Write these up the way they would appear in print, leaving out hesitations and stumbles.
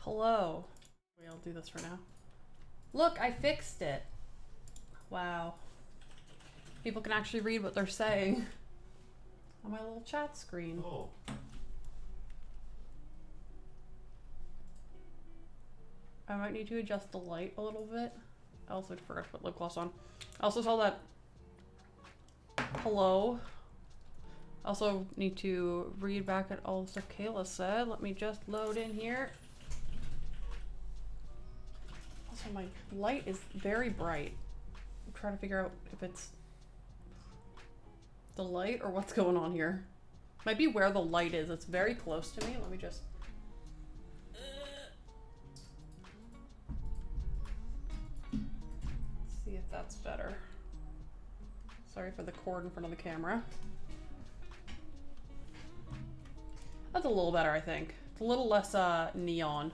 Hello. Wait, I'll do this for now. Look, I fixed it. Wow. People can actually read what they're saying on my little chat screen. Oh. I might need to adjust the light a little bit. I also forgot to put lip gloss on. I also saw that. Hello. I also need to read back at all the stuff Kayla said. Let me just load in here. Also, my light is very bright. I'm trying to figure out if it's the light or what's going on here. Might be where the light is. It's very close to me. Let me just... see if that's better. Sorry for the cord in front of the camera. That's a little better, I think. It's a little less neon.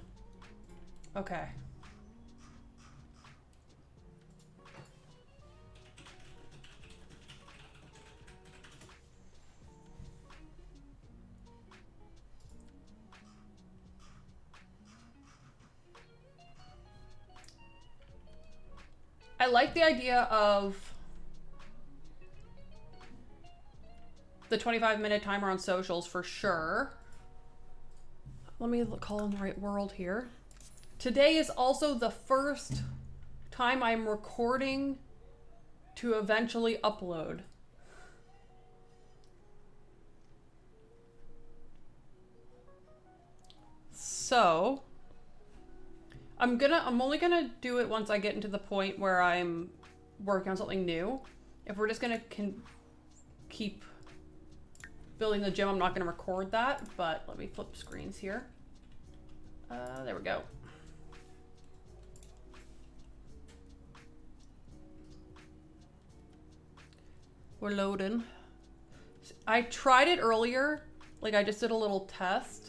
Okay. I like the idea of the 25-minute timer on socials for sure. Let me call in the right world here. Today is also the first time I'm recording to eventually upload. So I'm only gonna do it once I get into the point where I'm working on something new. If we're just gonna keep building the gym, I'm not gonna record that, but let me flip screens here. There we go. We're loading. I tried it earlier, like I just did a little test.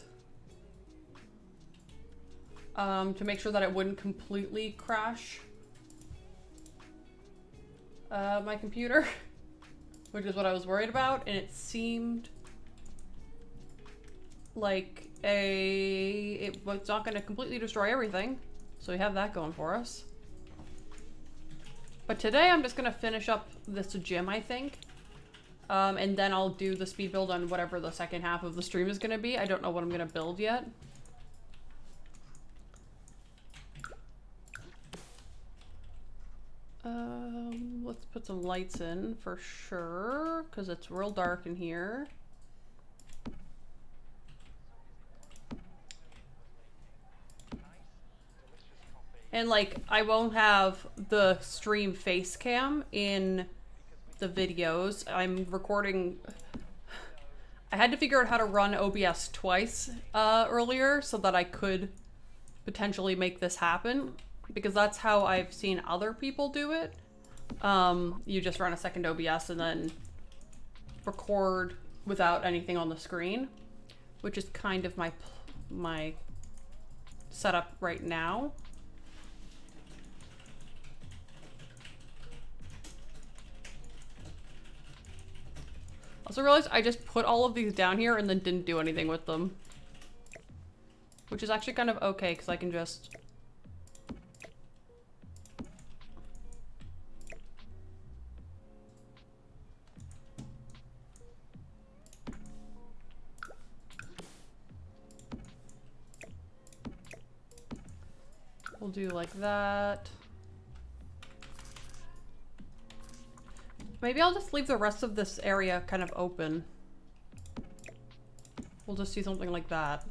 To make sure that it wouldn't completely crash my computer, which is what I was worried about, and it seemed like it was not going to completely destroy everything, so we have that going for us. But today I'm just going to finish up this gym, I think, and then I'll do the speed build on whatever the second half of the stream is going to be. I don't know what I'm going to build yet. Let's put some lights in for sure, because it's real dark in here. And like, I won't have the stream face cam in the videos. I'm recording. I had to figure out how to run OBS twice earlier so that I could potentially make this happen, because that's how I've seen other people do it. You just run a second OBS and then record without anything on the screen, which is kind of my setup right now. Also realized I just put all of these down here and then didn't do anything with them, which is actually kind of okay, because I can just... we'll do like that. Maybe I'll just leave the rest of this area kind of open. We'll just do something like that,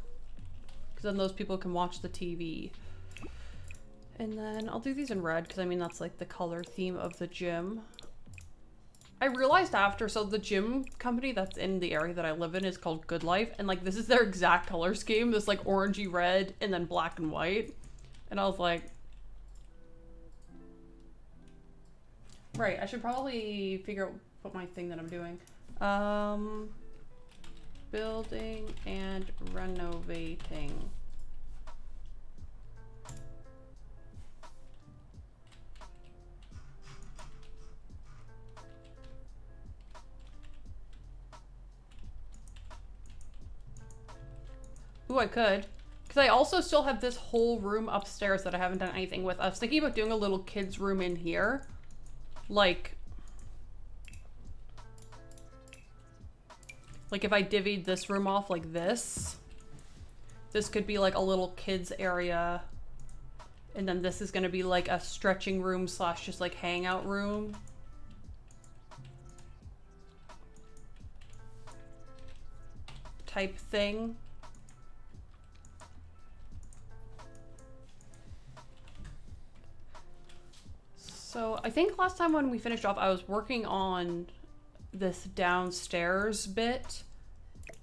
because then those people can watch the TV. And then I'll do these in red, because I mean that's like the color theme of the gym. I realized after, so the gym company that's in the area that I live in is called Good Life, and like this is their exact color scheme, this like orangey red and then black and white. And I was like, right, I should probably figure out what my thing that I'm doing. Building and renovating. Ooh, I could. Because I also still have this whole room upstairs that I haven't done anything with. I was thinking about doing a little kids' room in here. Like if I divvied this room off like this could be like a little kids area. And then this is gonna be like a stretching room slash just like hangout room. Type thing. So I think last time when we finished off, I was working on this downstairs bit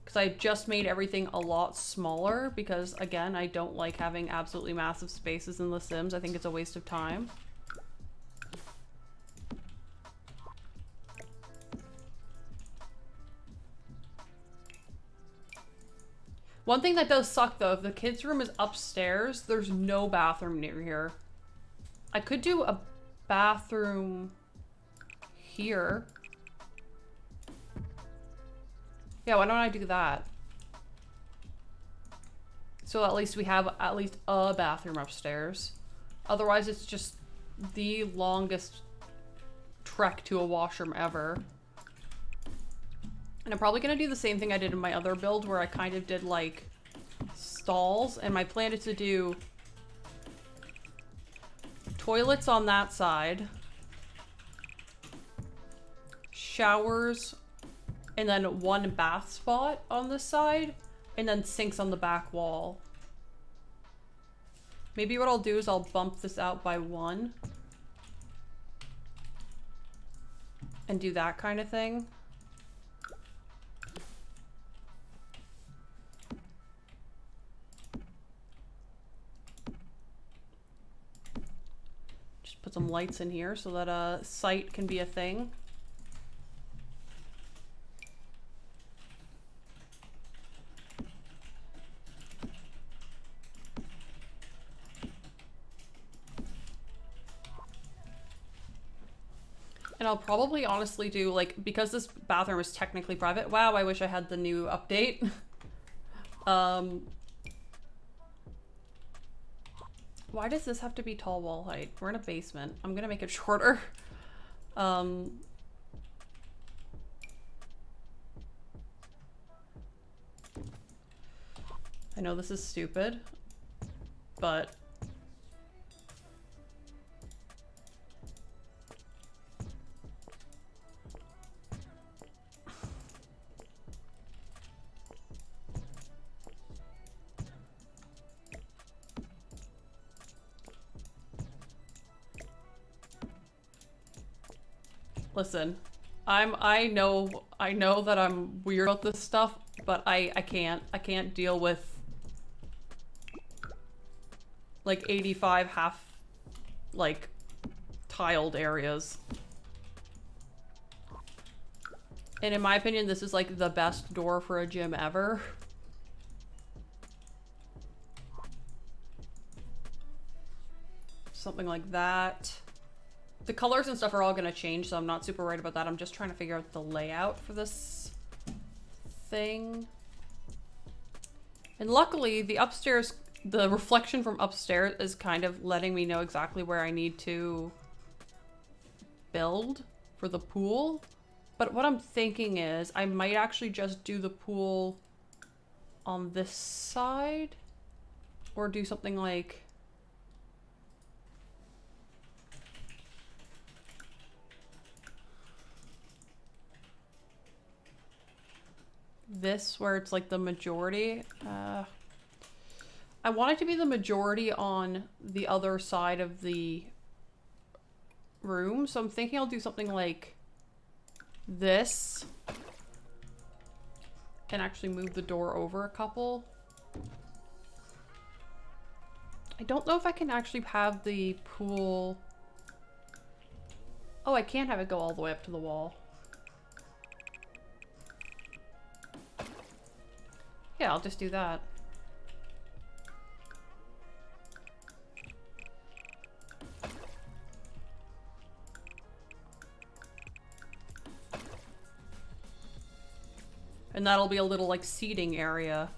because I just made everything a lot smaller because, again, I don't like having absolutely massive spaces in The Sims. I think it's a waste of time. One thing that does suck, though, if the kids' room is upstairs, there's no bathroom near here. I could do a bathroom here. Yeah, why don't I do that? So at least we have at least a bathroom upstairs. Otherwise, it's just the longest trek to a washroom ever. And I'm probably gonna do the same thing I did in my other build where I kind of did like stalls, and my plan is to do toilets on that side, showers, and then one bath spot on this side, and then sinks on the back wall. Maybe what I'll do is I'll bump this out by one and do that kind of thing. Just put some lights in here so that a sight can be a thing. And I'll probably honestly do, like, because this bathroom is technically private. Wow, I wish I had the new update. Why does this have to be tall wall height? We're in a basement. I'm gonna make it shorter. I know this is stupid, but listen, I know that I'm weird about this stuff, but I can't deal with like 85 half like tiled areas. And in my opinion, this is like the best door for a gym ever. Something like that. The colors and stuff are all gonna change, so I'm not super worried about that. I'm just trying to figure out the layout for this thing. And luckily, the upstairs, the reflection from upstairs is kind of letting me know exactly where I need to build for the pool. But what I'm thinking is I might actually just do the pool on this side, or do something like this, where it's like the majority. I want it to be the majority on the other side of the room, so I'm thinking I'll do something like this and actually move the door over a couple. I don't know if I can actually have the pool. Oh, I can't have it go all the way up to the wall. Yeah, I'll just do that. And that'll be a little like seating area.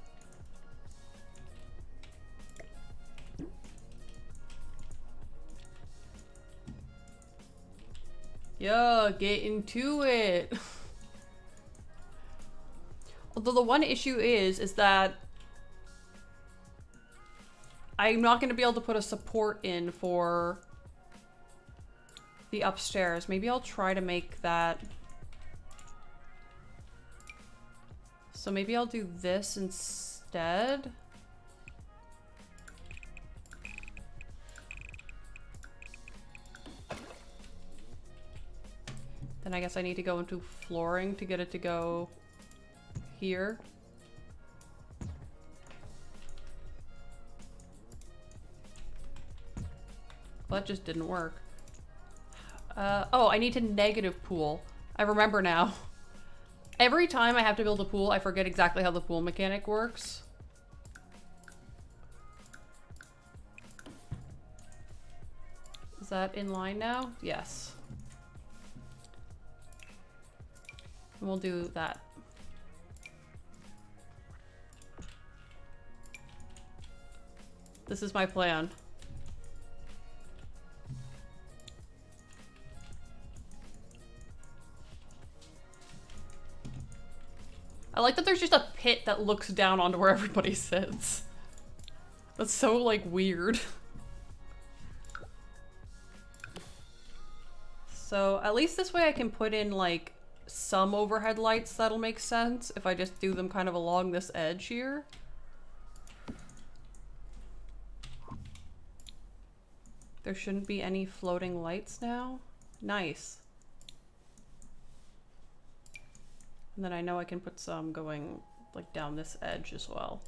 Yeah, get into it. Although the one issue is that I'm not going to be able to put a support in for the upstairs. Maybe I'll try to make that. So maybe I'll do this instead. Then I guess I need to go into flooring to get it to go here. Well, that just didn't work. Oh, I need to negative pool. I remember now. Every time I have to build a pool, I forget exactly how the pool mechanic works. Is that in line now? Yes. And we'll do that. This is my plan. I like that there's just a pit that looks down onto where everybody sits. That's so, like, weird. So, at least this way I can put in, like, some overhead lights that'll make sense if I just do them kind of along this edge here. There shouldn't be any floating lights now. Nice. And then I know I can put some going like down this edge as well.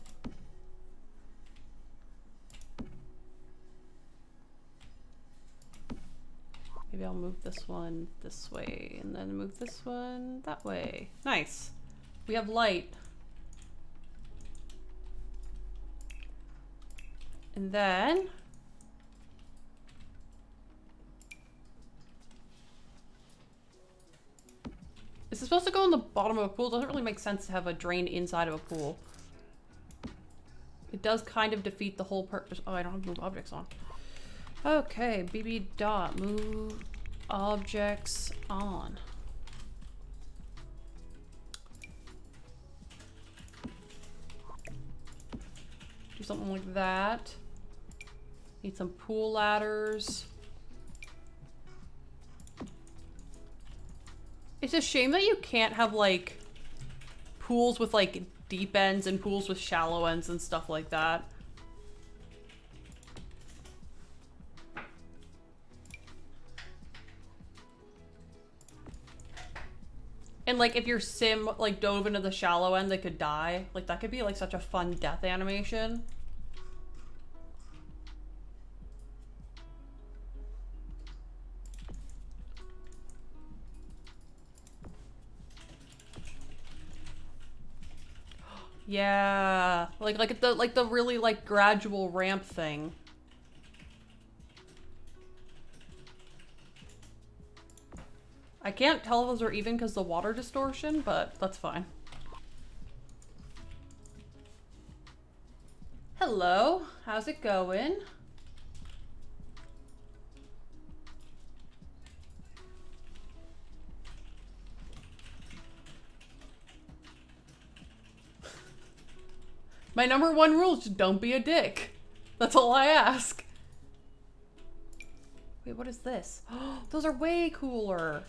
Maybe I'll move this one this way and then move this one that way. Nice. We have light. And then this is supposed to go in the bottom of a pool. It doesn't really make sense to have a drain inside of a pool. It does kind of defeat the whole purpose. Oh, I don't have move objects on. Okay, BB dot move objects on. Do something like that. Need some pool ladders. It's a shame that you can't have like pools with like deep ends and pools with shallow ends and stuff like that. And like if your sim like dove into the shallow end, they could die. Like that could be like such a fun death animation. Yeah, like the really like gradual ramp thing. I can't tell if those are even because the water distortion, but that's fine. Hello, how's it going? My number one rule is just don't be a dick. That's all I ask. Wait, what is this? Those are way cooler.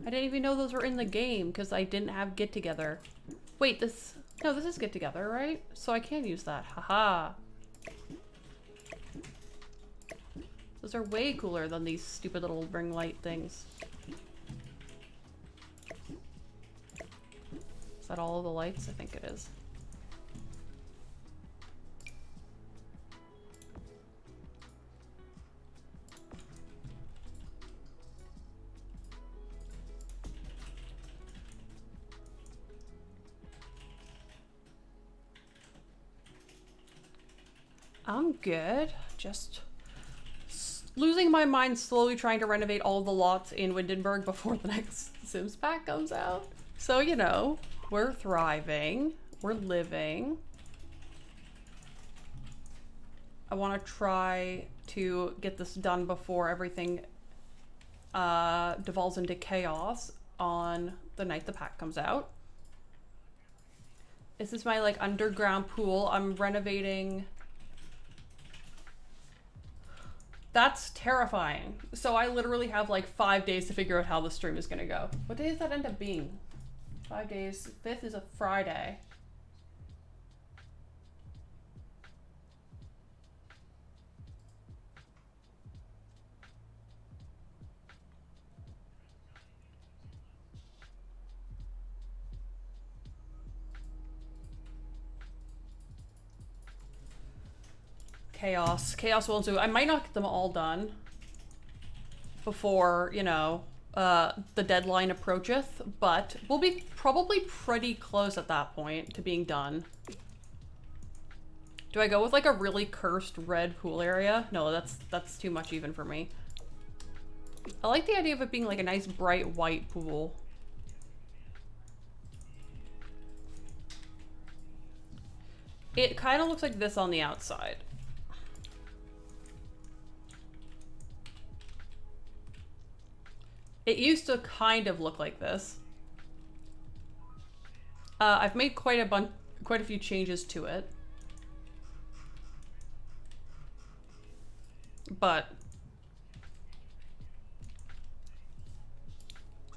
I didn't even know those were in the game because I didn't have get together. Wait, no, this is get together, right? So I can use that. Haha. Those are way cooler than these stupid little ring light things. Is that all of the lights? I think it is. I'm good. Just losing my mind slowly trying to renovate all the lots in Windenburg before the next Sims pack comes out. So, you know, we're thriving. We're living. I want to try to get this done before everything devolves into chaos on the night the pack comes out. This is my like underground pool. I'm renovating. That's terrifying. So I literally have like 5 days to figure out how the stream is gonna go. What day does that end up being? 5 days. 5th is a Friday. Chaos. Chaos will ensue. I might not get them all done before, you know, the deadline approacheth, but we'll be probably pretty close at that point to being done. Do I go with like a really cursed red pool area? No, that's too much even for me. I like the idea of it being like a nice bright white pool. It kind of looks like this on the outside. It used to kind of look like this. I've made quite a few changes to it. But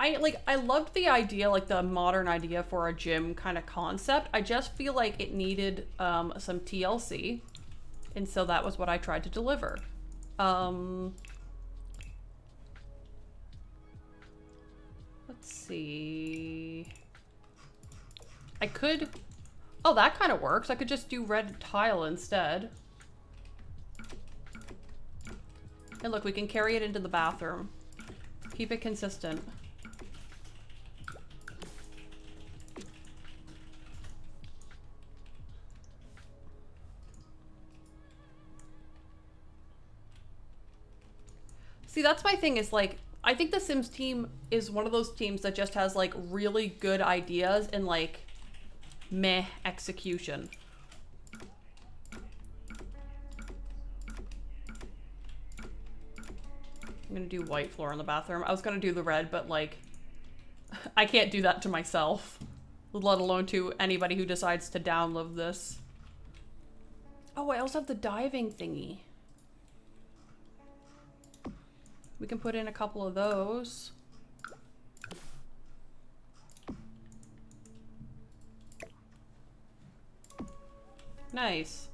I loved the idea, like the modern idea for a gym kind of concept. I just feel like it needed some TLC, and so that was what I tried to deliver. Let's see. I could, oh, that kind of works. I could just do red tile instead. And look, we can carry it into the bathroom. Keep it consistent. See, that's my thing is like, I think the Sims team is one of those teams that just has like really good ideas and like meh execution. I'm gonna do white floor in the bathroom. I was gonna do the red, but like, I can't do that to myself, let alone to anybody who decides to download this. Oh, I also have the diving thingy. We can put in a couple of those. Nice.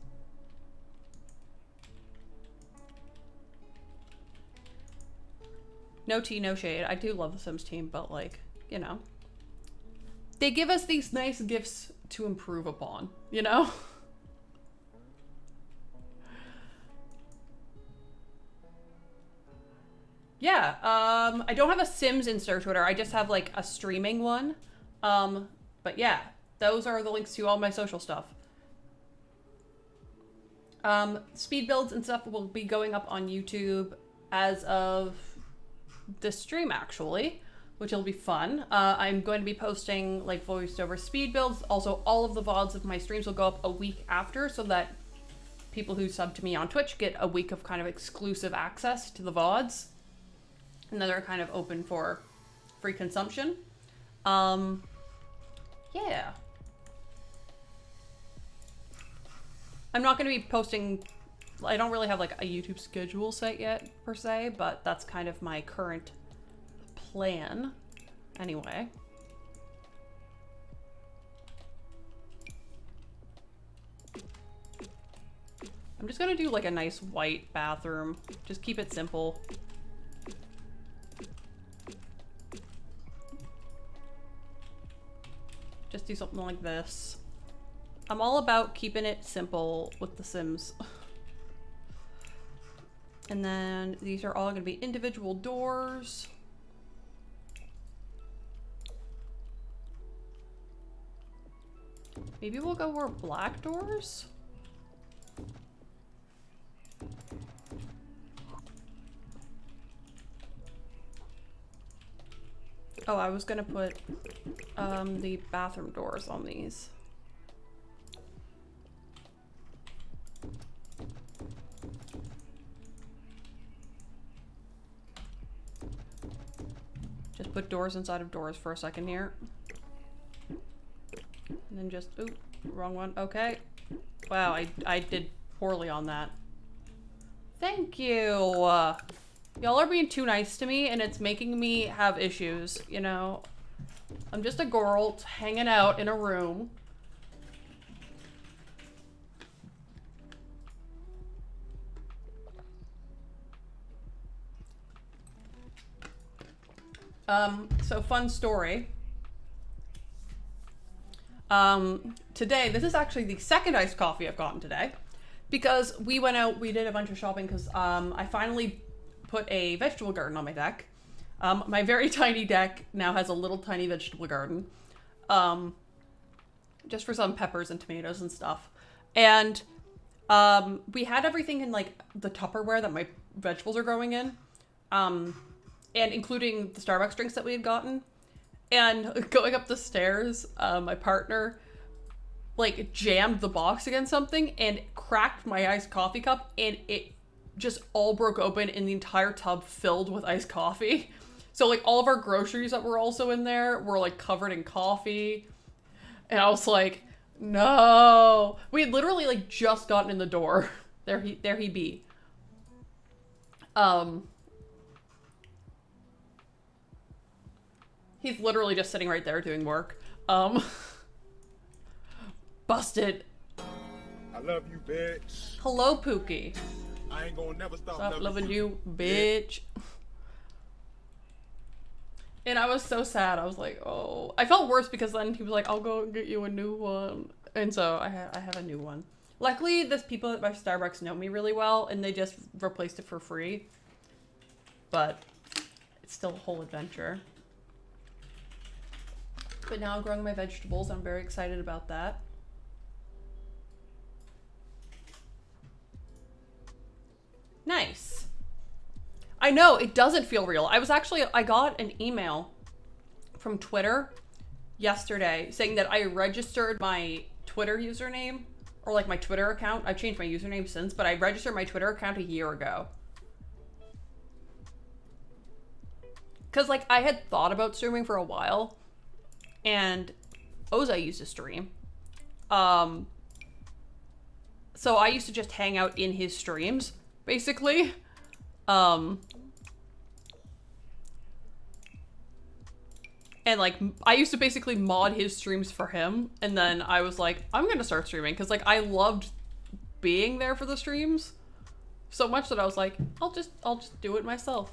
No tea, no shade. I do love the Sims team, but like, you know, they give us these nice gifts to improve upon, you know? Yeah, I don't have a Sims Insta Twitter. I just have like a streaming one. But yeah, those are the links to all my social stuff. Speed builds and stuff will be going up on YouTube as of this stream actually, which will be fun. I'm going to be posting like voiced over speed builds. Also, all of the VODs of my streams will go up a week after so that people who sub to me on Twitch get a week of kind of exclusive access to the VODs. And then they're kind of open for free consumption. Yeah. I'm not going to be posting, I don't really have like a YouTube schedule set yet per se, but that's kind of my current plan anyway. I'm just going to do like a nice white bathroom. Just keep it simple. Just do something like this. I'm all about keeping it simple with The Sims. And then these are all going to be individual doors. Maybe we'll go for black doors? Oh, I was gonna put the bathroom doors on these. doors inside of doors for a second here. And then just, oop, wrong one. Okay. Wow, I did poorly on that. Thank you. Y'all are being too nice to me and it's making me have issues, you know? I'm just a girl hanging out in a room. So fun story. Today, this is actually the second iced coffee I've gotten today because we went out, we did a bunch of shopping because I finally put a vegetable garden on my deck. My very tiny deck now has a little tiny vegetable garden, just for some peppers and tomatoes and stuff. And we had everything in like the Tupperware that my vegetables are growing in, and including the Starbucks drinks that we had gotten. And going up the stairs, my partner like jammed the box against something and cracked my iced coffee cup, and it just all broke open and the entire tub filled with iced coffee. So like all of our groceries that were also in there were like covered in coffee. And I was like, no. We had literally like just gotten in the door. There he be. He's literally just sitting right there doing work. Busted. I love you, bitch. Hello, Pookie. I ain't gonna never stop loving you, bitch. And I was so sad. I was like, oh. I felt worse because then he was like, I'll go get you a new one. And so I have a new one. Luckily, the people at my Starbucks know me really well, and they just replaced it for free. But it's still a whole adventure. But now I'm growing my vegetables. I'm very excited about that. Nice. I know, it doesn't feel real. I got an email from Twitter yesterday saying that I registered my Twitter username, or like my Twitter account. I've changed my username since, but I registered my Twitter account a year ago. Cause like I had thought about streaming for a while, and Oza used to stream. So I used to just hang out in his streams, basically. And like, I used to basically mod his streams for him. And then I was like, I'm gonna start streaming. Cause like, I loved being there for the streams so much that I was like, I'll just do it myself.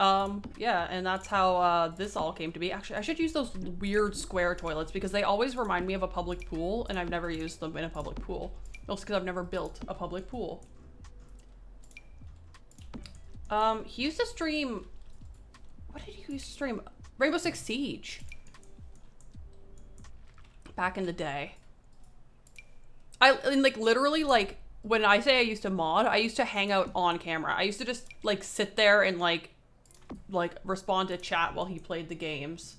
Yeah, and that's how, this all came to be. Actually, I should use those weird square toilets because they always remind me of a public pool, and I've never used them in a public pool. Mostly because I've never built a public pool. He used to stream, what did he used to stream? Rainbow Six Siege. Back in the day. And like literally like, when I say I used to mod, I used to hang out on camera. I used to just like sit there and like respond to chat while he played the games.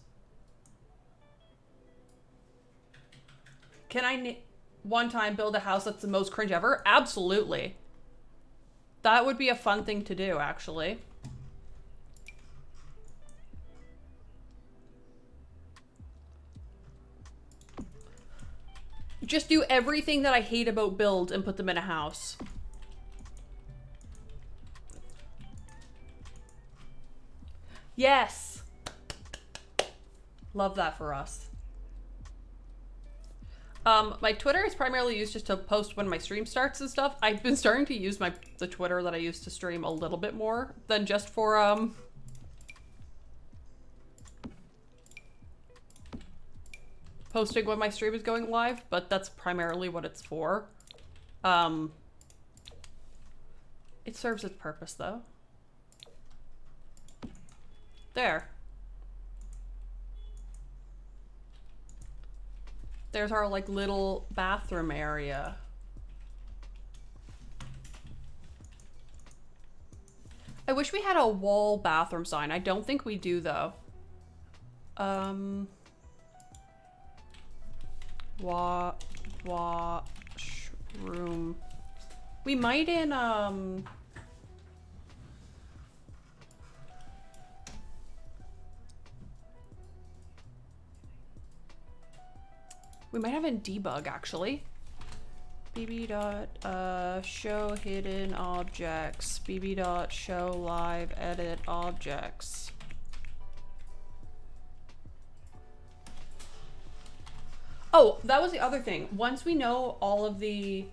Can I one time build a house that's the most cringe ever? Absolutely. That would be a fun thing to do, actually. Just do everything that I hate about builds and put them in a house. Yes. Love that for us. My Twitter is primarily used just to post when my stream starts and stuff. I've been starting to use the Twitter that I used to stream a little bit more than just for posting when my stream is going live, but that's primarily what it's for. It serves its purpose though. There. There's our like little bathroom area. I wish we had a wall bathroom sign. I don't think we do though. Washroom. We might in We might have it in debug actually. bb dot show hidden objects. bb dot show live edit objects. Oh, that was the other thing. Once we know all of the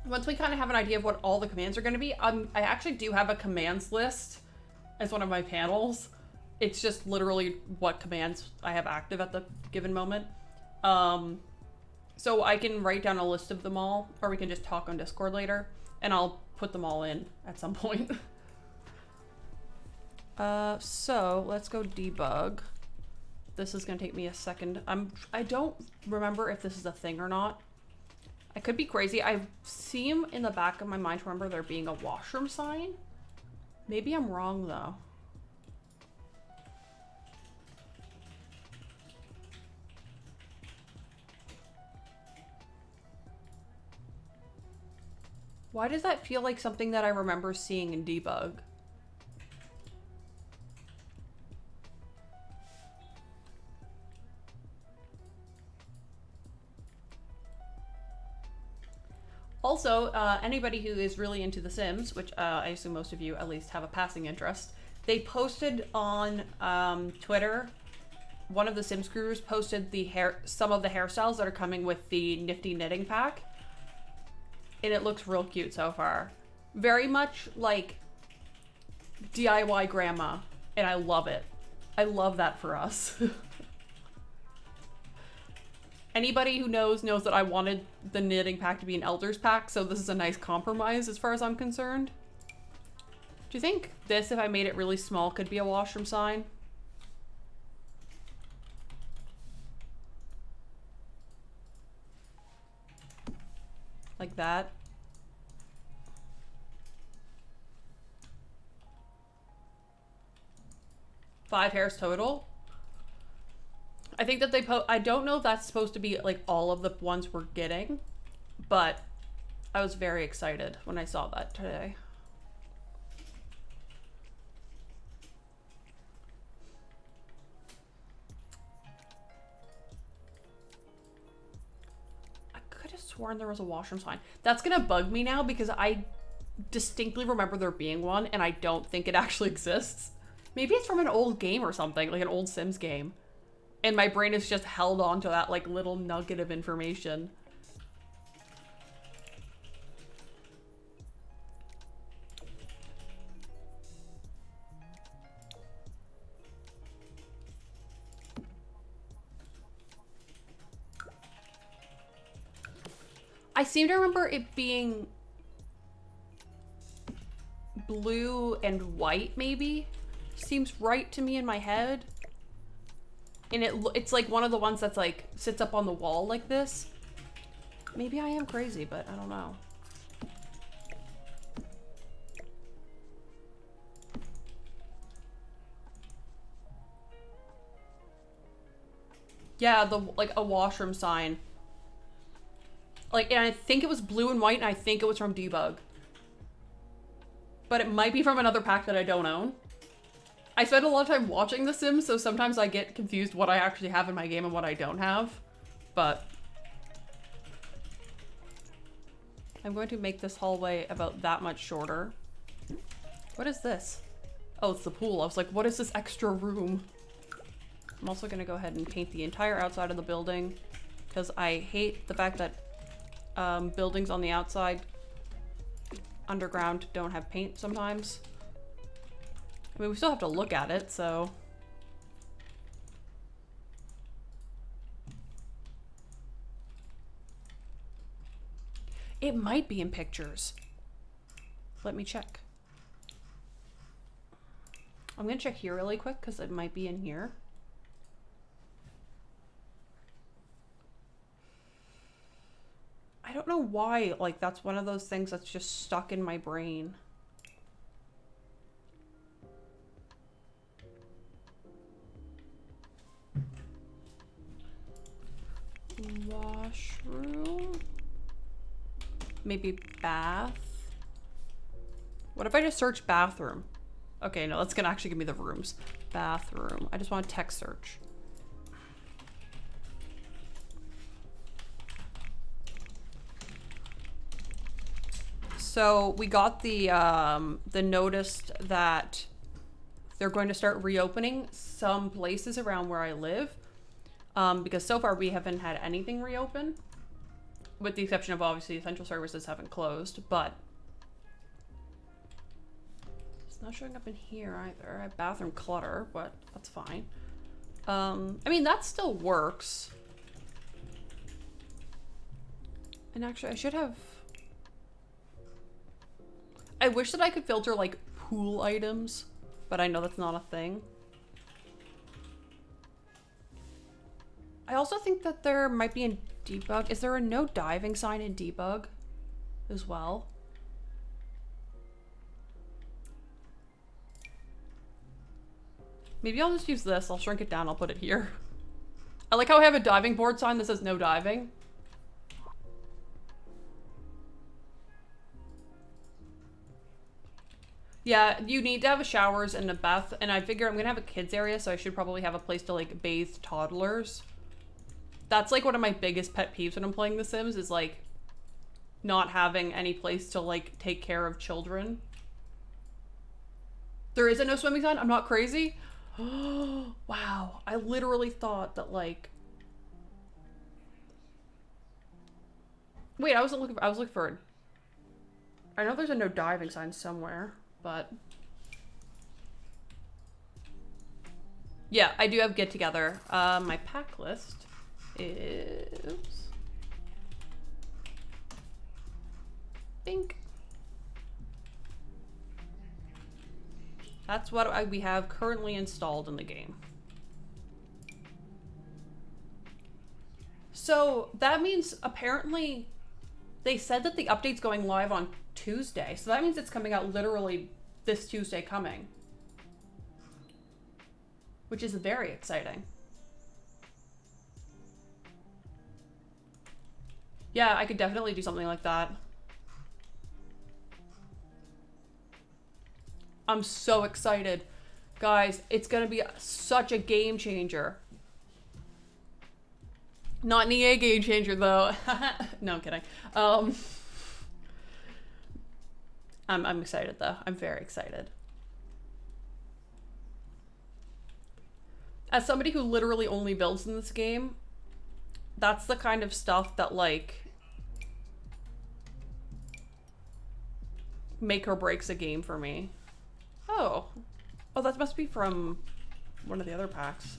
once we kind of have an idea of what all the commands are going to be, I actually do have a commands list as one of my panels. It's just literally what commands I have active at the given moment. So I can write down a list of them all, or we can just talk on Discord later, and I'll put them all in at some point. So let's go debug. This is gonna take me a second. I don't remember if this is a thing or not. I could be crazy. I seem in the back of my mind to remember there being a washroom sign. Maybe I'm wrong though. Why does that feel like something that I remember seeing in debug? Also, anybody who is really into The Sims, which I assume most of you at least have a passing interest, they posted on Twitter, one of the Sims crews posted some of the hairstyles that are coming with the Nifty Knitting Pack. And it looks real cute so far. Very much like DIY grandma, and I love it. I love that for us. Anybody who knows that I wanted the knitting pack to be an elders pack, so this is a nice compromise as far as I'm concerned. Do you think this, if I made it really small, could be a washroom sign? Like that. Five hairs total. I think that I don't know if that's supposed to be like all of the ones we're getting, but I was very excited when I saw that today. I could have sworn there was a washroom sign. That's gonna bug me now because I distinctly remember there being one and I don't think it actually exists. Maybe it's from an old game or something, like an old Sims game. And my brain has just held on to that like little nugget of information. I seem to remember it being blue and white, maybe? Seems right to me in my head. And it's like one of the ones that's like sits up on the wall like this. Maybe I am crazy, but I don't know. Yeah, like a washroom sign. Like, and I think it was blue and white, and I think it was from Debug. But it might be from another pack that I don't own. I spend a lot of time watching The Sims, so sometimes I get confused what I actually have in my game and what I don't have. But I'm going to make this hallway about that much shorter. What is this? Oh, it's the pool. I was like, what is this extra room? I'm also going to go ahead and paint the entire outside of the building because I hate the fact that buildings on the outside underground don't have paint sometimes. I mean, we still have to look at it, so. It might be in pictures. Let me check. I'm gonna check here really quick because it might be in here. I don't know why, like, that's one of those things that's just stuck in my brain. Washroom. maybe bath. What if I just search bathroom? Okay, no, that's gonna actually give me the rooms. Bathroom. I just want to text search. So we got the notice that they're going to start reopening some places around where I live, because so far we haven't had anything reopen, with the exception of obviously essential services haven't closed, but it's not showing up in here either. I have bathroom clutter, but that's fine. I mean, that still works. And actually, I should have... I wish that I could filter, like, pool items, but I know that's not a thing. I also think that there might be in debug. Is there a no diving sign in debug as well? Maybe I'll just use this. I'll shrink it down. I'll put it here. I like how I have a diving board sign that says no diving. Yeah, you need to have a showers and a bath, and I figure I'm gonna have a kids area, so I should probably have a place to like bathe toddlers. That's like one of my biggest pet peeves when I'm playing The Sims, is like not having any place to like take care of children. There is a no swimming sign? I'm not crazy? Wow, I literally thought that like... Wait, I was looking for... I know there's a no diving sign somewhere, but... Yeah, I do have get together. My pack list is... Bink. That's what we have currently installed in the game. So that means apparently they said that the update's going live on Tuesday. So that means it's coming out literally this Tuesday coming, which is very exciting. Yeah, I could definitely do something like that. I'm so excited. Guys, it's gonna be such a game changer. Not an EA game changer though. No, I'm kidding. I'm excited though. I'm very excited. As somebody who literally only builds in this game, that's the kind of stuff that like make or breaks a game for me. Oh, that must be from one of the other packs.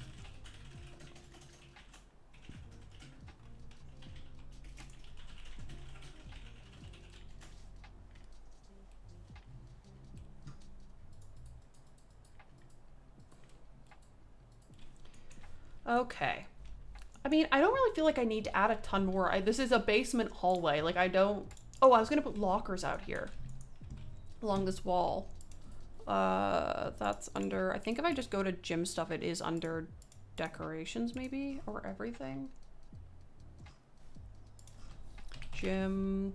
Okay. I mean, I don't really feel like I need to add a ton more. This is a basement hallway. Like, I don't... Oh, I was gonna put lockers out here along this wall. That's under... I think if I just go to gym stuff, it is under decorations, maybe? Or everything? Gym...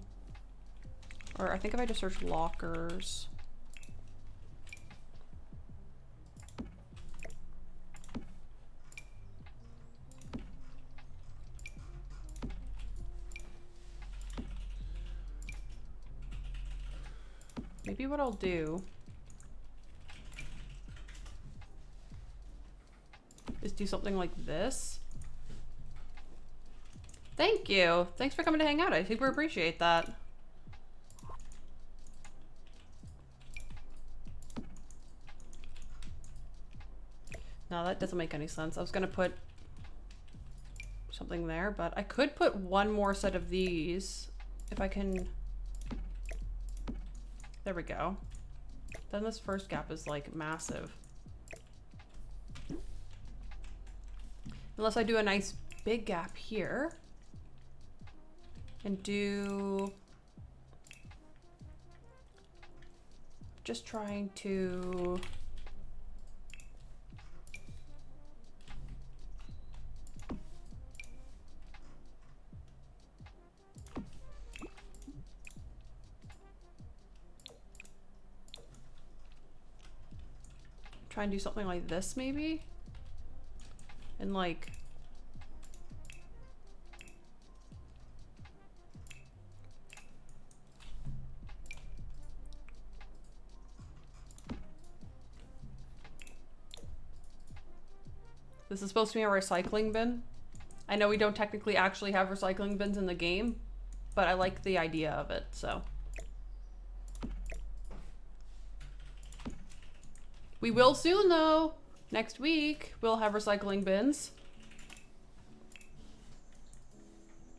Or I think if I just search lockers... Maybe what I'll do is do something like this. Thank you. Thanks for coming to hang out. I super appreciate that. No, that doesn't make any sense. I was gonna put something there, but I could put one more set of these if I can. There we go. Then this first gap is like massive. Unless I do a nice big gap here and do... Just trying to... try and do something like this maybe? And like... This is supposed to be a recycling bin. I know we don't technically actually have recycling bins in the game, but I like the idea of it, so. We will soon though. Next week, we'll have recycling bins.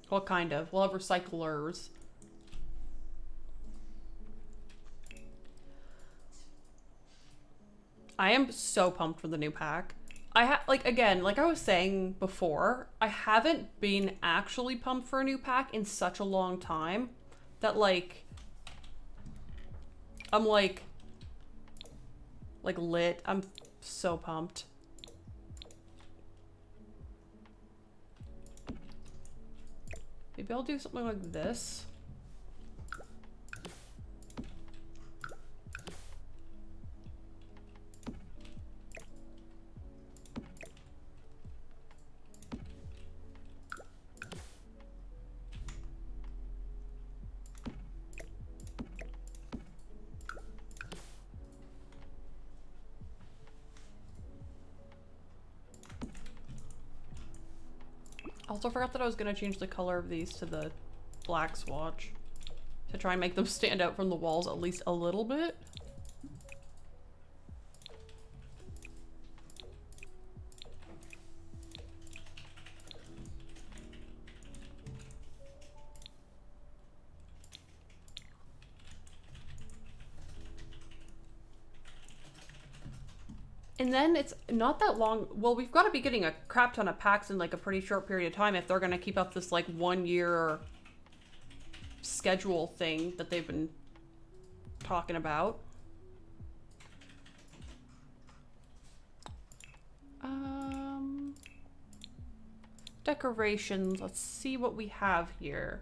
Well, kind of. We'll have recyclers. I am so pumped for the new pack. Like, again, like I was saying before, I haven't been actually pumped for a new pack in such a long time that, like, I'm like lit. I'm so pumped. Maybe I'll do something like this. Also forgot that I was gonna change the color of these to the black swatch to try and make them stand out from the walls at least a little bit. And then it's not that long. Well, we've got to be getting a crap ton of packs in like a pretty short period of time if they're going to keep up this like 1 year schedule thing that they've been talking about. Decorations. Let's see what we have here.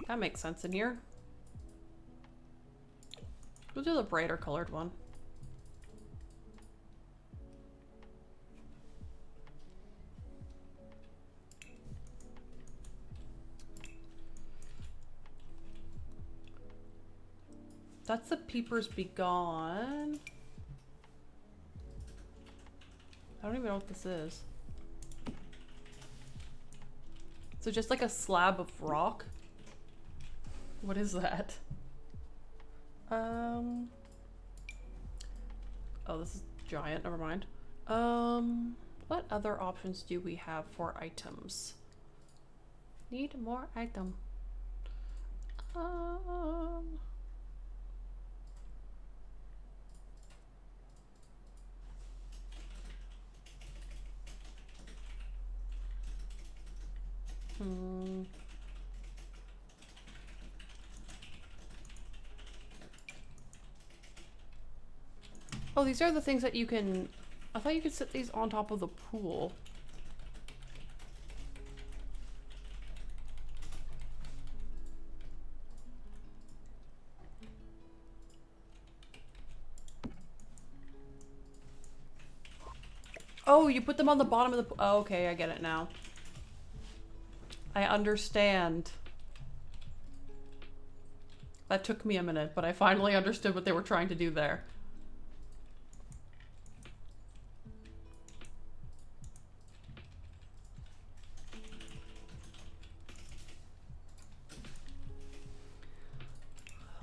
That makes sense in here. We'll do the brighter colored one. That's the Peepers Be Gone. I don't even know what this is. So just like a slab of rock? What is that? Oh, this is giant, never mind. What other options do we have for items? Need more item. Oh, these are the things that you can... I thought you could sit these on top of the pool. Oh, you put them on the bottom of the... Oh, okay, I get it now. I understand. That took me a minute, but I finally understood what they were trying to do there.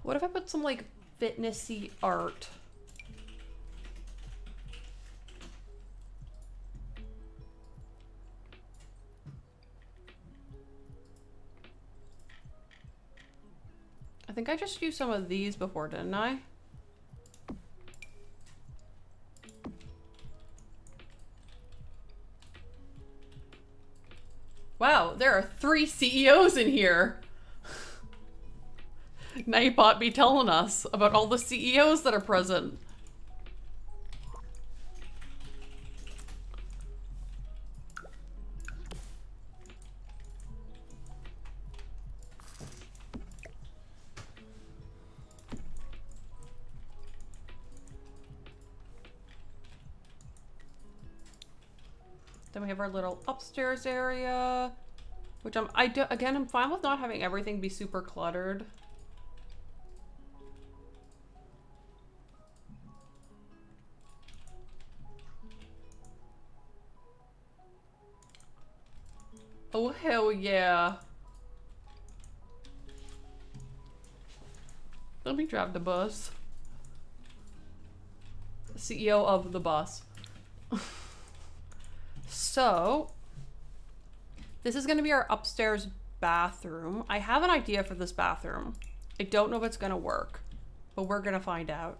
What if I put some, like, fitnessy art? I think I just used some of these before, didn't I? Wow, there are 3 CEOs in here. Nightbot be telling us about all the CEOs that are present. Then we have our little upstairs area, which again, I'm fine with not having everything be super cluttered. Oh, hell yeah. Let me drive the bus. CEO of the bus. So, this is going to be our upstairs bathroom. I have an idea for this bathroom. I don't know if it's going to work, but we're going to find out.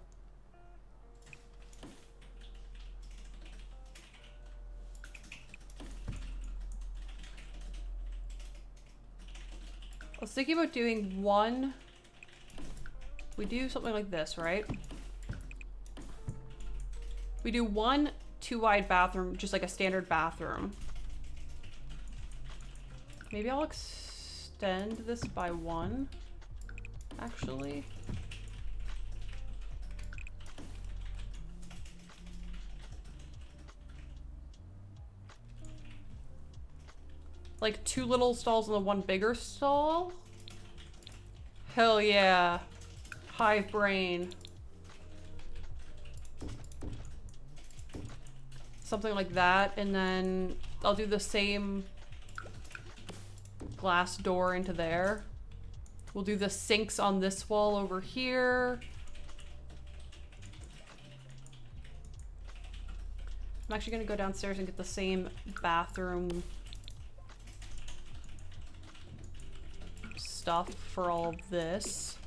I was thinking about doing one. We do something like this, right? We do one 2-wide bathroom, just like a standard bathroom. Maybe I'll extend this by 1, actually. Like 2 little stalls and the 1 bigger stall? Hell yeah. Hive brain. Something like that, and then I'll do the same glass door into there. We'll do the sinks on this wall over here. I'm actually gonna go downstairs and get the same bathroom stuff for all of this.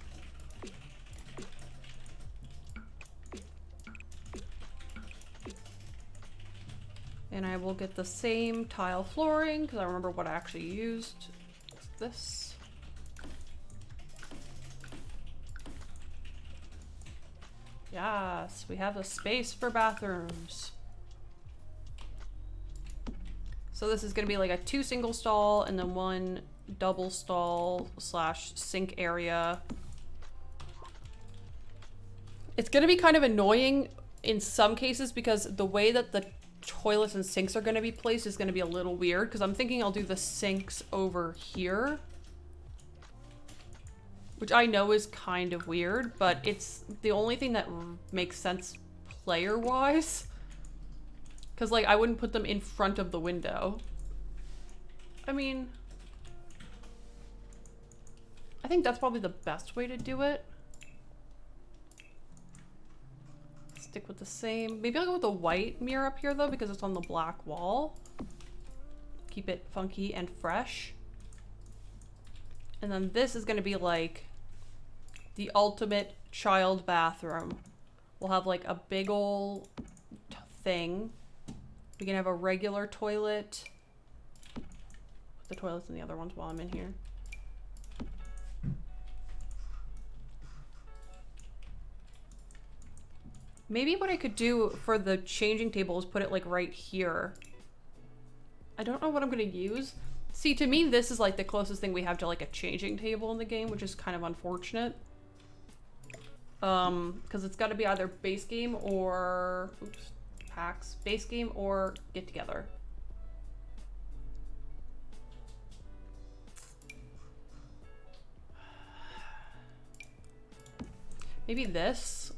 And I will get the same tile flooring because I remember what I actually used. It's this. Yes, we have a space for bathrooms. So this is gonna be like a 2 single stall and then 1 double stall / sink area. It's gonna be kind of annoying in some cases because the way that the toilets and sinks are going to be placed is going to be a little weird because I'm thinking I'll do the sinks over here, which I know is kind of weird, but it's the only thing that makes sense player wise, because like I wouldn't put them in front of the window. I mean, I think that's probably the best way to do it. Stick with the same. Maybe I'll go with the white mirror up here though because it's on the black wall. Keep it funky and fresh. And then this is going to be like the ultimate child bathroom. We'll have like a big ol' thing. We can have a regular toilet. Put the toilets in the other ones while I'm in here. Maybe what I could do for the changing table is put it like right here. I don't know what I'm gonna use. See, to me, this is like the closest thing we have to like a changing table in the game, which is kind of unfortunate. Because it's gotta be either base game or, oops, packs, base game or get together. Maybe this.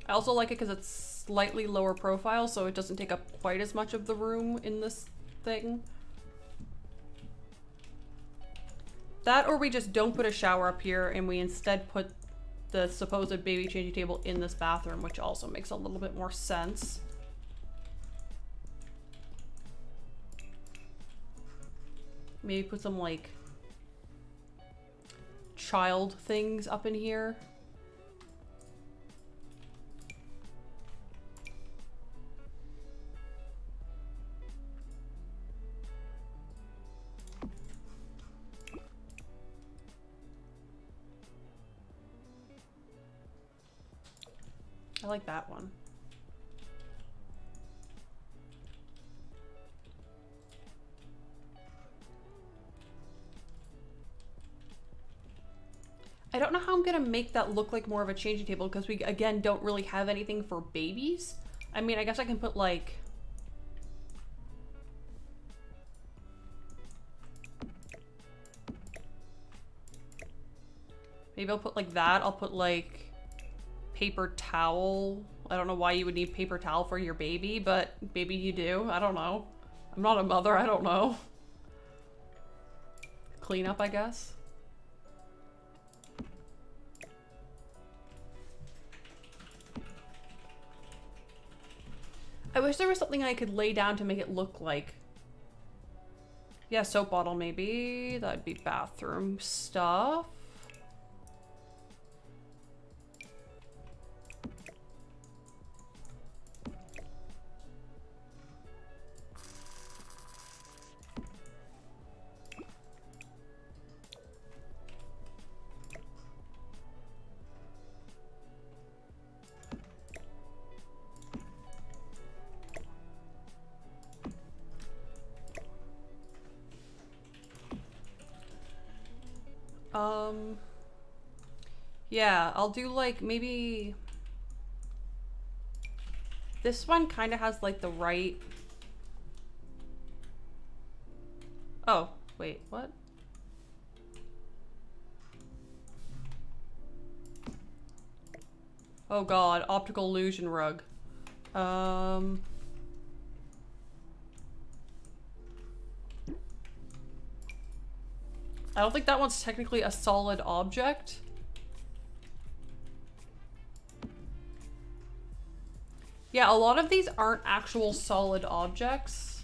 I also like it because it's slightly lower profile, so it doesn't take up quite as much of the room in this thing. That, or we just don't put a shower up here and we instead put the supposed baby changing table in this bathroom, which also makes a little bit more sense. Maybe put some like child things up in here. I like that one. I don't know how I'm gonna make that look like more of a changing table because we, again, don't really have anything for babies. I mean, I guess I can put like... Maybe I'll put like that. I'll put like paper towel. I don't know why you would need paper towel for your baby, but maybe you do. I don't know. I'm not a mother. I don't know. Cleanup, I guess. I wish there was something I could lay down to make it look like. Yeah, soap bottle maybe. That'd be bathroom stuff. Yeah, I'll do like maybe this one kind of has like the right. Oh, wait, what? Oh God, optical illusion rug. I don't think that one's technically a solid object. Yeah, a lot of these aren't actual solid objects.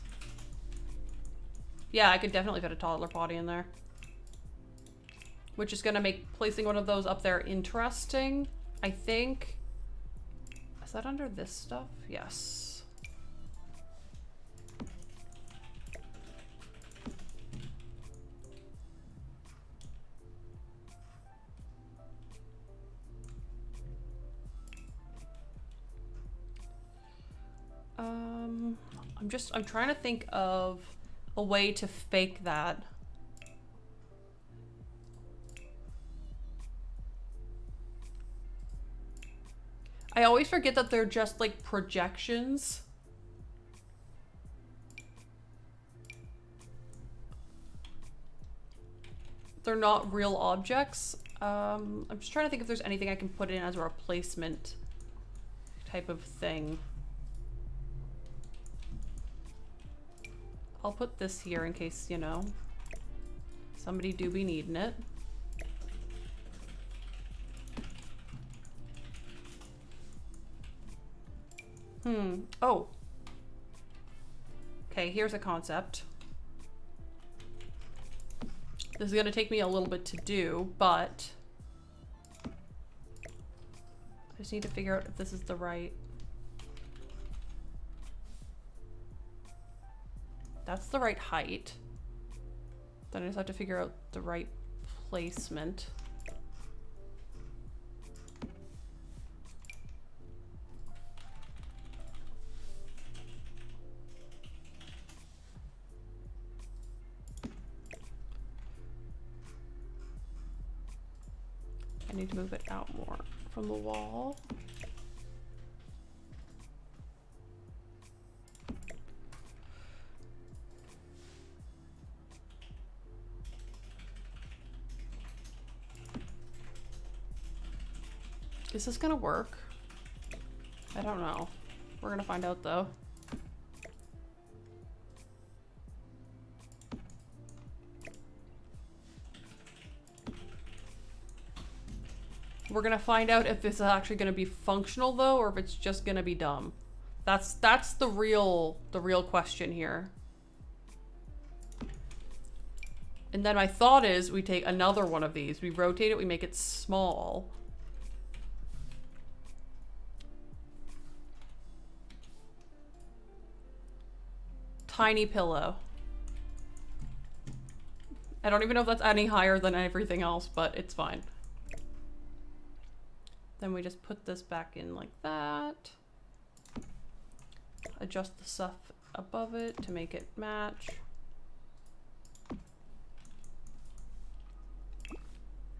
Yeah, I could definitely fit a toddler potty in there. Which is gonna make placing one of those up there interesting, I think. Is that under this stuff? Yes. I'm trying to think of a way to fake that. I always forget that they're just like projections. They're not real objects. I'm just trying to think if there's anything I can put in as a replacement type of thing. I'll put this here in case, you know, somebody do be needing it. Oh. Okay, here's a concept. This is gonna take me a little bit to do, but I just need to figure out if this is the right. That's the right height. Then I just have to figure out the right placement. I need to move it out more from the wall. Is this gonna work? I don't know. We're gonna find out though. We're gonna find out if this is actually gonna be functional though, or if it's just gonna be dumb. That's the real question here. And then my thought is we take another one of these, we rotate it, we make it small. Tiny pillow. I don't even know if that's any higher than everything else, but it's fine. Then we just put this back in like that. Adjust the stuff above it to make it match.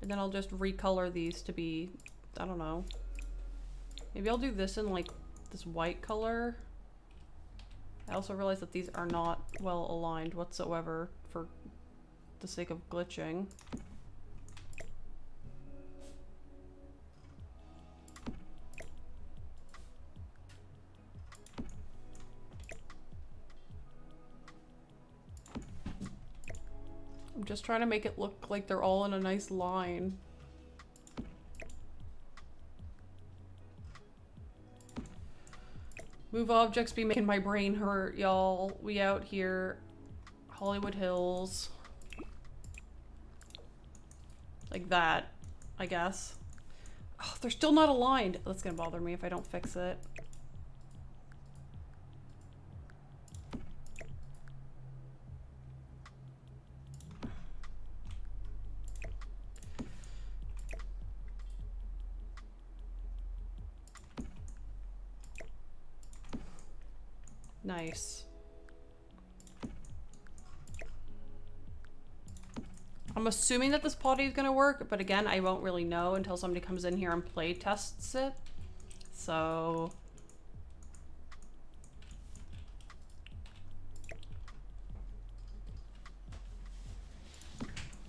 And then I'll just recolor these to be, I don't know. Maybe I'll do this in like this white color. I also realize that these are not well aligned whatsoever for the sake of glitching. I'm just trying to make it look like they're all in a nice line. Move objects be making my brain hurt, y'all. We out here. Hollywood Hills. Like that, I guess. Oh, they're still not aligned. That's gonna bother me if I don't fix it. Nice. I'm assuming that this potty is gonna work, but again, I won't really know until somebody comes in here and play tests it. So...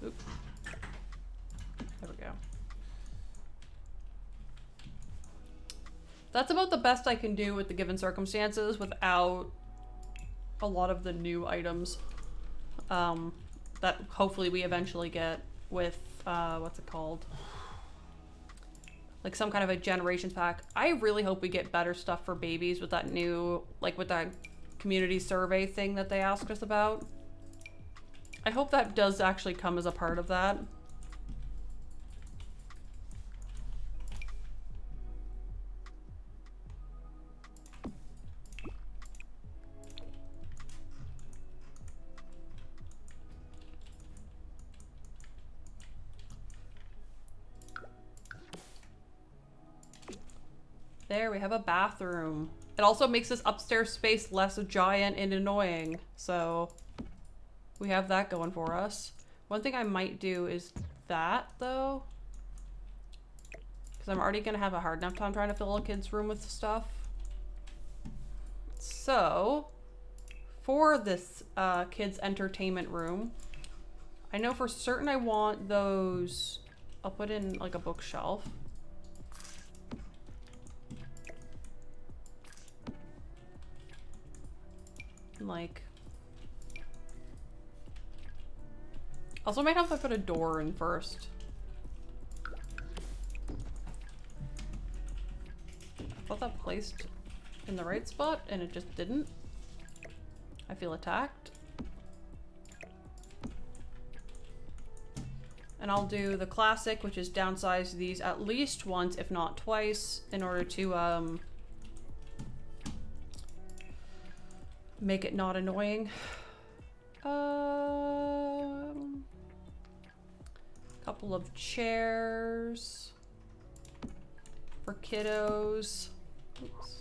Oop. There we go. That's about the best I can do with the given circumstances without a lot of the new items that hopefully we eventually get with, what's it called? Like some kind of a generations pack. I really hope we get better stuff for babies with that new, like with that community survey thing that they asked us about. I hope that does actually come as a part of that. There, we have a bathroom. It also makes this upstairs space less giant and annoying. So we have that going for us. One thing I might do is that, though. Because I'm already going to have a hard enough time trying to fill a kid's room with stuff. So, for this kids' entertainment room, I know for certain I want those... I'll put in, like, a bookshelf. Like, also might have to put a door in first. I thought that placed in the right spot and it just didn't. I feel attacked. And I'll do the classic, which is downsize these at least once, if not twice, in order to make it not annoying. Couple of chairs for kiddos. Oops.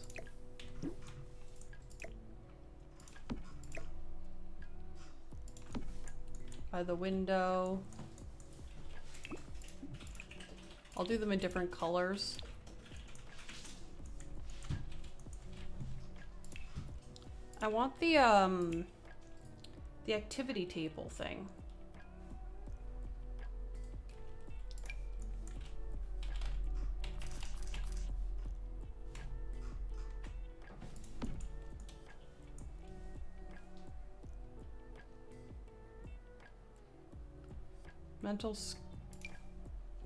By the window. I'll do them in different colors. I want the activity table thing.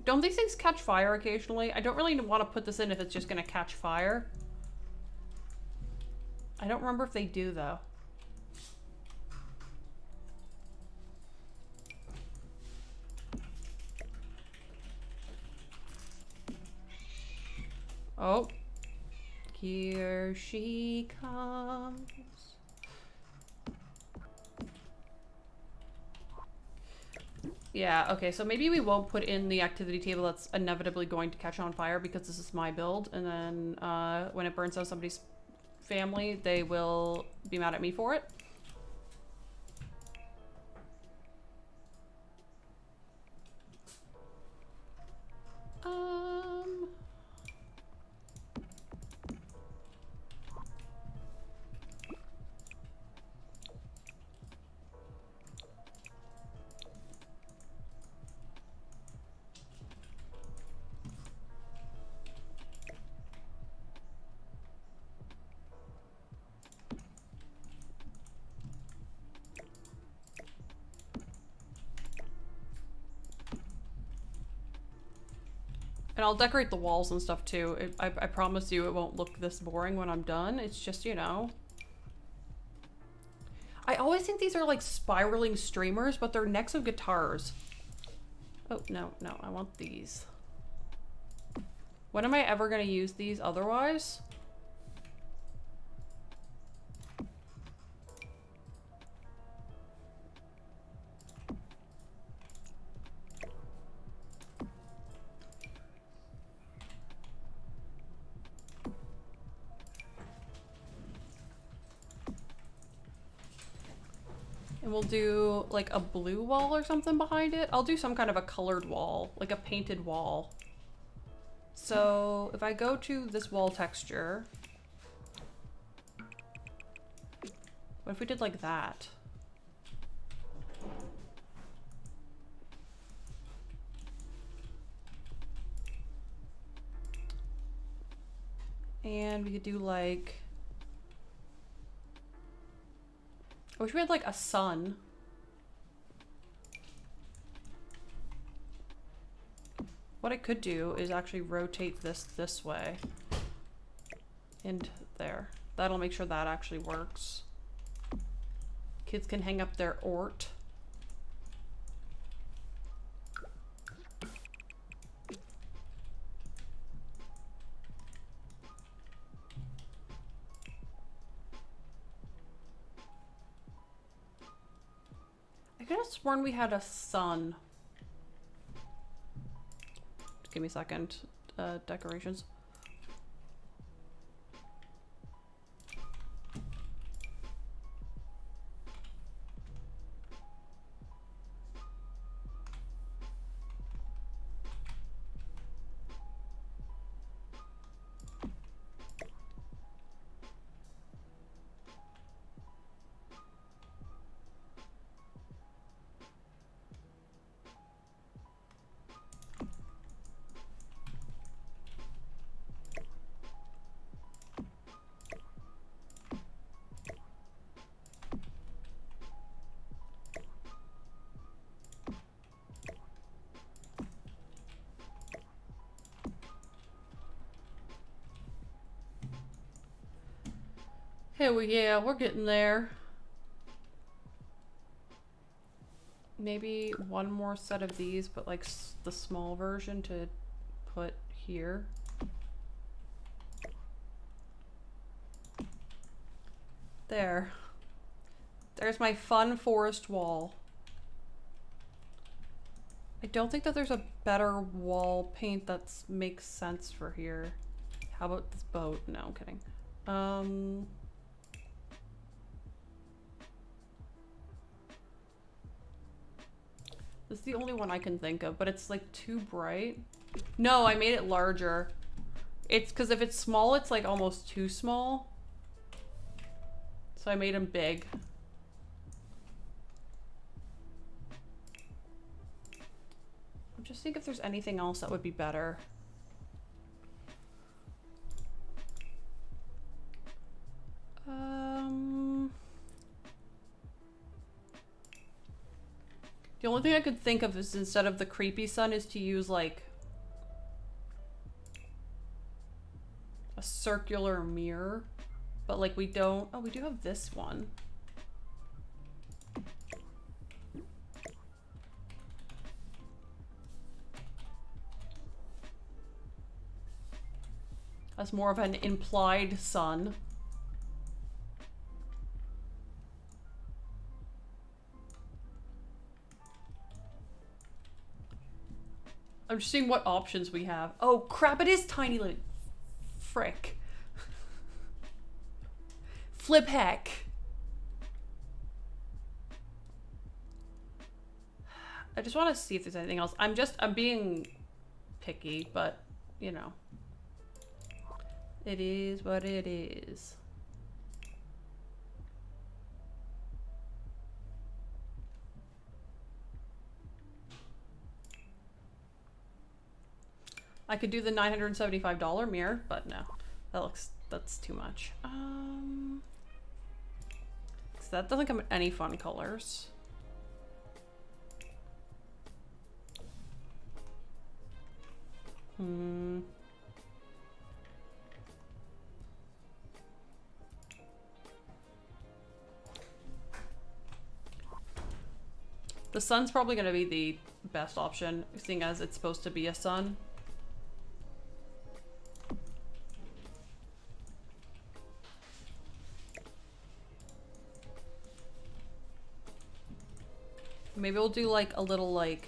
Don't these things catch fire occasionally? I don't really want to put this in if it's just gonna catch fire. I don't remember if they do, though. Oh. Here she comes. Yeah, okay, so maybe we won't put in the activity table that's inevitably going to catch on fire because this is my build, and then when it burns down somebody's family, they will be mad at me for it. Um... And I'll decorate the walls and stuff too. I promise you it won't look this boring when I'm done. It's just, you know. I always think these are like spiraling streamers, but they're necks of guitars. Oh, no, no, I want these. When am I ever gonna use these otherwise? And we'll do like a blue wall or something behind it. I'll do some kind of a colored wall, like a painted wall. So if I go to this wall texture, what if we did like that? And we could do like, I wish we had like a sun. What I could do is actually rotate this way and there. That'll make sure that actually works. Kids can hang up their ort. I could have sworn we had a sun. Give me a second. Decorations. Hey, well, yeah, we're getting there. Maybe one more set of these, but like the small version to put here. There. There's my fun forest wall. I don't think that there's a better wall paint that makes sense for here. How about this boat? No, I'm kidding. This is the only one I can think of, but it's like too bright. No, I made it larger. It's because if it's small, it's like almost too small. So I made them big. I'm just thinking if there's anything else that would be better. The only thing I could think of is instead of the creepy sun is to use like a circular mirror, but like we don't, oh, we do have this one. That's more of an implied sun. I'm just seeing what options we have. Oh crap, it is tiny little frick. Flip heck. I just want to see if there's anything else. I'm being picky, but you know, it is what it is. I could do the $975 mirror, but no, that's too much. 'Cause that doesn't come in any fun colors. The sun's probably going to be the best option, seeing as it's supposed to be a sun. Maybe we'll do like a little like...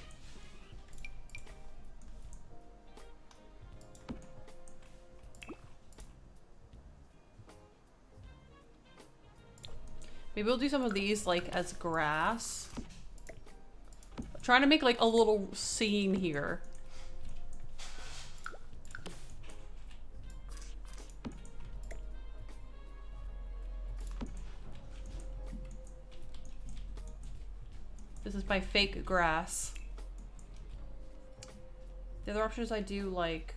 Maybe we'll do some of these like as grass. I'm trying to make like a little scene here. This is my fake grass. The other option is I do like...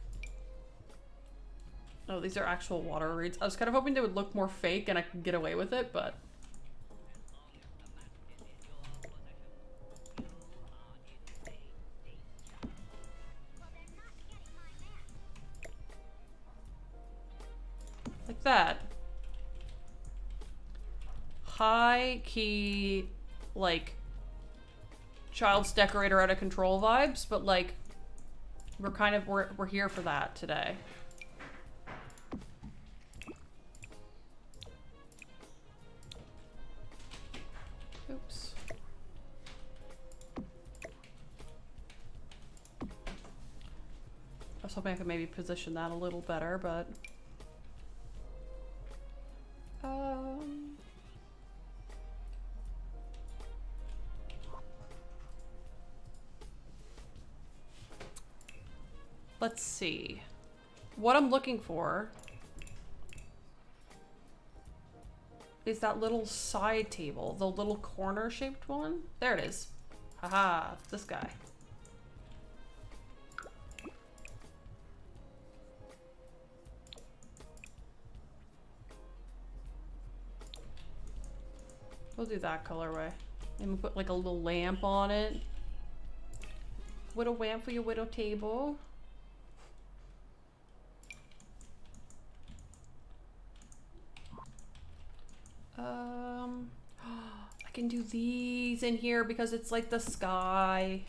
Oh, these are actual water reeds. I was kind of hoping they would look more fake and I could get away with it, but... Like that. High key, like, child's decorator out of control vibes, but like, we're here for that today. Oops. I was hoping I could maybe position that a little better, but... Let's see. What I'm looking for is that little side table, the little corner shaped one. There it is. Haha, this guy. We'll do that colorway. And we'll put like a little lamp on it. Widow lamp for your widow table. I can do these in here because it's like the sky.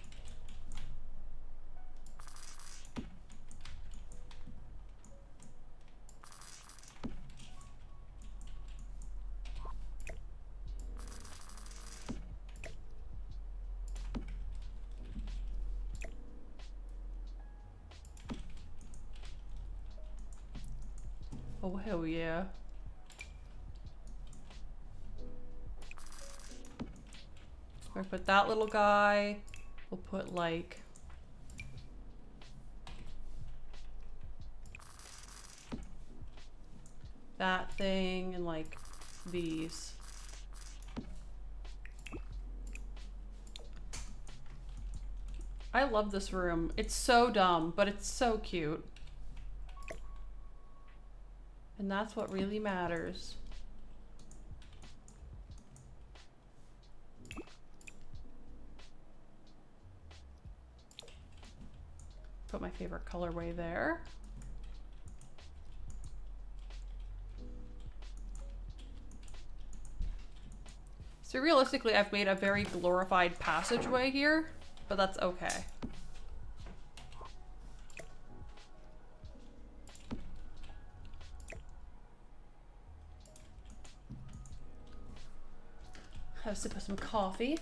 Oh, hell yeah. We'll put that little guy. We'll put like... that thing and like these. I love this room. It's so dumb, but it's so cute. And that's what really matters. Put my favorite colorway there. So realistically, I've made a very glorified passageway here, but that's okay. Have a sip of some coffee.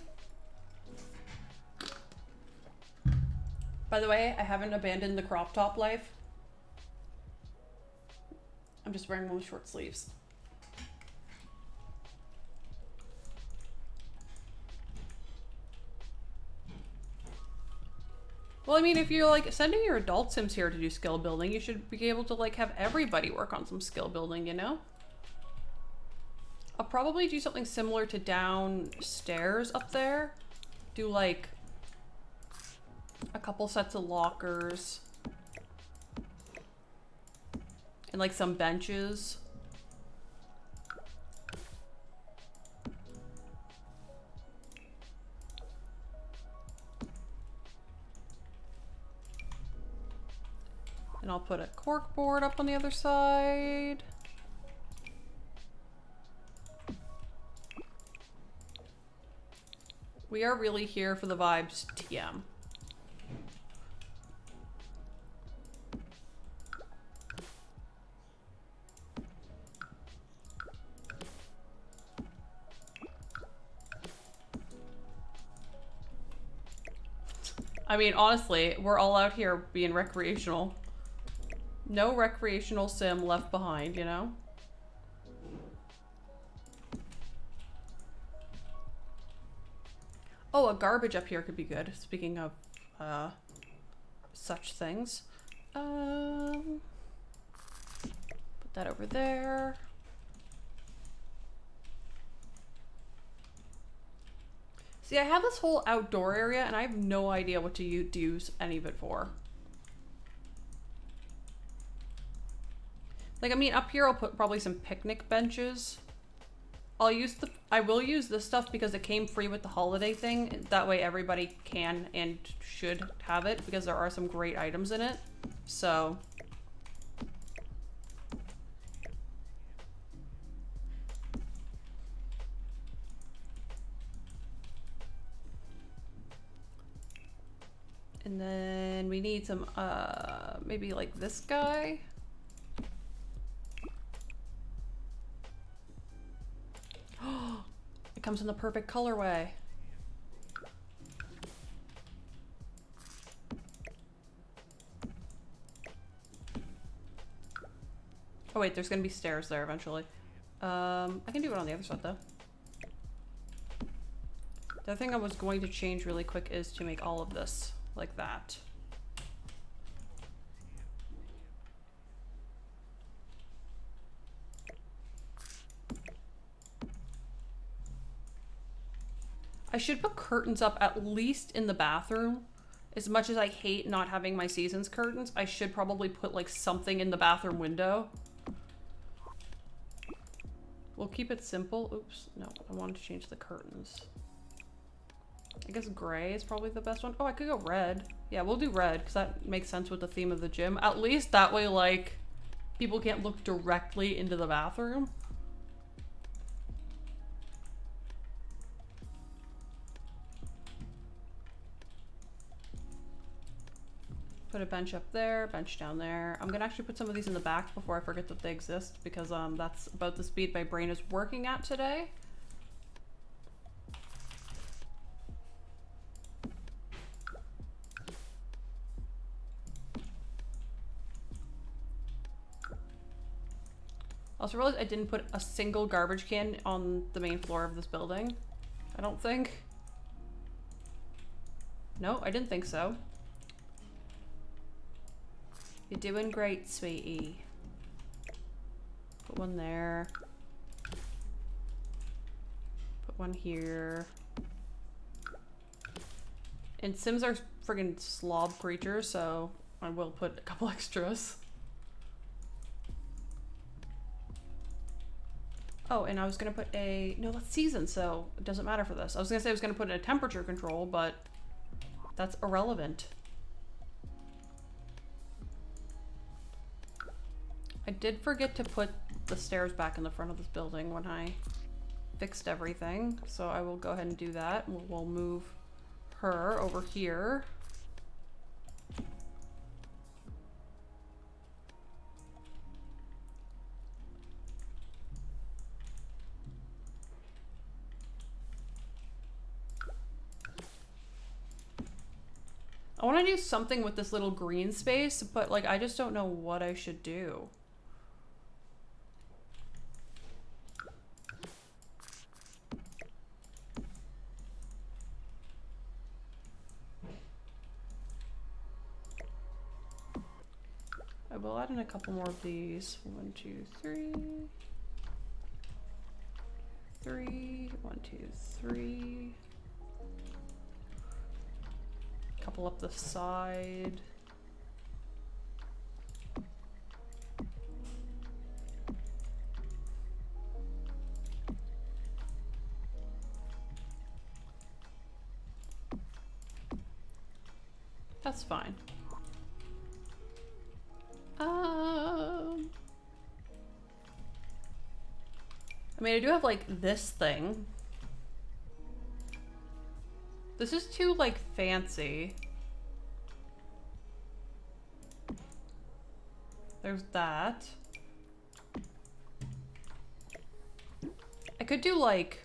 By the way, I haven't abandoned the crop top life. I'm just wearing one with short sleeves. Well, I mean, if you're like sending your adult sims here to do skill building, you should be able to like have everybody work on some skill building, you know? I'll probably do something similar to downstairs up there. Do like a couple sets of lockers and like some benches. And I'll put a cork board up on the other side. We are really here for the vibes, TM. I mean, honestly, we're all out here being recreational. No recreational sim left behind, you know? Oh, a garbage up here could be good. Speaking of such things. Put that over there. See, I have this whole outdoor area and I have no idea what to use any of it for. Like, I mean, up here I'll put probably some picnic benches. I will use this stuff because it came free with the holiday thing. That way everybody can and should have it because there are some great items in it. So. And then we need some, maybe like this guy. It comes in the perfect colorway. Oh wait, there's gonna be stairs there eventually. I can do it on the other side though. The other thing I was going to change really quick is to make all of this like that. I should put curtains up at least in the bathroom. As much as I hate not having my seasons curtains, I should probably put like something in the bathroom window. We'll keep it simple. Oops, no, I wanted to change the curtains. I guess gray is probably the best one. Oh, I could go red. Yeah, we'll do red because that makes sense with the theme of the gym. At least that way, like, people can't look directly into the bathroom. Put a bench up there, bench down there. I'm gonna actually put some of these in the back before I forget that they exist because that's about the speed my brain is working at today. Also realized I didn't put a single garbage can on the main floor of this building. I don't think. No, I didn't think so. You're doing great, sweetie. Put one there. Put one here. And Sims are friggin' slob creatures, so I will put a couple extras. Oh, and I was gonna put a, no, that's season, so it doesn't matter for this. I was gonna say I was gonna put in a temperature control, but that's irrelevant. I did forget to put the stairs back in the front of this building when I fixed everything, so I will go ahead and do that. We'll move her over here. I want to do something with this little green space, but like I just don't know what I should do. I will add in a couple more of these. 1, 2, 3. 3. 1, 2, 3. Couple up the side. That's fine. I mean, I do have like this thing. This is too like fancy. There's that. I could do like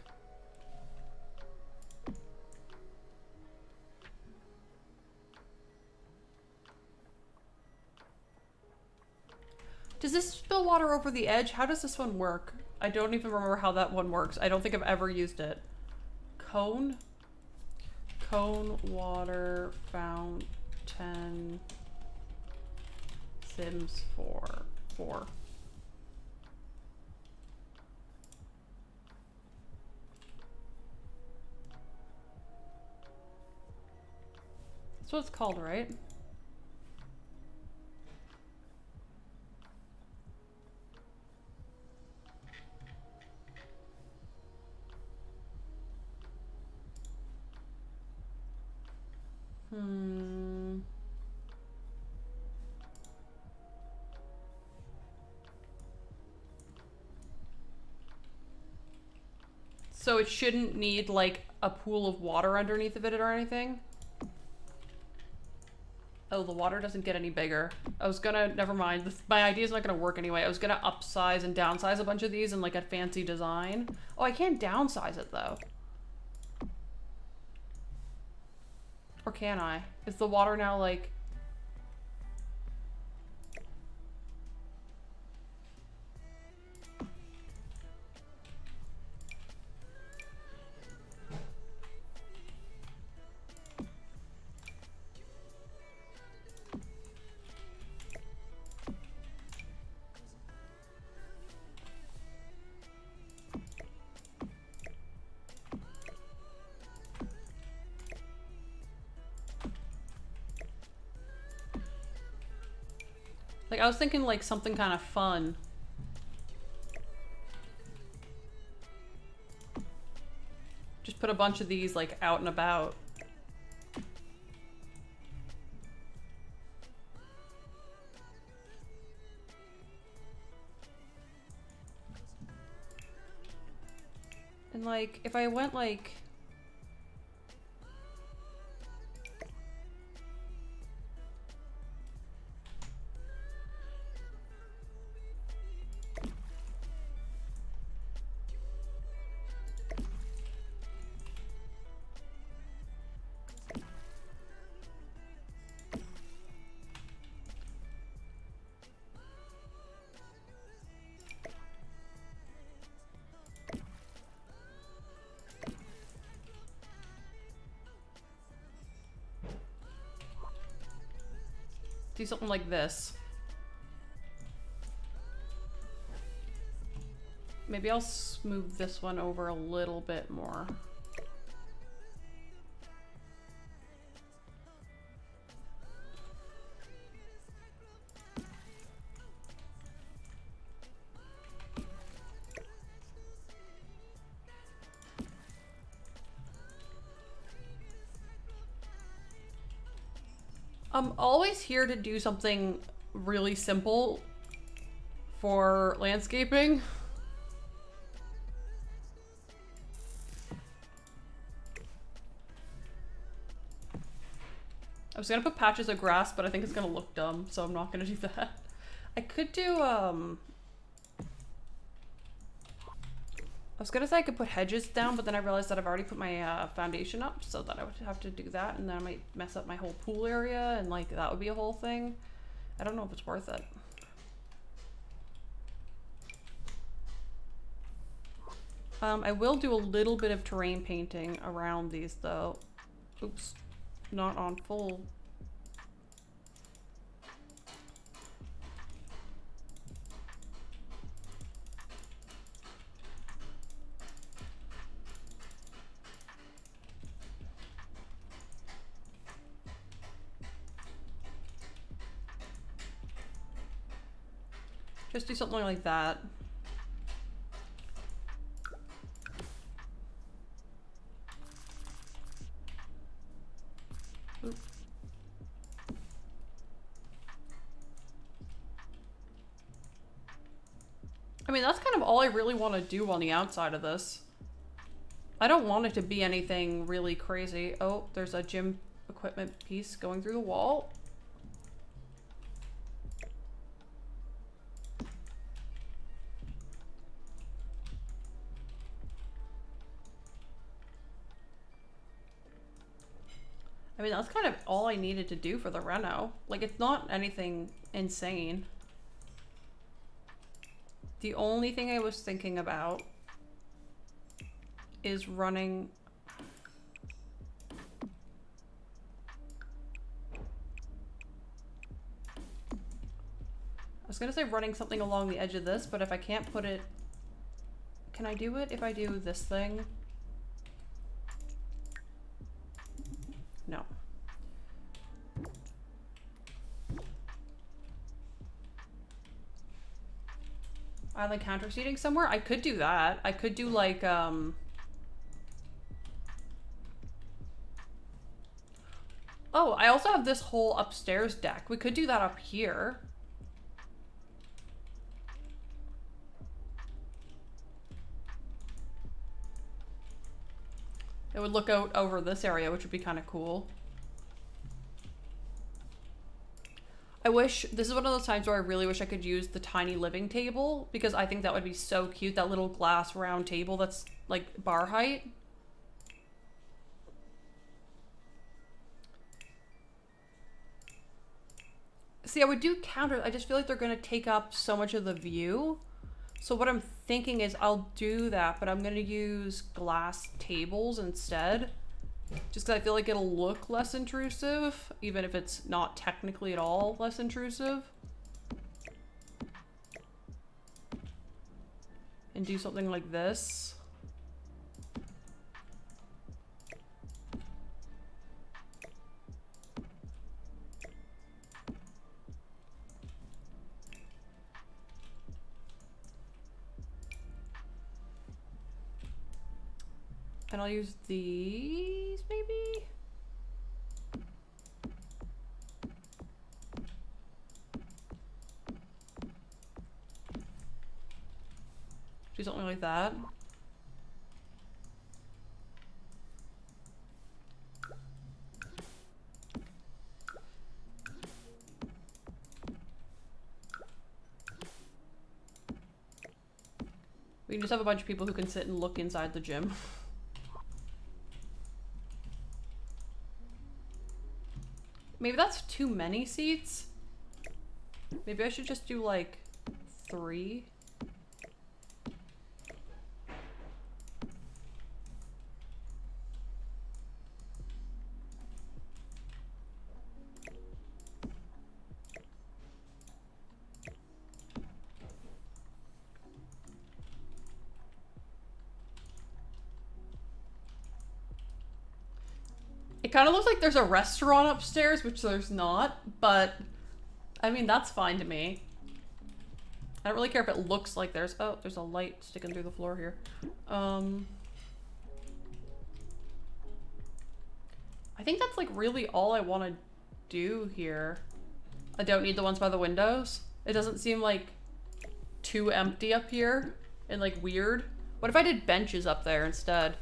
does this spill water over the edge? How does this one work? I don't even remember how that one works. I don't think I've ever used it. Cone? Cone, water, fountain, Sims 4. That's what it's called, right? So it shouldn't need like a pool of water underneath of it or anything? Oh, the water doesn't get any bigger. I was gonna, never mind. My idea's not gonna work anyway. I was gonna upsize and downsize a bunch of these in like a fancy design. Oh, I can't downsize it though. Or can I? Is the water now like... Like, I was thinking like something kind of fun. Just put a bunch of these like out and about. And like, if I went like... do something like this. Maybe I'll smooth this one over a little bit more. I'm always here to do something really simple for landscaping. I was gonna put patches of grass, but I think it's gonna look dumb, so I'm not gonna do that. I could do, I was gonna say I could put hedges down, but then I realized that I've already put my foundation up, so that I would have to do that, and then I might mess up my whole pool area, and like that would be a whole thing. I don't know if it's worth it. I will do a little bit of terrain painting around these though. Oops, not on full. Just do something like that. Oop. I mean, that's kind of all I really want to do on the outside of this. I don't want it to be anything really crazy. Oh, there's a gym equipment piece going through the wall. I mean, that's kind of all I needed to do for the reno. Like, it's not anything insane. The only thing I was thinking about is running... I was gonna say running something along the edge of this, but if I can't put it... Can I do it if I do this thing? No. Island counter seating somewhere? I could do that. I could do like, Oh, I also have this whole upstairs deck. We could do that up here. It would look out over this area, which would be kind of cool. I wish, this is one of those times where I really wish I could use the tiny living table, because I think that would be so cute, that little glass round table that's like bar height. See, I would do counters, I just feel like they're gonna take up so much of the view. So what I'm thinking is I'll do that, but I'm gonna use glass tables instead. Just because I feel like it'll look less intrusive, even if it's not technically at all less intrusive. And do something like this. And I'll use these, maybe? Do something like that. We can just have a bunch of people who can sit and look inside the gym. Maybe that's too many seats. Maybe I should just do like 3. It kind of looks like there's a restaurant upstairs, which there's not, but I mean, that's fine to me. I don't really care if it looks like there's... Oh, there's a light sticking through the floor here. I think that's like really all I want to do here. I don't need the ones by the windows. It doesn't seem like too empty up here and like weird. What if I did benches up there instead?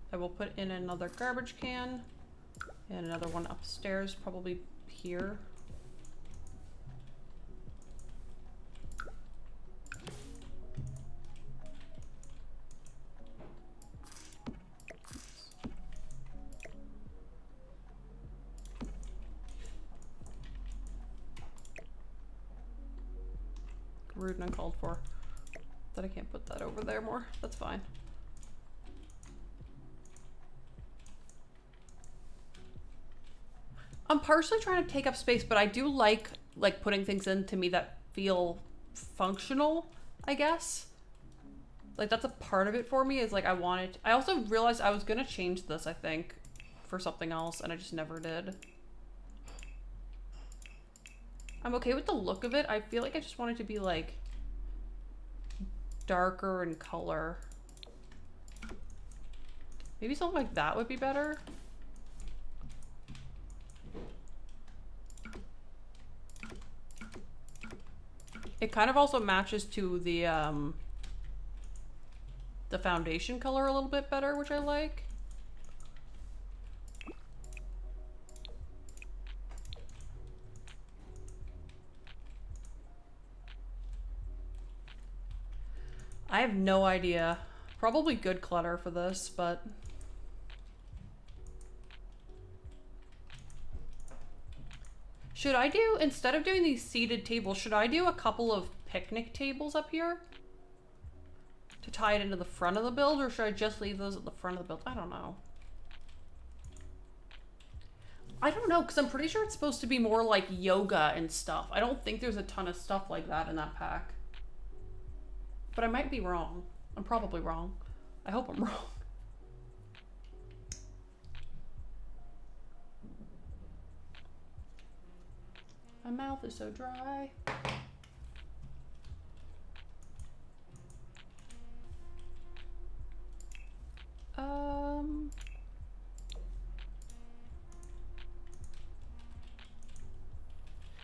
I will put in another garbage can and another one upstairs, probably here. Rude and uncalled for. That I can't put that over there more. That's fine. I'm partially trying to take up space, but I do like putting things in to me that feel functional, I guess. Like, that's a part of it for me, is like I wanted... I also realized I was gonna change this, I think, for something else, and I just never did. I'm okay with the look of it. I feel like I just want it to be, like, darker in color. Maybe something like that would be better. It kind of also matches to the foundation color a little bit better, which I like. I have no idea. Probably good clutter for this, but... Should I do, instead of doing these seated tables, should I do a couple of picnic tables up here? To tie it into the front of the build, or should I just leave those at the front of the build? I don't know. I don't know, because I'm pretty sure it's supposed to be more like yoga and stuff. I don't think there's a ton of stuff like that in that pack. But I might be wrong. I'm probably wrong. I hope I'm wrong. My mouth is so dry.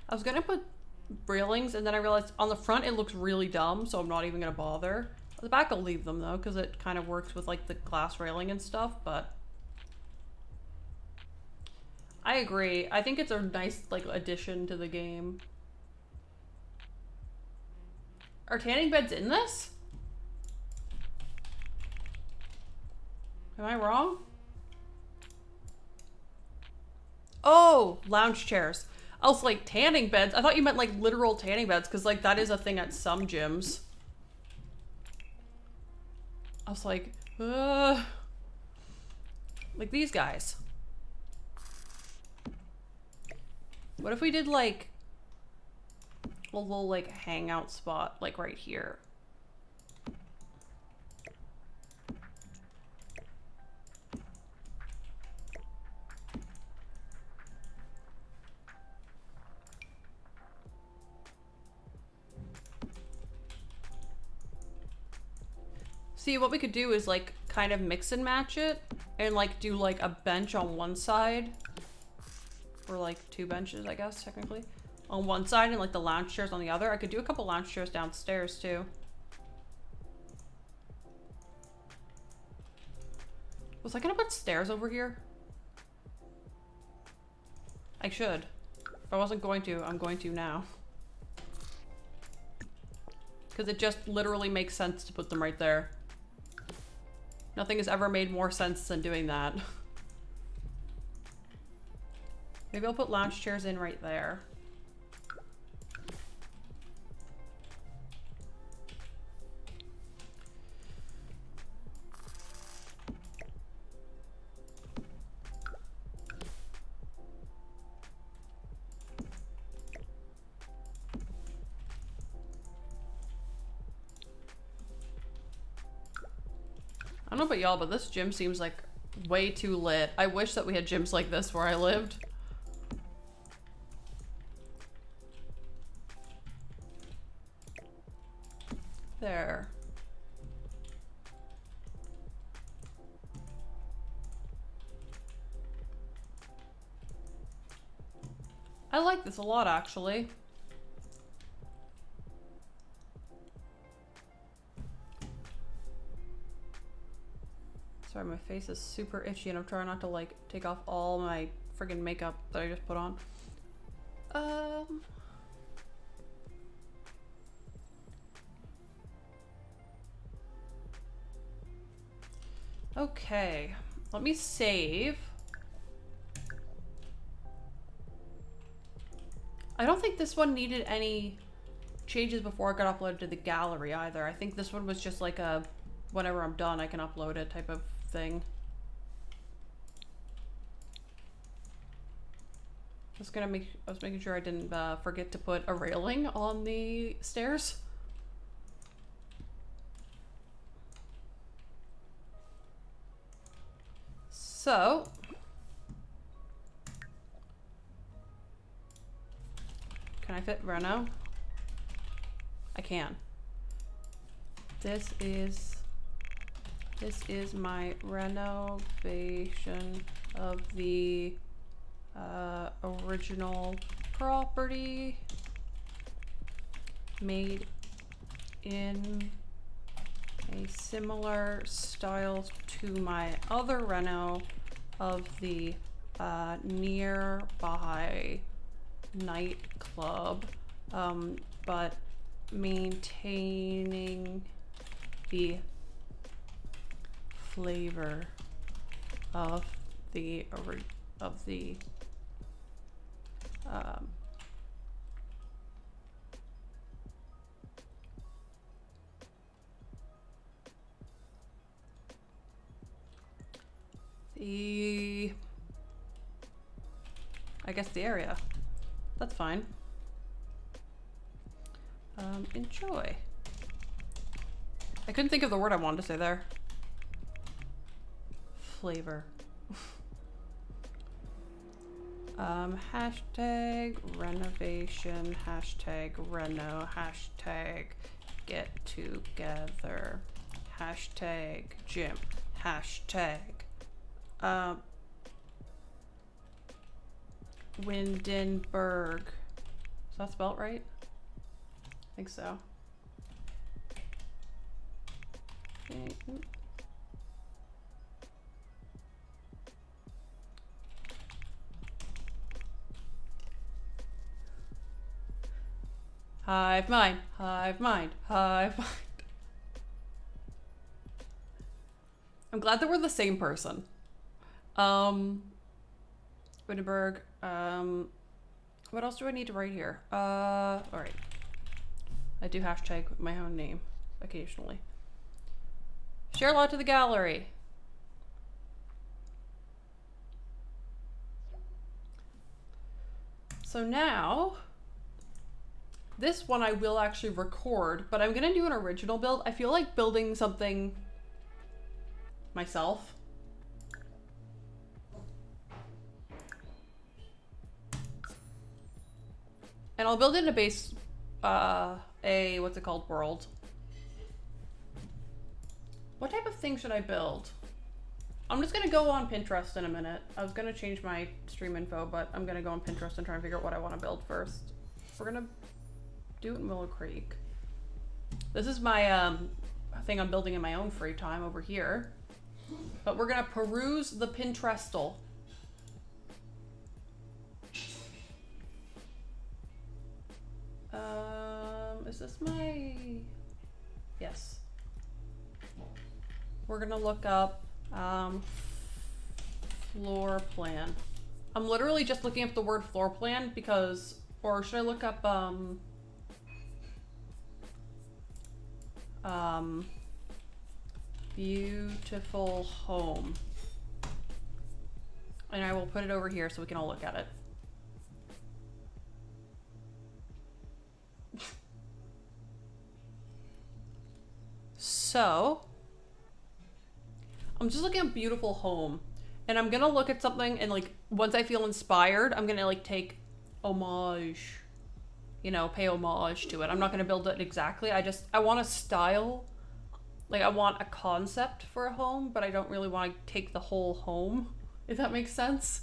I was gonna put railings, and then I realized on the front it looks really dumb, so I'm not even gonna bother. The back I'll leave them though, because it kind of works with like the glass railing and stuff, but I agree. I think it's a nice like addition to the game. Are tanning beds in this? Am I wrong? Oh, lounge chairs. I was like, tanning beds? I thought you meant like literal tanning beds, because like that is a thing at some gyms. I was like these guys. What if we did like a little like hangout spot like right here? See, what we could do is like kind of mix and match it and like do like a bench on one side, or like two benches, I guess, technically, on one side and like the lounge chairs on the other. I could do a couple lounge chairs downstairs too. Was I gonna put stairs over here? I should. If I wasn't going to, I'm going to now. Because it just literally makes sense to put them right there. Nothing has ever made more sense than doing that. Maybe I'll put lounge chairs in right there. I don't know about y'all, but this gym seems like way too lit. I wish that we had gyms like this where I lived. There. I like this a lot, actually. Sorry, my face is super itchy and I'm trying not to like take off all my friggin' makeup that I just put on. Okay, let me save. I don't think this one needed any changes before it got uploaded to the gallery either. I think this one was just like a whenever I'm done I can upload it type of thing. I was making sure I didn't forget to put a railing on the stairs. So, can I fit Reno? I can. This is my renovation of the original property, made in a similar style to my other reno of the nearby nightclub, but maintaining the flavor of the I guess the area. That's fine. Enjoy. I couldn't think of the word I wanted to say there. Flavor. Hashtag renovation, hashtag reno, hashtag get together, hashtag gym, hashtag Windenburg. Is that spelled right? I think so. Okay. Hive mind, hive mind, hive mind. I'm glad that we're the same person. Windenburg. What else do I need to write here? All right. I do hashtag my own name occasionally. Share a lot to the gallery. So now, this one I will actually record, but I'm gonna do an original build. I feel like building something myself. And I'll build it in a base, what's it called, world. What type of thing should I build? I'm just gonna go on Pinterest in a minute. I was gonna change my stream info, but I'm gonna go on Pinterest and try and figure out what I wanna build first. We're gonna do it in Willow Creek. This is my thing I'm building in my own free time over here. But we're gonna peruse the Pinterestal. Is this my... Yes. We're gonna look up floor plan. I'm literally just looking up the word floor plan because, or should I look up beautiful home, and I will put it over here so we can all look at it. So I'm just looking at beautiful home, and I'm gonna look at something, and like once I feel inspired, I'm gonna like take homage, you know, pay homage to it. I'm not gonna build it exactly. I want a style, like I want a concept for a home, but I don't really want to take the whole home, if that makes sense.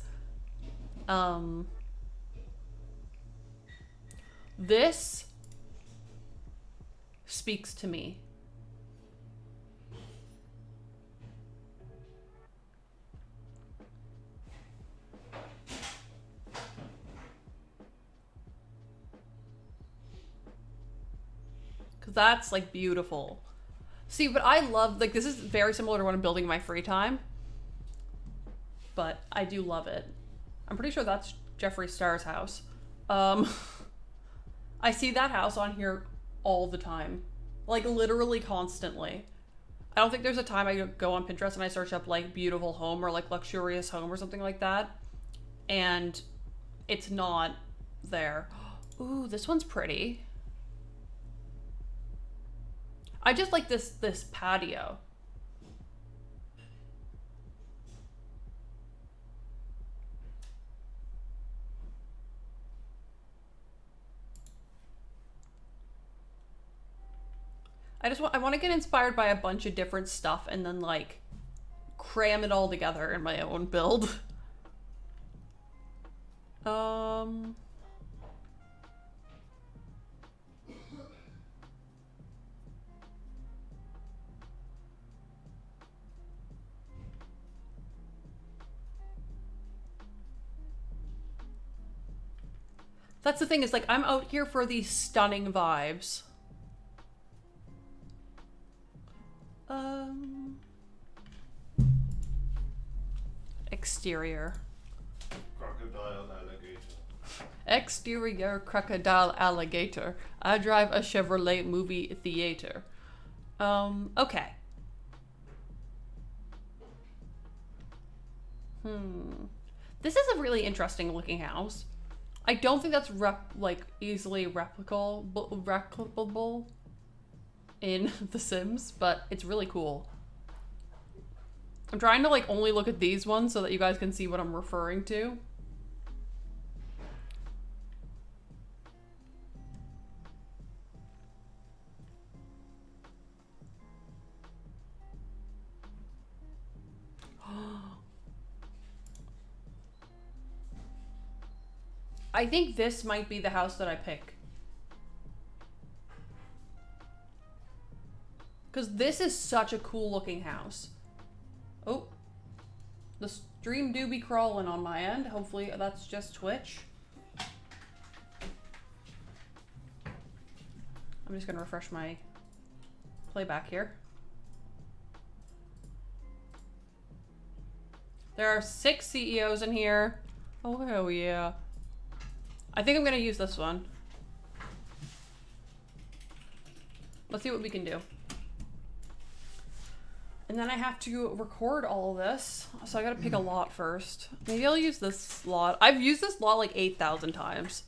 This speaks to me. That's like beautiful. See, but I love, like, this is very similar to what I'm building in my free time, but I do love it. I'm pretty sure that's Jeffree Star's house. I see that house on here all the time, like literally constantly. I don't think there's a time I go on Pinterest and I search up like beautiful home or like luxurious home or something like that, and it's not there. Ooh, this one's pretty. I just like this patio. I want to get inspired by a bunch of different stuff and then like cram it all together in my own build. That's the thing, is like I'm out here for these stunning vibes. Exterior. Crocodile alligator. Exterior crocodile alligator. I drive a Chevrolet movie theater. Okay. This is a really interesting looking house. I don't think that's easily replicable in The Sims, but it's really cool. I'm trying to like only look at these ones so that you guys can see what I'm referring to. I think this might be the house that I pick. Because this is such a cool looking house. Oh, the stream do be crawling on my end. Hopefully that's just Twitch. I'm just gonna refresh my playback here. There are 6 CEOs in here. Oh, hell yeah. I think I'm gonna use this one. Let's see what we can do. And then I have to record all of this. So I gotta pick a lot first. Maybe I'll use this slot. I've used this slot like 8,000 times.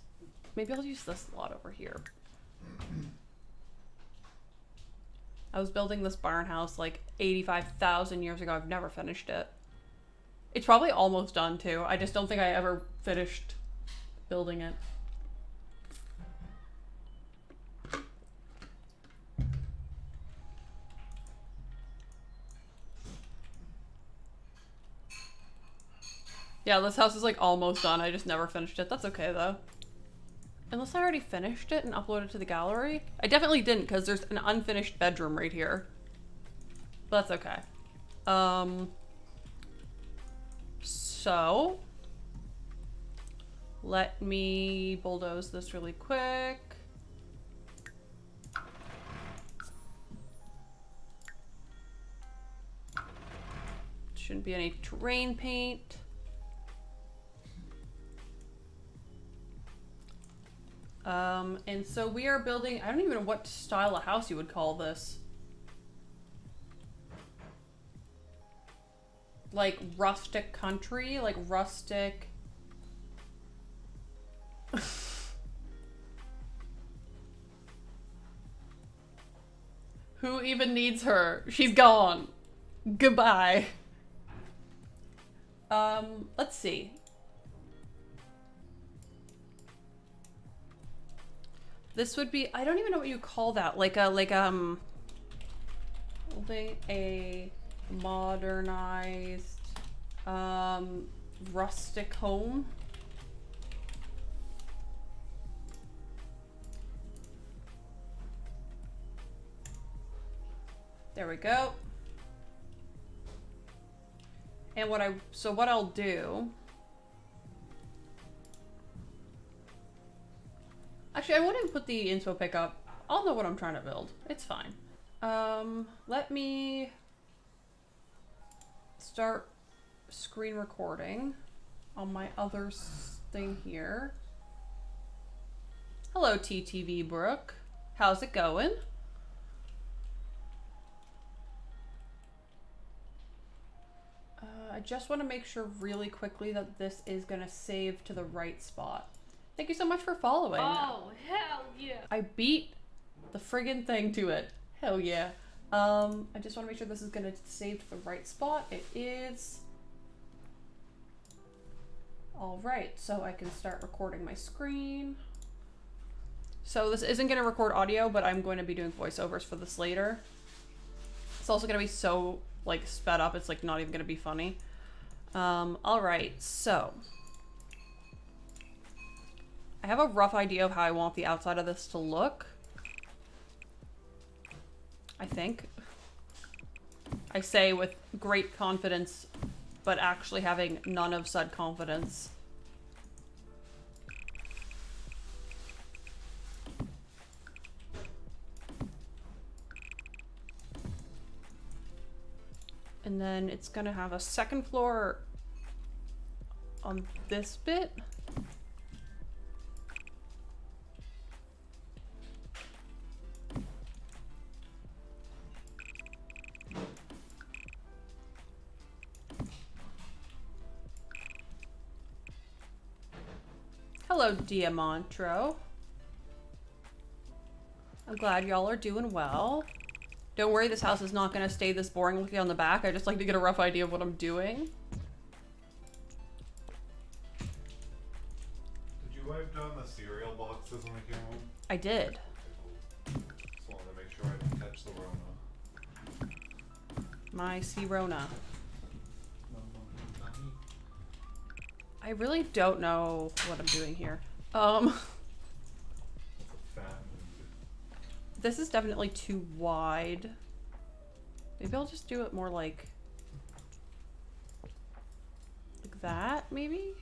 Maybe I'll use this slot over here. I was building this barn house like 85,000 years ago. I've never finished it. It's probably almost done too. I just don't think I ever finished building it. Yeah, this house is like almost done. I just never finished it. That's okay though. Unless I already finished it and uploaded it to the gallery. I definitely didn't because there's an unfinished bedroom right here. But that's okay. So let me bulldoze this really quick. Shouldn't be any terrain paint. And so we are building, I don't even know what style of house you would call this. Like rustic country, like rustic. Who even needs her? She's gone. Goodbye. Let's see. This would be, I don't even know what you call that. Building a modernized, rustic home. There we go. And what I'll do. Actually, I wouldn't put the inspo pick up. I'll know what I'm trying to build. It's fine. Let me start screen recording on my other thing here. Hello, TTV Brooke. How's it going? I just want to make sure really quickly that this is going to save to the right spot. Thank you so much for following. Oh, hell yeah. I beat the friggin' thing to it. Hell yeah. I just want to make sure this is going to save to the right spot. It is. All right, so I can start recording my screen. So this isn't going to record audio, but I'm going to be doing voiceovers for this later. It's also going to be so, like, sped up, it's, like, not even going to be funny. Alright, so. I have a rough idea of how I want the outside of this to look. I think. I say with great confidence, but actually having none of said confidence. And then it's gonna have a second floor on this bit. Hello, Diamantro. I'm glad y'all are doing well. Don't worry, this house is not going to stay this boring looking on the back. I just like to get a rough idea of what I'm doing. Did you wipe down the cereal boxes when I came home? I did. Just wanted to make sure I didn't catch the Rona. My Rona. I really don't know what I'm doing here. That's a fat mood. This is definitely too wide. Maybe I'll just do it more like that, maybe?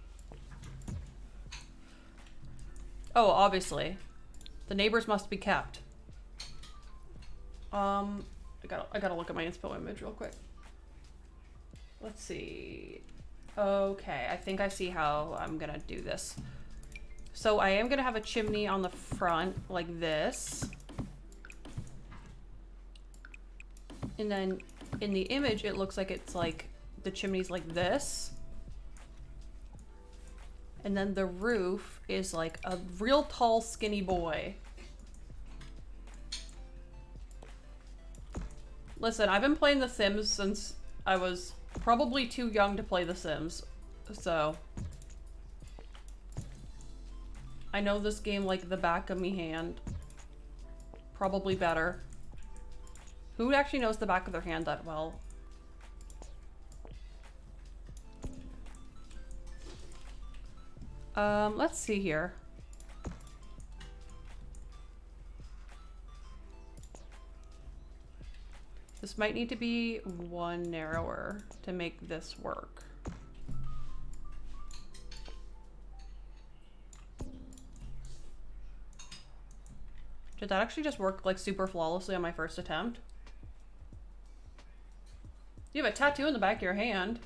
Oh, obviously. The neighbors must be kept. I gotta look at my inspo image real quick. Let's see. Okay, I think I see how I'm gonna do this. So I am gonna have a chimney on the front like this. And then in the image, it looks like it's like the chimney's like this. And then the roof is like a real tall, skinny boy. Listen, I've been playing The Sims since I was probably too young to play The Sims, so I know this game like the back of me hand. Probably better. Who actually knows the back of their hand that well? Let's see here. This might need to be one narrower to make this work. Did that actually just work like super flawlessly on my first attempt? You have a tattoo in the back of your hand.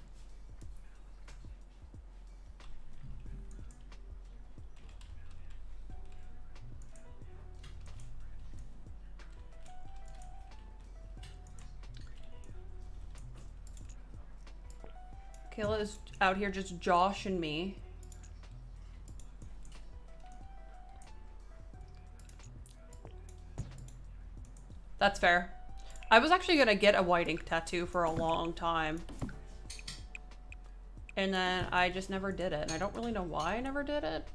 Kayla is out here just joshing me. That's fair. I was actually gonna get a white ink tattoo for a long time. And then I just never did it. And I don't really know why I never did it.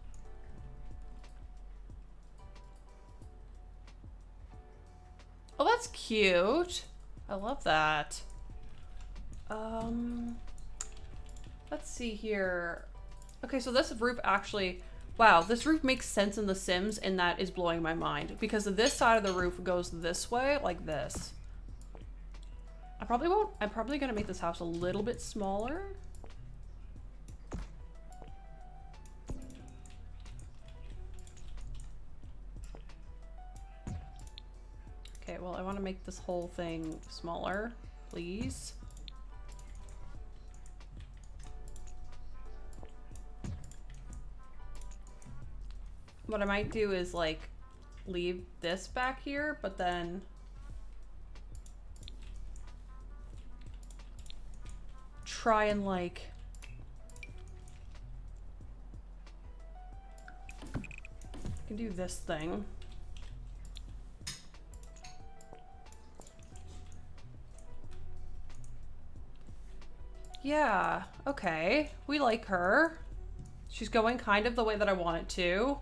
Oh, that's cute. I love that. Let's see here. Okay, so this roof actually, wow, this roof makes sense in The Sims, and that is blowing my mind because this side of the roof goes this way, like this. I probably won't, I'm probably gonna make this house a little bit smaller. Okay, well, I want to make this whole thing smaller, please. What I might do is like leave this back here, but then try and like I can do this thing. Yeah, okay. We like her. She's going kind of the way that I want it to.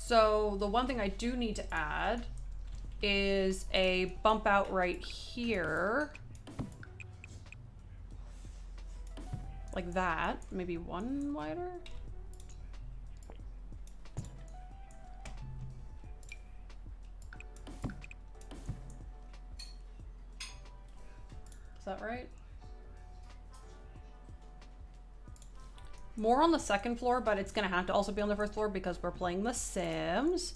So the one thing I do need to add is a bump out right here. Like that. Maybe one wider? Is that right? More on the second floor, but it's gonna have to also be on the first floor because we're playing The Sims.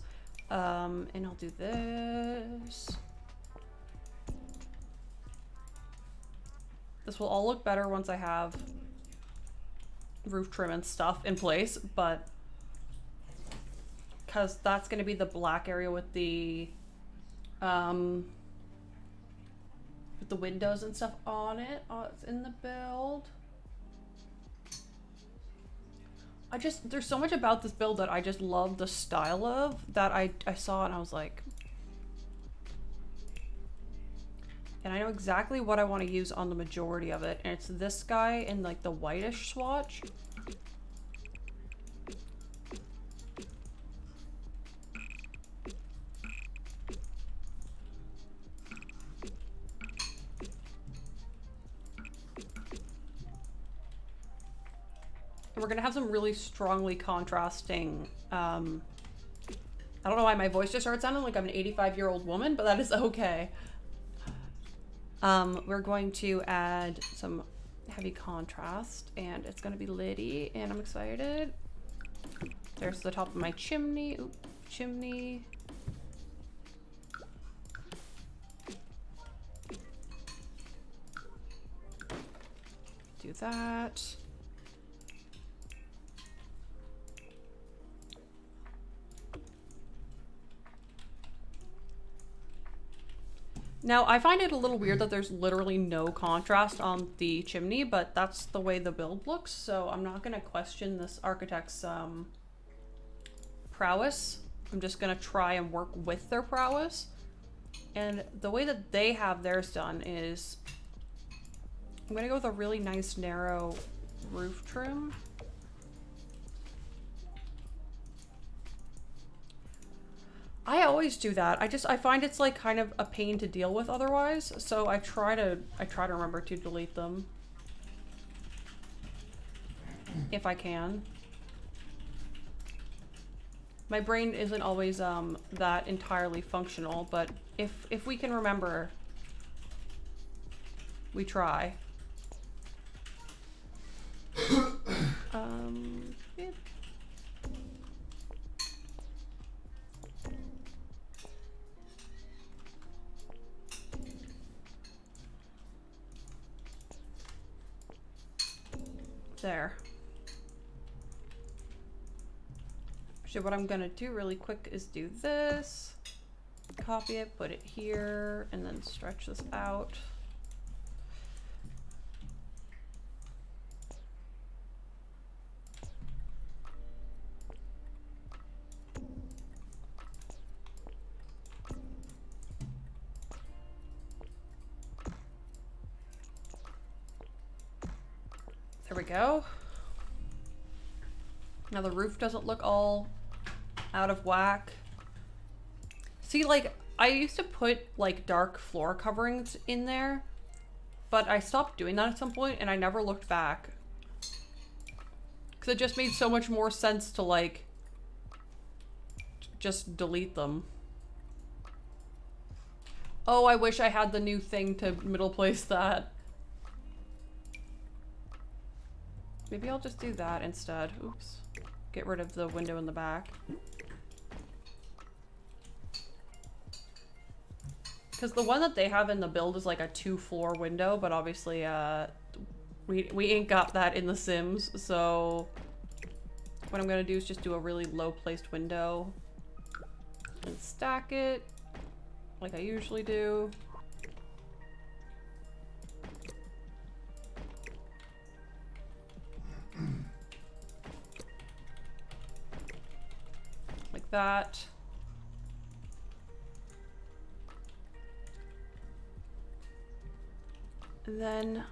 And I'll do this. This will all look better once I have roof trim and stuff in place, but because that's gonna be the black area with the windows and stuff on it. Oh, it's in the build. There's so much about this build that I just love the style of, that I saw and I was like, and I know exactly what I want to use on the majority of it, and it's this guy in like the whitish swatch. And we're gonna have some really strongly contrasting, I don't know why my voice just started sounding like I'm an 85-year-old woman, but that is okay. We're going to add some heavy contrast, and it's gonna be Liddy, and I'm excited. There's the top of my chimney. Oop, chimney. Do that. Now, I find it a little weird that there's literally no contrast on the chimney, but that's the way the build looks, so I'm not gonna question this architect's prowess. I'm just gonna try and work with their prowess. And the way that they have theirs done is, I'm gonna go with a really nice narrow roof trim. I always do that. I find it's like kind of a pain to deal with otherwise, so I try to remember to delete them if I can. My brain isn't always that entirely functional, but if we can remember, we try. Yeah. There. So what I'm gonna do really quick is do this, copy it, put it here, and then stretch this out. There we go. Now the roof doesn't look all out of whack. See, like, I used to put like dark floor coverings in there, but I stopped doing that at some point and I never looked back. Because it just made so much more sense to like just delete them. Oh, I wish I had the new thing to middle place that. Maybe I'll just do that instead. Oops. Get rid of the window in the back. Because the one that they have in the build is like a 2-floor window, but obviously we ain't got that in The Sims, so what I'm gonna do is just do a really low placed window and stack it like I usually do. Like that. And then,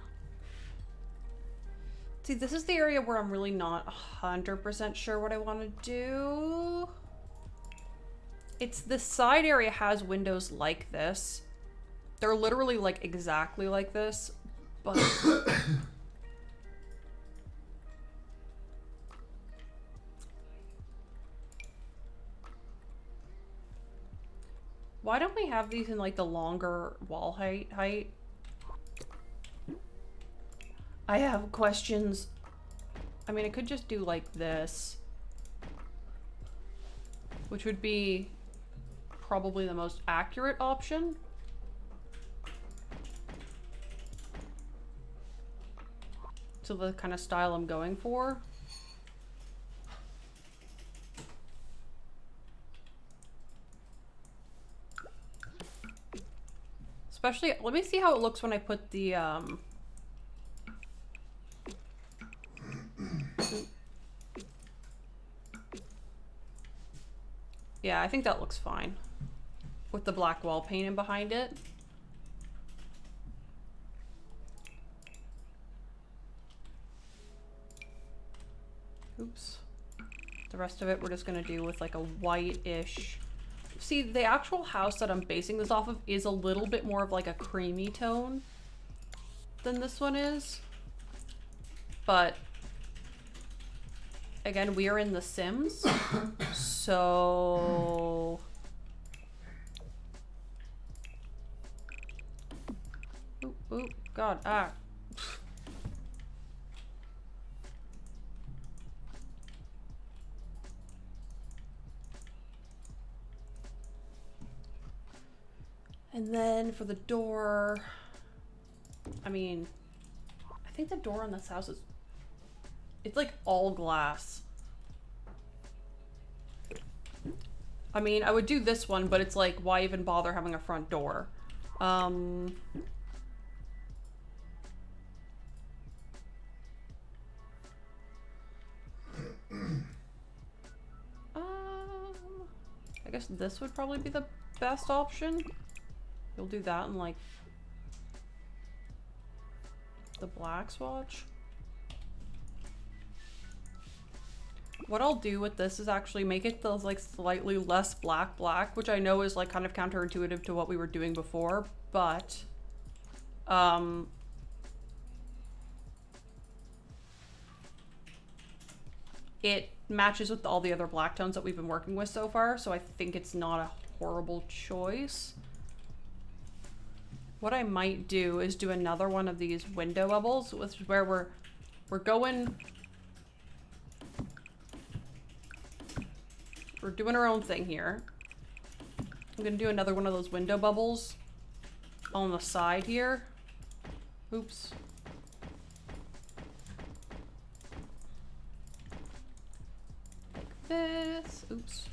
see, this is the area where I'm really not 100% sure what I want to do. It's the side area has windows like this. They're literally like exactly like this, but why don't we have these in like the longer wall height? I have questions. I mean, I could just do like this, which would be probably the most accurate option. To the kind of style I'm going for. Especially, let me see how it looks when I put the, yeah, I think that looks fine. With the black wall painting behind it. Oops. The rest of it we're just gonna do with like a white-ish. See, the actual house that I'm basing this off of is a little bit more of like a creamy tone than this one is. But again, we are in The Sims, so oop, God, ah. And then for the door, I mean, I think the door on this house is, it's like all glass. I mean, I would do this one, but it's like, why even bother having a front door? I guess this would probably be the best option. You'll do that in like the black swatch. What I'll do with this is actually make it the like slightly less black, which I know is like kind of counterintuitive to what we were doing before, but it matches with all the other black tones that we've been working with so far, so I think it's not a horrible choice. What I might do is do another one of these window bubbles, which is where we're doing our own thing here. I'm gonna do another one of those window bubbles on the side here. Oops. Like this. Oops.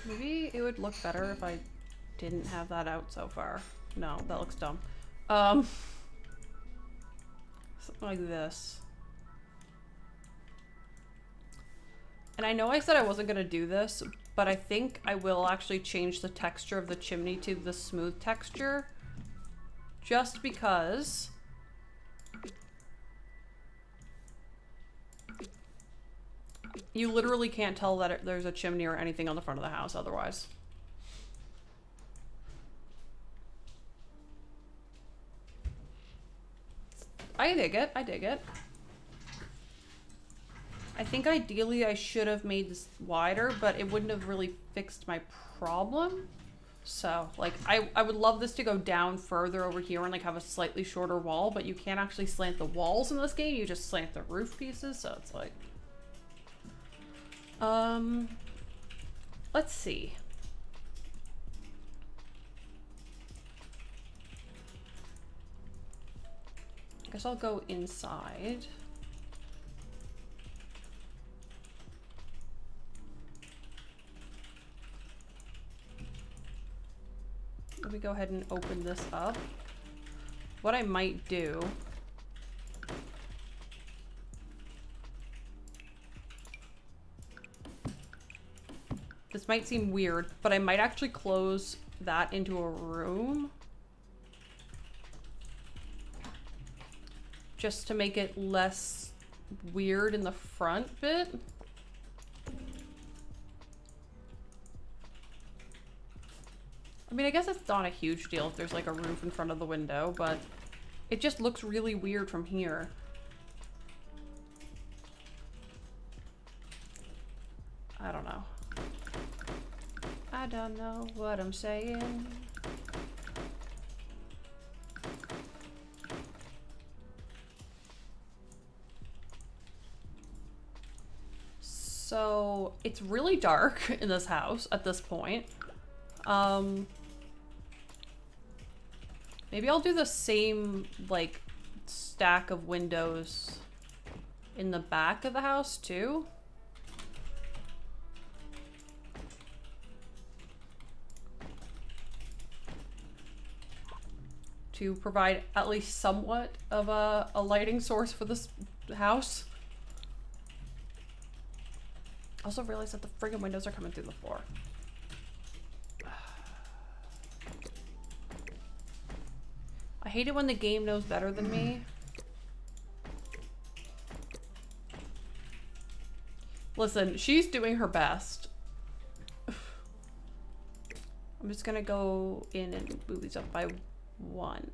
Maybe it would look better if I didn't have that out so far. No, that looks dumb. Something like this. And I know I said I wasn't gonna do this, but I think I will actually change the texture of the chimney to the smooth texture. Just because you literally can't tell that there's a chimney or anything on the front of the house otherwise. I dig it. I dig it. I think ideally I should have made this wider, but it wouldn't have really fixed my problem. So, like, I would love this to go down further over here and, like, have a slightly shorter wall, but you can't actually slant the walls in this game. You just slant the roof pieces, so it's like... let's see. I guess I'll go inside. We me go ahead and open this up. What I might do... This might seem weird, but I might actually close that into a room. Just to make it less weird in the front bit. I mean, I guess it's not a huge deal if there's like a roof in front of the window, but it just looks really weird from here. I don't know. I don't know what I'm saying. So it's really dark in this house at this point. Maybe I'll do the same like stack of windows in the back of the house too. To provide at least somewhat of a lighting source for this house. Also realized that the friggin' windows are coming through the floor. I hate it when the game knows better than me. Listen, she's doing her best. I'm just gonna go in and move these up by one.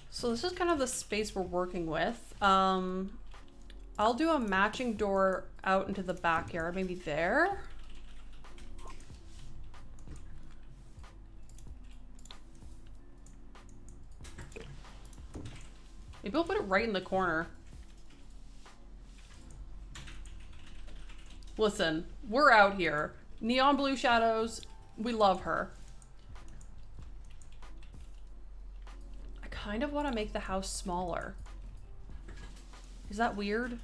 So this is kind of the space we're working with. I'll do a matching door out into the backyard, maybe there. Maybe I'll put it right in the corner. Listen, we're out here. Neon blue shadows, we love her. I kind of want to make the house smaller. Is that weird?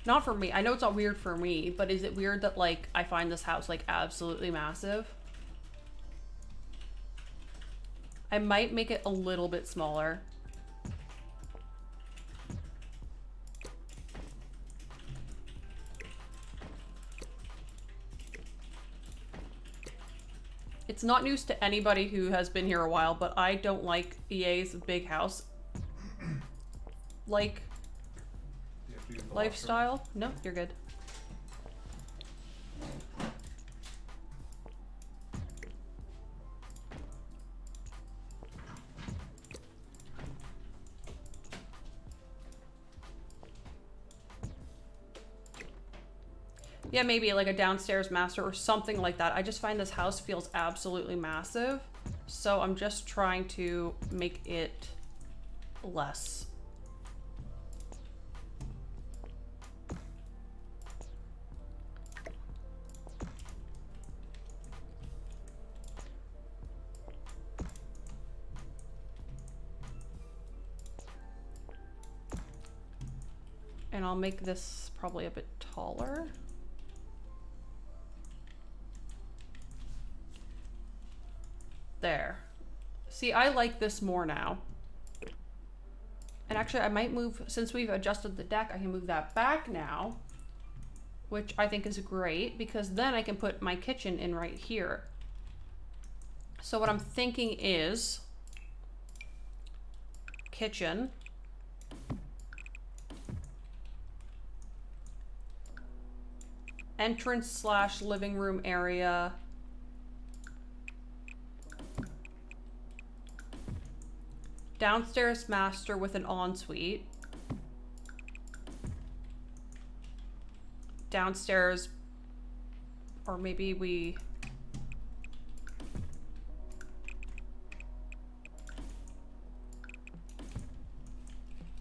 Not for me. I know it's not weird for me, but is it weird that like I find this house like absolutely massive? I might make it a little bit smaller. It's not news to anybody who has been here a while, but I don't like EA's big house like lifestyle. No, you're good. Yeah, maybe like a downstairs master or something like that. I just find this house feels absolutely massive. So I'm just trying to make it less. And I'll make this probably a bit taller. There. See, I like this more now. And actually I might move, since we've adjusted the deck, I can move that back now, which I think is great because then I can put my kitchen in right here. So what I'm thinking is kitchen, entrance slash living room area, downstairs master with an ensuite, downstairs, or maybe we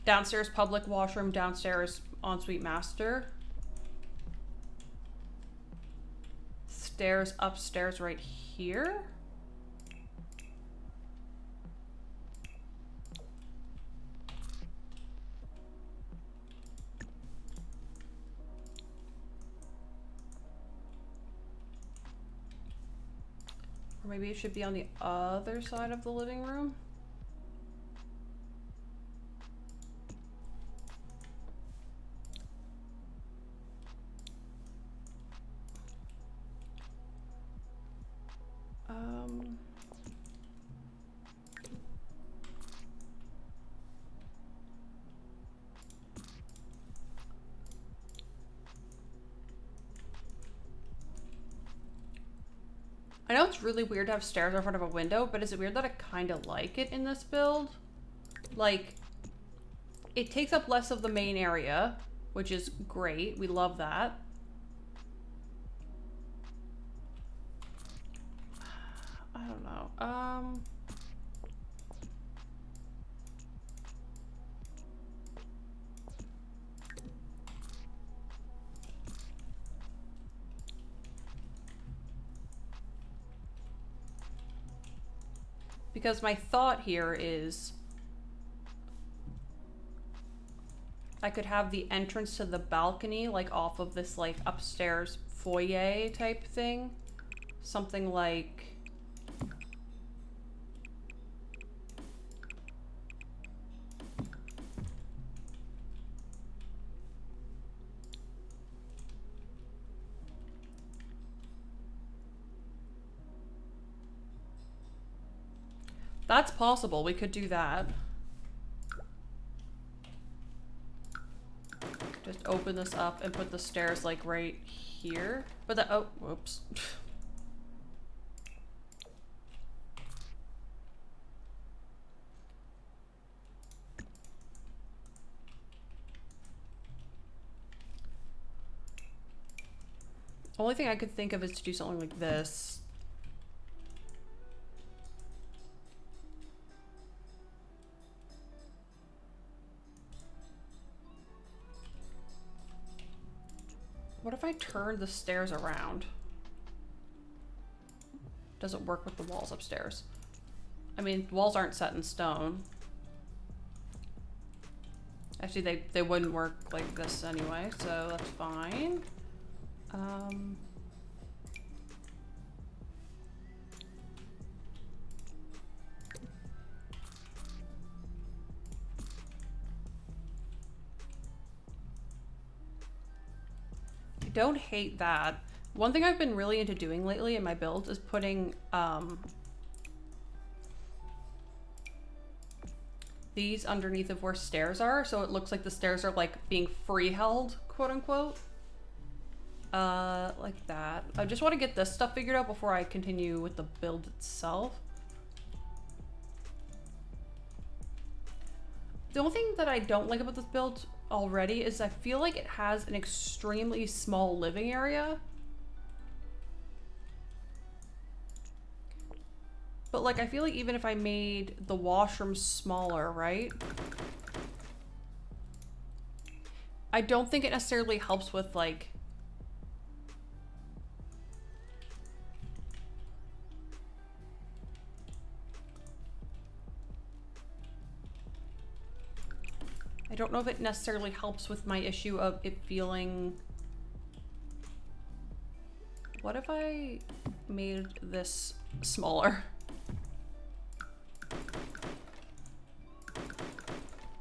downstairs public washroom, downstairs ensuite master, stairs upstairs right here. maybe it should be on the other side of the living room. I know it's really weird to have stairs in front of a window, but is it weird that I kind of like it in this build? Like, it takes up less of the main area, which is great. We love that. I don't know. Because my thought here is I could have the entrance to the balcony like off of this like upstairs foyer type thing. Something like that's possible. We could do that. Just open this up and put the stairs like right here. But that, oh, whoops. Only thing I could think of is to do something like this. What if I turn the stairs around? Does it work with the walls upstairs? I mean, walls aren't set in stone. Actually, they wouldn't work like this anyway, so that's fine. Don't hate that. One thing I've been really into doing lately in my builds is putting these underneath of where stairs are, so it looks like the stairs are like being free held, quote unquote. Like that. I just want to get this stuff figured out before I continue with the build itself. The only thing that I don't like about this build already is I feel like it has an extremely small living area. But like, I feel like even if I made the washroom smaller, right? I don't think it necessarily helps with like I don't know if it necessarily helps with my issue of it feeling... What if I made this smaller?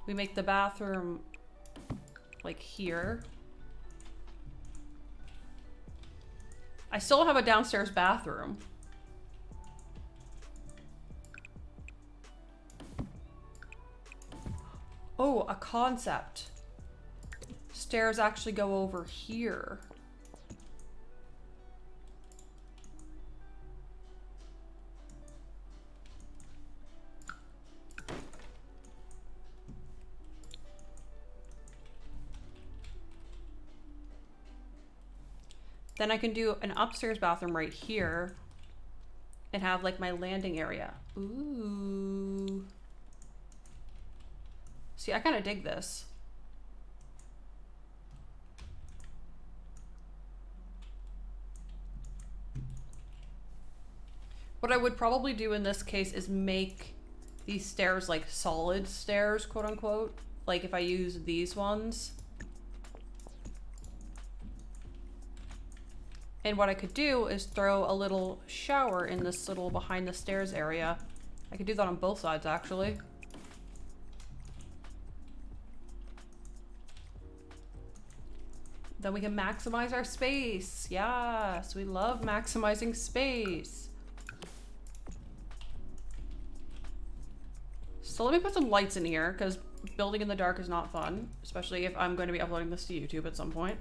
We make the bathroom like here. I still have a downstairs bathroom. Oh, a concept. Stairs actually go over here. Then I can do an upstairs bathroom right here and have like my landing area. Ooh. See, I kind of dig this. What I would probably do in this case is make these stairs like solid stairs, quote unquote. Like if I use these ones. And what I could do is throw a little shower in this little behind the stairs area. I could do that on both sides, actually. Then we can maximize our space. Yes, we love maximizing space. So let me put some lights in here, because building in the dark is not fun, especially if I'm going to be uploading this to YouTube at some point.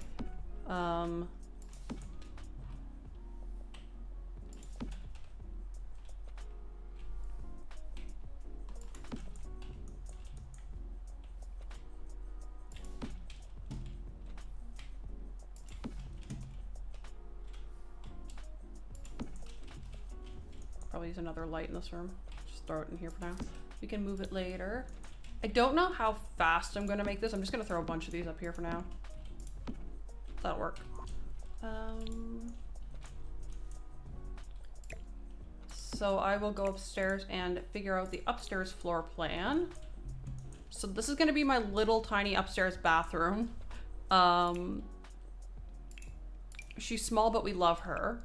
Probably use another light in this room. Just throw it in here for now. We can move it later. I don't know how fast I'm gonna make this. I'm just gonna throw a bunch of these up here for now. That'll work. So I will go upstairs and figure out the upstairs floor plan. So this is gonna be my little tiny upstairs bathroom. She's small, but we love her.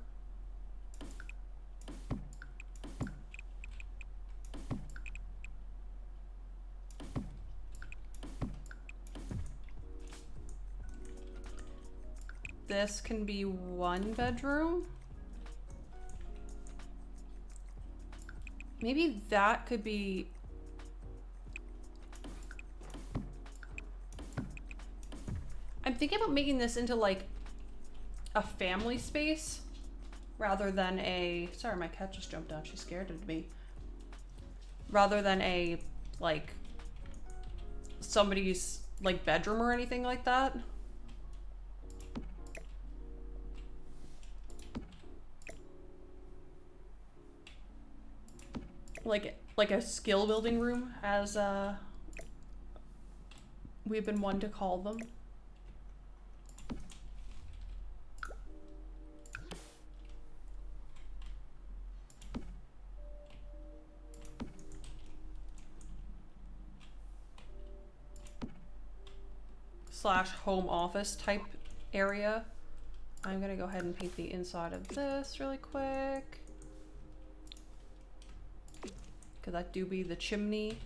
This can be one bedroom. Maybe that could be... I'm thinking about making this into like a family space rather than a... Sorry, my cat just jumped out. She's scared of me. Rather than a like somebody's like bedroom or anything like that. Like a skill building room, as we've been one to call them. Slash home office type area. I'm gonna go ahead and paint the inside of this really quick. Could that do be the chimney?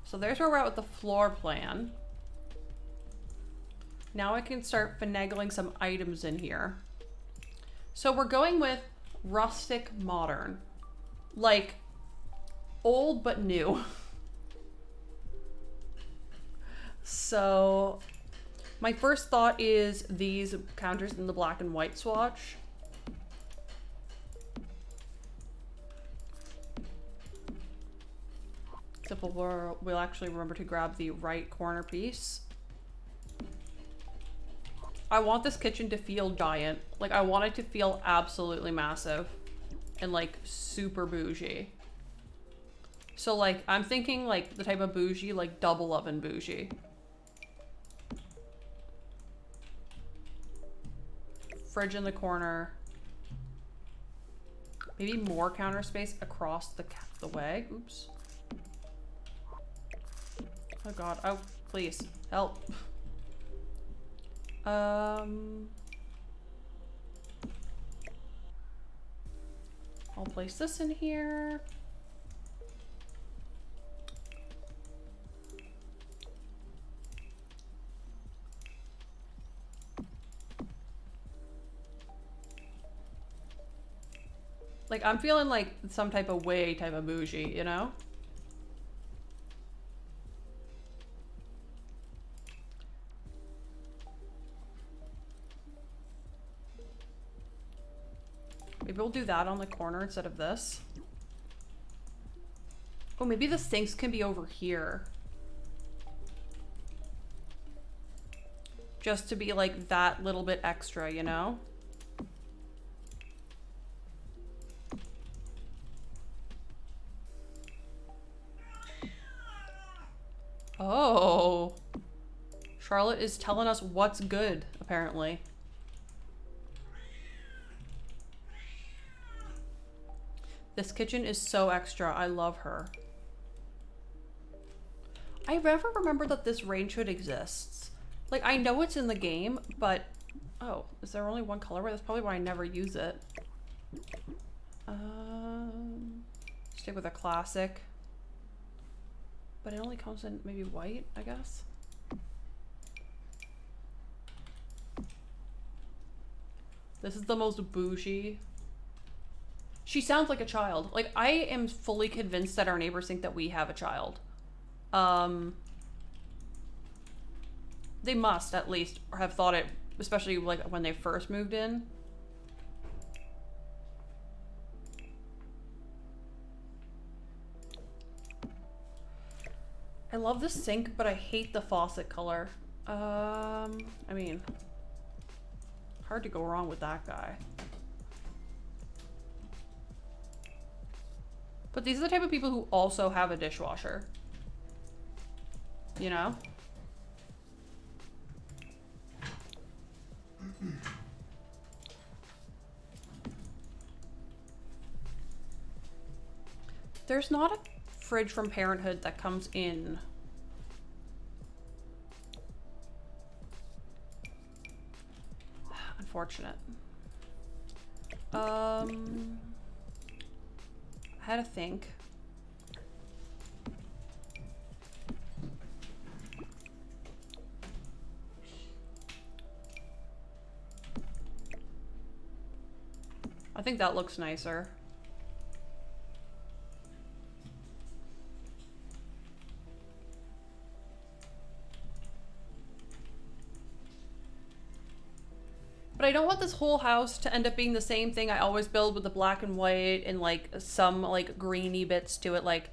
So there's where we're at with the floor plan. Now I can start finagling some items in here. So we're going with rustic modern. Like old but new. So my first thought is these counters in the black and white swatch. Except we'll actually remember to grab the right corner piece. I want this kitchen to feel giant. Like, I want it to feel absolutely massive and like super bougie. So like, I'm thinking like the type of bougie, like double oven bougie. Fridge in the corner. Maybe more counter space across the way. Oops. Oh god, oh, please, help. I'll place this in here. Like, I'm feeling like some type of bougie, you know? Maybe we'll do that on the corner instead of this. Oh, maybe the sinks can be over here. Just to be like that little bit extra, you know? Oh. Charlotte is telling us what's good, apparently. This kitchen is so extra. I love her. I never remember that this range hood exists. Like, I know it's in the game, but... Oh, is there only one colorway? That's probably why I never use it. Stick with a classic. But it only comes in maybe white, I guess. This is the most bougie. She sounds like a child. Like, I am fully convinced that our neighbors think that we have a child. They must, at least, have thought it, especially like when they first moved in. I love the sink, but I hate the faucet color. I mean, hard to go wrong with that guy. But these are the type of people who also have a dishwasher. You know? There's not a fridge from Parenthood that comes in. Unfortunate. I had to think. I think that looks nicer. But I don't want this whole house to end up being the same thing I always build with the black and white and like some like greeny bits to it. Like,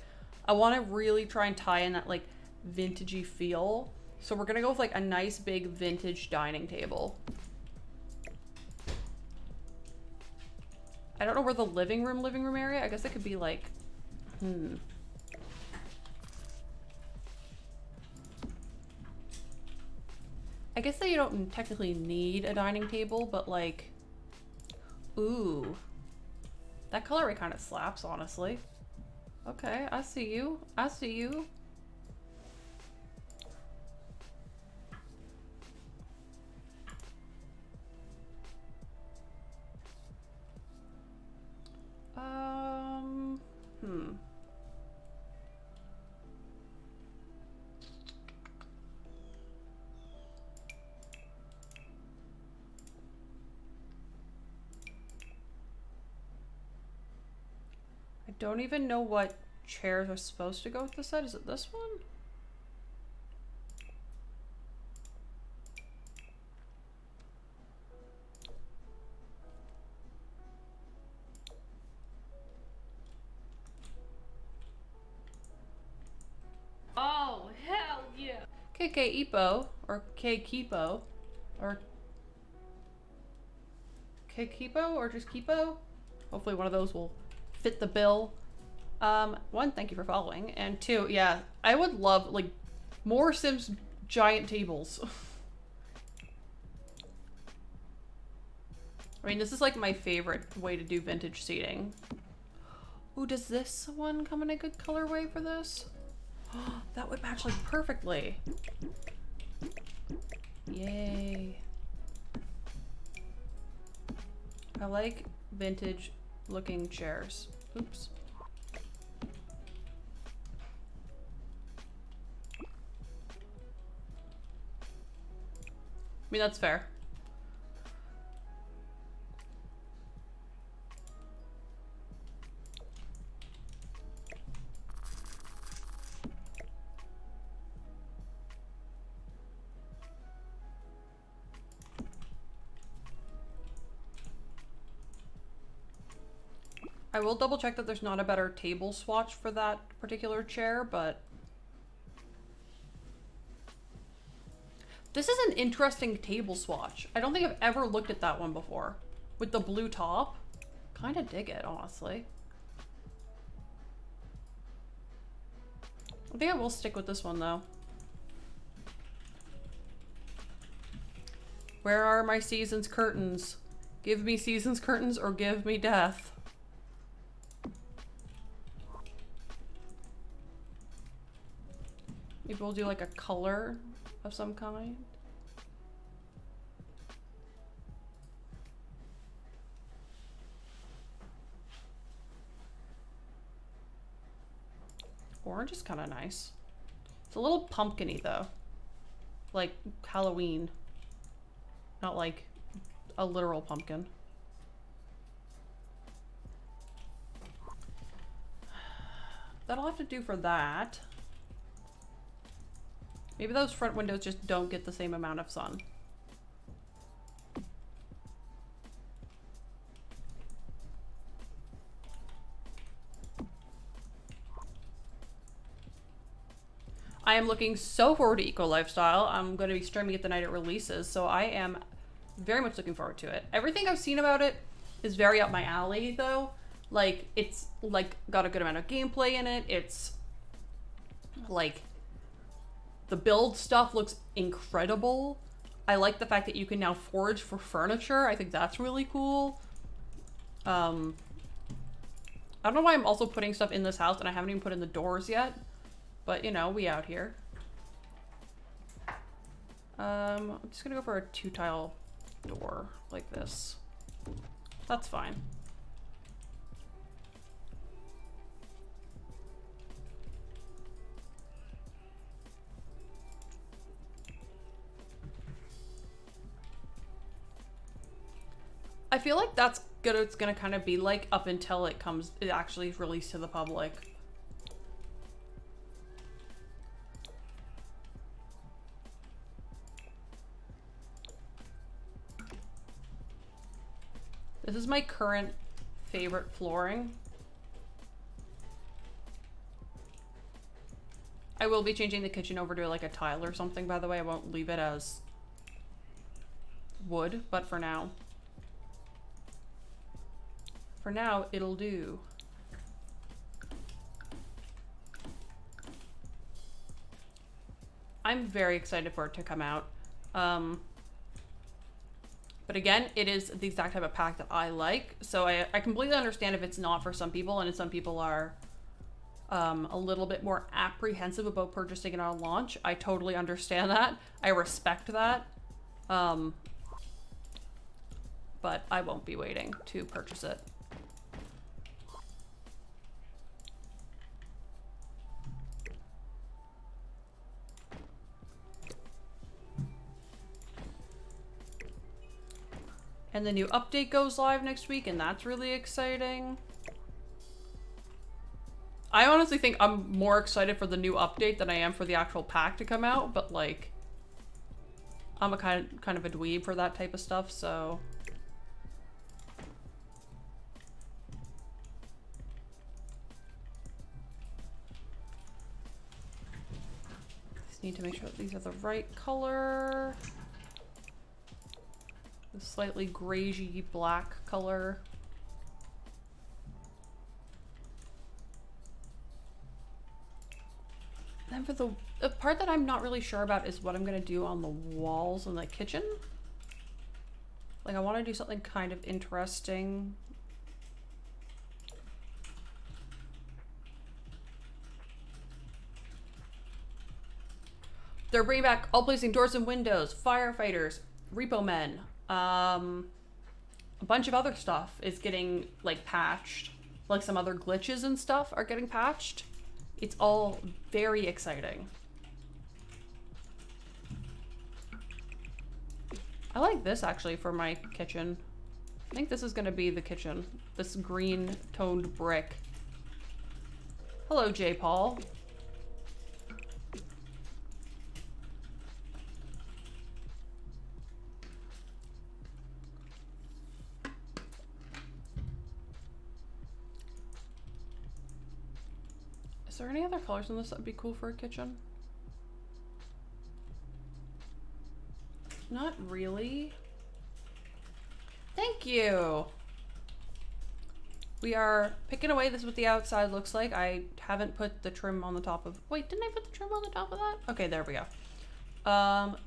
I want to really try and tie in that like vintagey feel. So we're gonna go with like a nice big vintage dining table. I don't know where the living room area. I guess it could be like, I guess that you don't technically need a dining table, but like, ooh, that colorway kind of slaps, honestly. Okay, I see you. I see you. I don't even know what chairs are supposed to go with the set. Is it this one? Oh, hell yeah. KK Ipo, or K Kipo, or K Kipo, or just Kipo. Hopefully one of those will fit the bill. One, thank you for following, and two, yeah, I would love like more Sims giant tables. I mean, this is like my favorite way to do vintage seating. Ooh, does this one come in a good colorway for this? That would match like perfectly. Yay. I like vintage looking chairs. Oops. I mean, that's fair. I will double check that there's not a better table swatch for that particular chair, but this is an interesting table swatch. I don't think I've ever looked at that one before. With the blue top. Kind of dig it, honestly. I think I will stick with this one, though. Where are my season's curtains? Give me season's curtains or give me death. Maybe we'll do like a color of some kind. orange is kind of nice. It's a little pumpkin-y though. Like Halloween. Not like a literal pumpkin. That'll have to do for that. Maybe those front windows just don't get the same amount of sun. I am looking so forward to Eco Lifestyle. I'm going to be streaming it the night it releases, so I am very much looking forward to it. Everything I've seen about it is very up my alley, though. Like, it's, like, got a good amount of gameplay in it. It's, like, the build stuff looks incredible. I like the fact that you can now forage for furniture. I think that's really cool. I don't know why I'm also putting stuff in this house and I haven't even put in the doors yet. But, you know, we out here. I'm just gonna go for a 2-tile door like this. That's fine. I feel like that's good. It's gonna kind of be like up until it actually is released to the public. This is my current favorite flooring. I will be changing the kitchen over to like a tile or something, by the way. I won't leave it as wood, but for now it'll do. I'm very excited for it to come out. But again, it is the exact type of pack that I like. So I completely understand if it's not for some people, and if some people are a little bit more apprehensive about purchasing it on launch. I totally understand that. I respect that. But I won't be waiting to purchase it. And the new update goes live next week, and that's really exciting. I honestly think I'm more excited for the new update than I am for the actual pack to come out, but like, I'm a kind of a dweeb for that type of stuff, so. Just need to make sure that these are the right color. The slightly grayish black color. Then for the part that I'm not really sure about is what I'm gonna do on the walls in the kitchen. Like, I want to do something kind of interesting. They're bringing back all placing doors and windows, firefighters, repo men. A bunch of other stuff is getting like patched, like some other glitches and stuff are getting patched. It's all very exciting. I like this actually for my kitchen. I think this is gonna be the kitchen. This green toned brick. Hello, J. Paul. Is there any other colors in this that would be cool for a kitchen? Not really. Thank you. We are picking away. This is what the outside looks like. I haven't put the trim on the top of... Wait, didn't I put the trim on the top of that? Okay, there we go.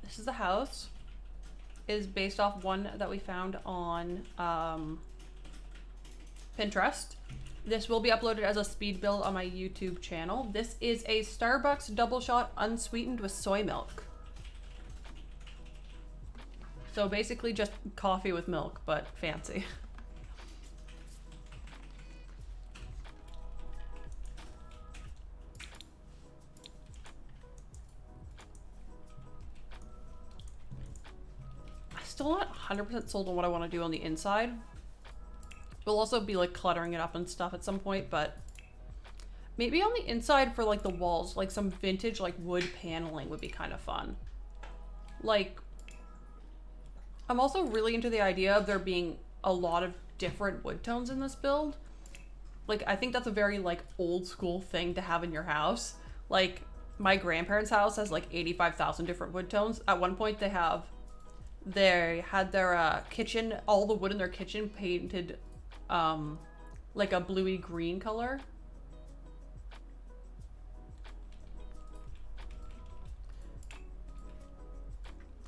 This is the house. It is based off one that we found on Pinterest. This will be uploaded as a speed build on my YouTube channel. This is a Starbucks double shot unsweetened with soy milk. So basically just coffee with milk, but fancy. still not 100% sold on what I want to do on the inside. We'll also be like cluttering it up and stuff at some point, but maybe on the inside for like the walls, like some vintage like wood paneling would be kind of fun. Like, I'm also really into the idea of there being a lot of different wood tones in this build. Like, I think that's a very like old school thing to have in your house. Like, my grandparents' house has like 85,000 different wood tones. At one point they had their kitchen, all the wood in their kitchen painted like a bluey green color.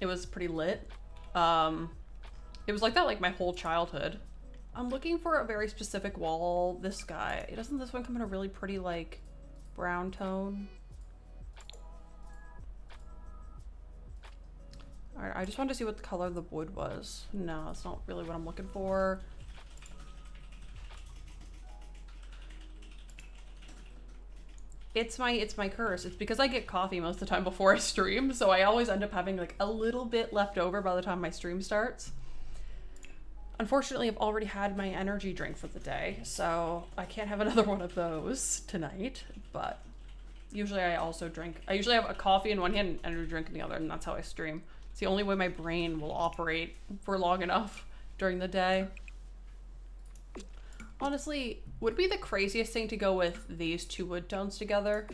It was pretty lit. It was like that like my whole childhood. I'm looking for a very specific wall. This guy, doesn't this one come in a really pretty like brown tone? Alright, I just wanted to see what the color of the wood was. No, that's not really what I'm looking for. It's my curse. It's because I get coffee most of the time before I stream, so I always end up having like a little bit left over by the time my stream starts. Unfortunately, I've already had my energy drink for the day, so I can't have another one of those tonight, but usually I usually have a coffee in one hand and energy drink in the other, and that's how I stream. It's the only way my brain will operate for long enough during the day. Honestly, would it be the craziest thing to go with these two wood tones together?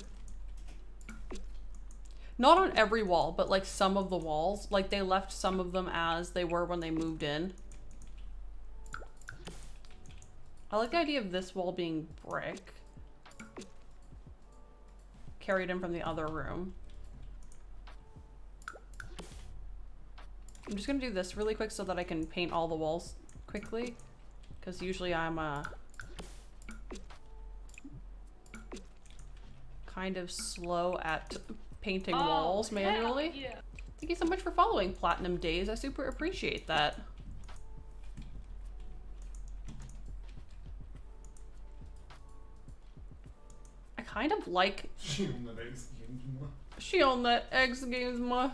Not on every wall, but like some of the walls. Like they left some of them as they were when they moved in. I like the idea of this wall being brick. Carried in from the other room. I'm just gonna do this really quick so that I can paint all the walls quickly. Because usually I'm kind of slow at painting walls manually. Yeah. Thank you so much for following Platinum Days. I super appreciate that. I kind of like... She on that X Games more. She on that X Games more.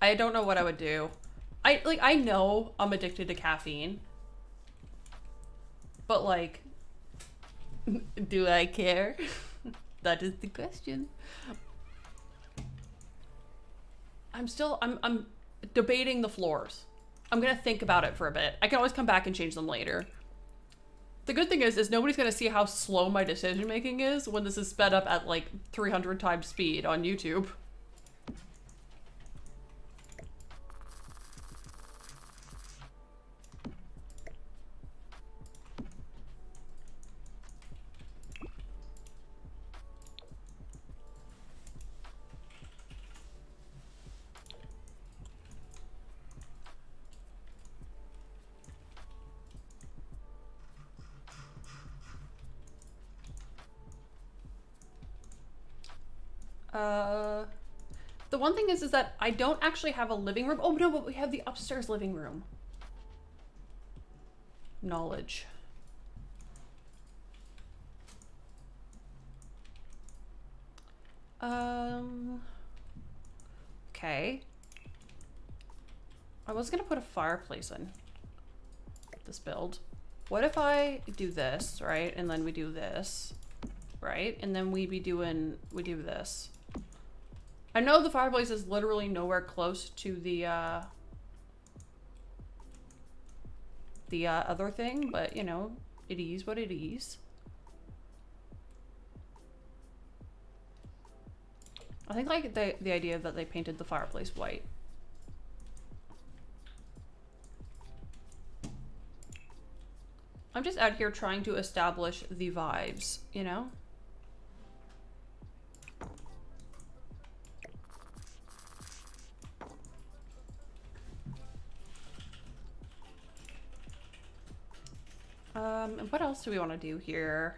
I don't know what I would do. I know I'm addicted to caffeine. But like, do I care? That is the question. I'm debating the floors. I'm gonna think about it for a bit. I can always come back and change them later. The good thing is nobody's gonna see how slow my decision making is when this is sped up at like 300 times speed on YouTube. The one thing is that I don't actually have a living room. Oh no, but we have the upstairs living room. Knowledge. Okay. I was gonna put a fireplace in this build. What if I do this, right? And then we do this, right? And then we do this. I know the fireplace is literally nowhere close to the other thing, but you know, it is what it is. I think like the idea that they painted the fireplace white. I'm just out here trying to establish the vibes, you know? And what else do we want to do here?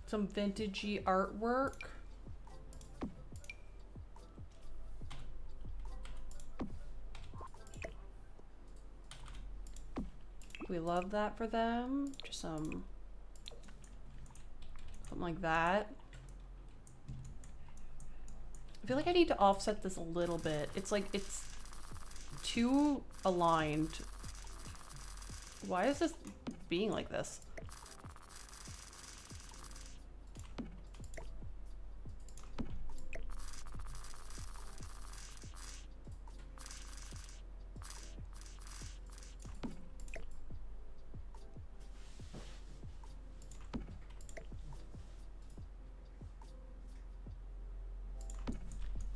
Some vintagey artwork. We love that for them. Just something like that. I feel like I need to offset this a little bit. It's like it's too aligned. Why is this being like this?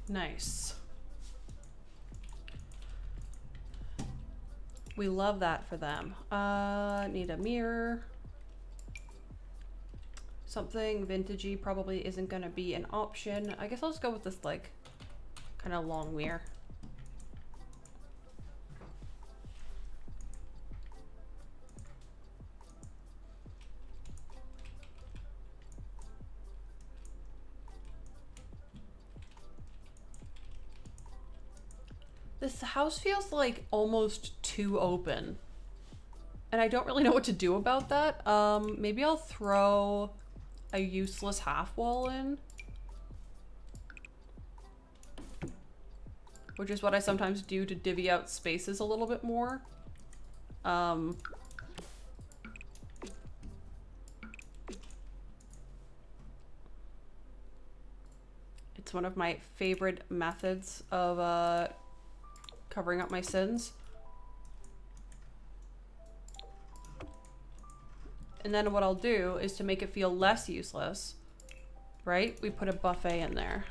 Nice. We love that for them. Need a mirror. Something vintagey probably isn't gonna be an option. I guess I'll just go with this like kind of long mirror. This house feels like almost too open. And I don't really know what to do about that. Maybe I'll throw a useless half wall in. Which is what I sometimes do to divvy out spaces a little bit more. It's one of my favorite methods of covering up my sins. And then what I'll do is to make it feel less useless, right? We put a buffet in there.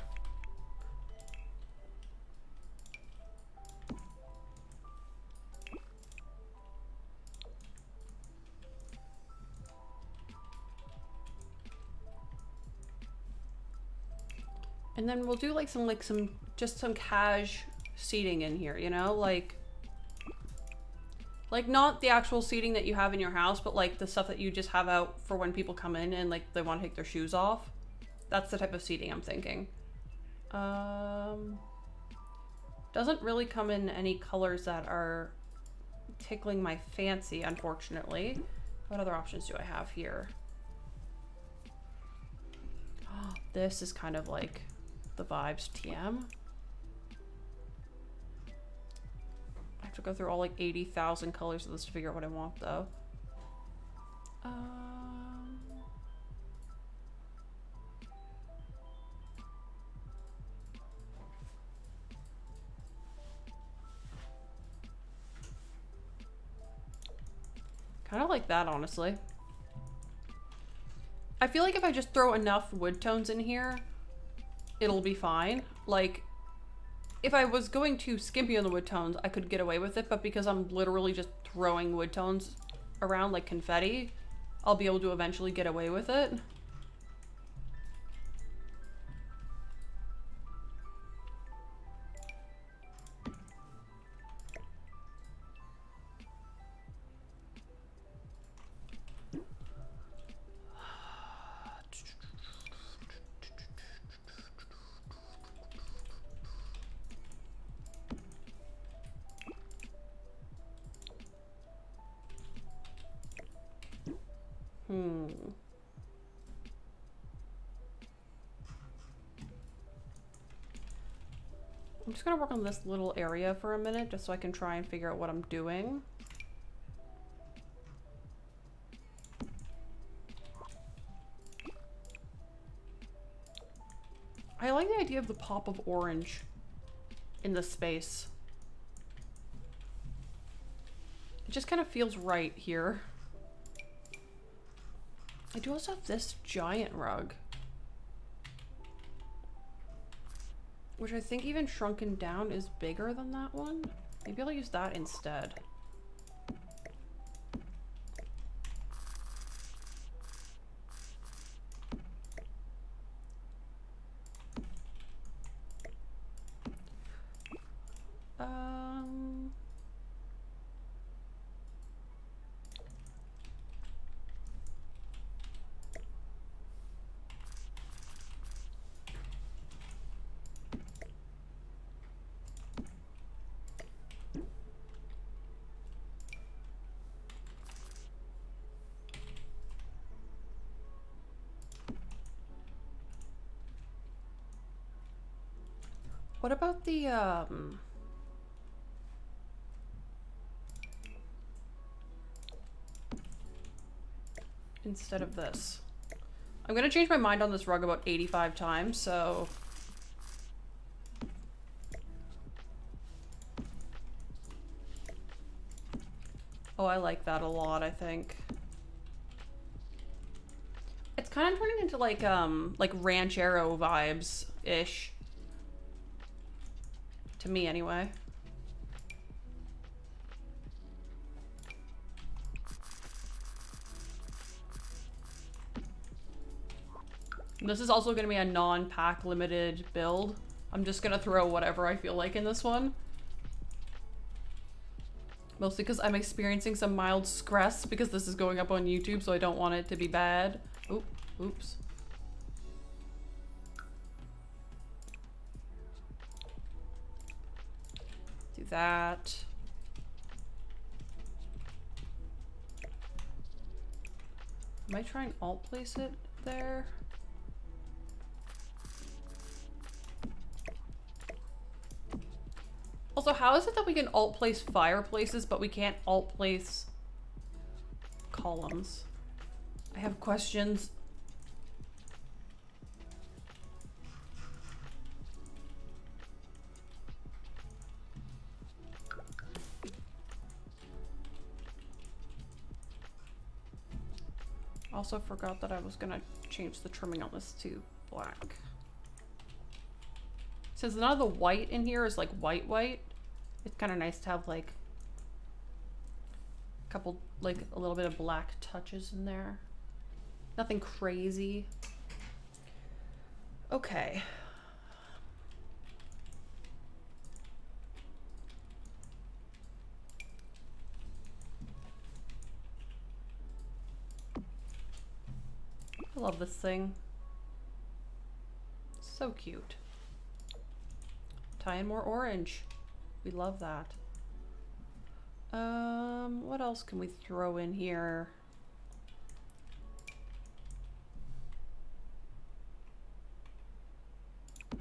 And then we'll do like some just some cash seating in here, you know, like not the actual seating that you have in your house, but like the stuff that you just have out for when people come in and like they want to take their shoes off. That's the type of seating I'm thinking. Doesn't really come in any colors that are tickling my fancy, unfortunately. What other options do I have here? Oh, this is kind of like the vibes TM. I have to go through all like 80,000 colors of this to figure out what I want though. Kind of like that, honestly. I feel like if I just throw enough wood tones in here, it'll be fine. Like, if I was going too skimpy on the wood tones, I could get away with it, but because I'm literally just throwing wood tones around like confetti, I'll be able to eventually get away with it. I'm just gonna work on this little area for a minute just so I can try and figure out what I'm doing. I like the idea of the pop of orange in the space. It just kind of feels right here. I do also have this giant rug, which I think even shrunken down is bigger than that one. Maybe I'll use that instead. What about the, instead of this? I'm gonna change my mind on this rug about 85 times, so... Oh, I like that a lot, I think. It's kind of turning into like ranchero vibes-ish. To me, anyway. And this is also going to be a non-pack limited build. I'm just going to throw whatever I feel like in this one. Mostly because I'm experiencing some mild stress because this is going up on YouTube, so I don't want it to be bad. Oop, oops. Do that. I might try and alt place it there. Also, how is it that we can alt place fireplaces, but we can't alt place columns? I have questions. Also forgot that I was gonna change the trimming on this to black. Since none of the white in here is like white, it's kind of nice to have like a couple, like a little bit of black touches in there. Nothing crazy. Okay. I love this thing. So cute. Tie in more orange. We love that. What else can we throw in here? I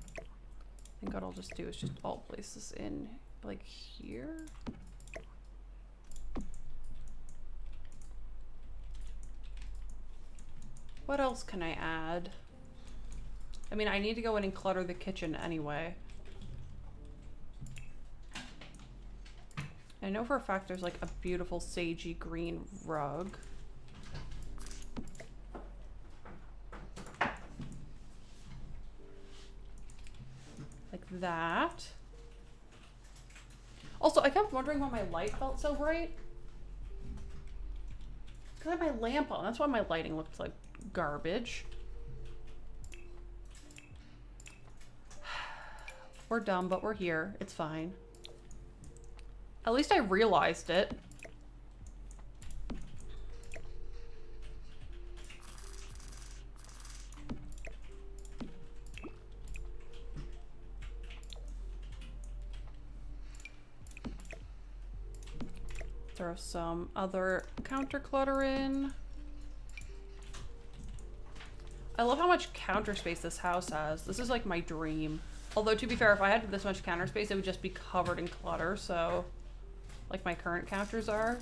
think what I'll just do is just alt place this in like here. What else can I add? I mean, I need to go in and clutter the kitchen anyway. I know for a fact there's like a beautiful sagey green rug. Like that. Also, I kept wondering why my light felt so bright. Because I have my lamp on. That's why my lighting looked like garbage. We're dumb, but we're here. It's fine. At least I realized it. Throw some other counter clutter in. I love how much counter space this house has. This is like my dream. Although, to be fair, if I had this much counter space, it would just be covered in clutter, so... like my current counters are.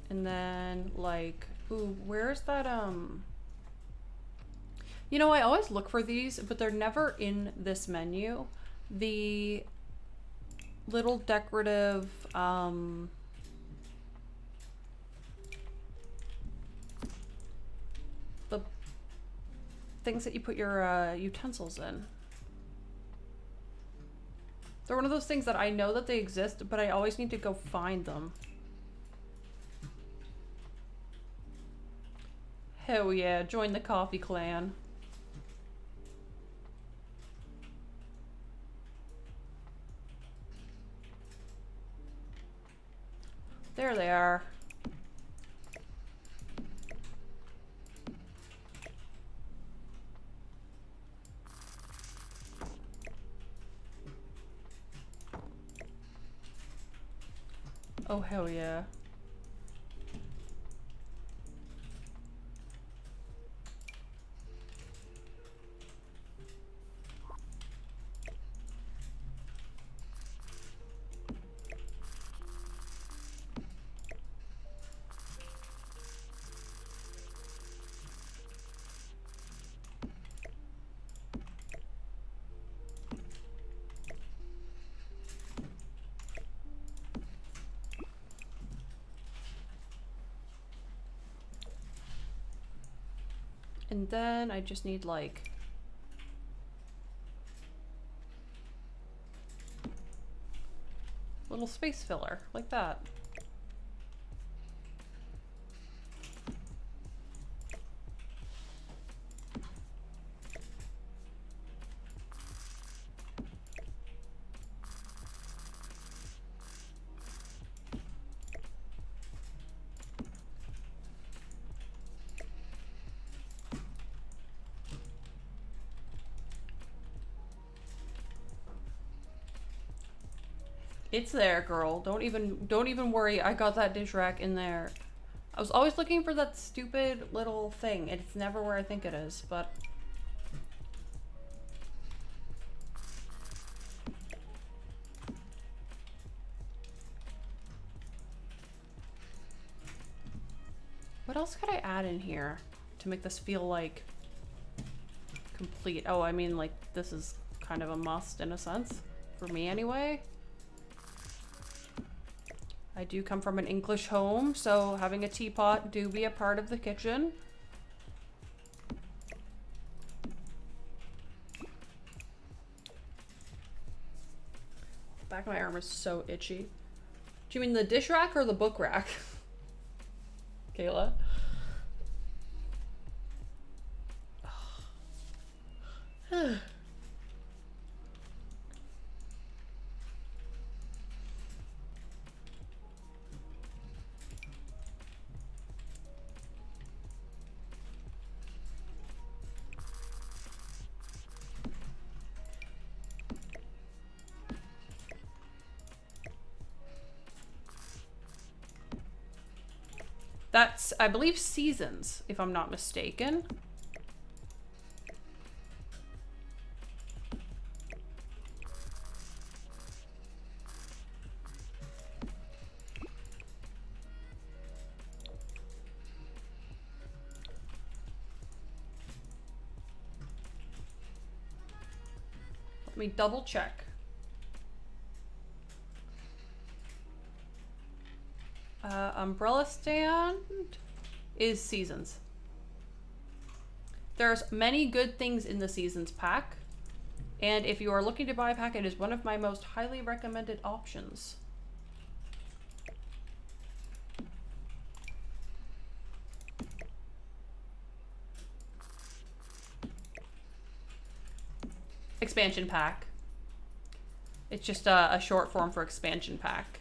And then, like... ooh, where's that, You know, I always look for these, but they're never in this menu. The little decorative, the things that you put your utensils in. They're one of those things that I know that they exist, but I always need to go find them. Hell yeah, join the coffee clan. There they are. Oh, hell yeah. And then I just need like little space filler like that. It's there, girl. Don't even worry. I got that dish rack in there. I was always looking for that stupid little thing. It's never where I think it is, but what else could I add in here to make this feel like complete? Oh, I mean, like, this is kind of a must in a sense for me anyway. I do come from an English home, so having a teapot do be a part of the kitchen. The back of my arm is so itchy. Do you mean the dish rack or the book rack? Kayla? That's, I believe, seasons, if I'm not mistaken. Let me double check. Umbrella stand is seasons. There's many good things in the seasons pack, and if you are looking to buy a pack, it is one of my most highly recommended options. Expansion pack. It's just a short form for expansion pack.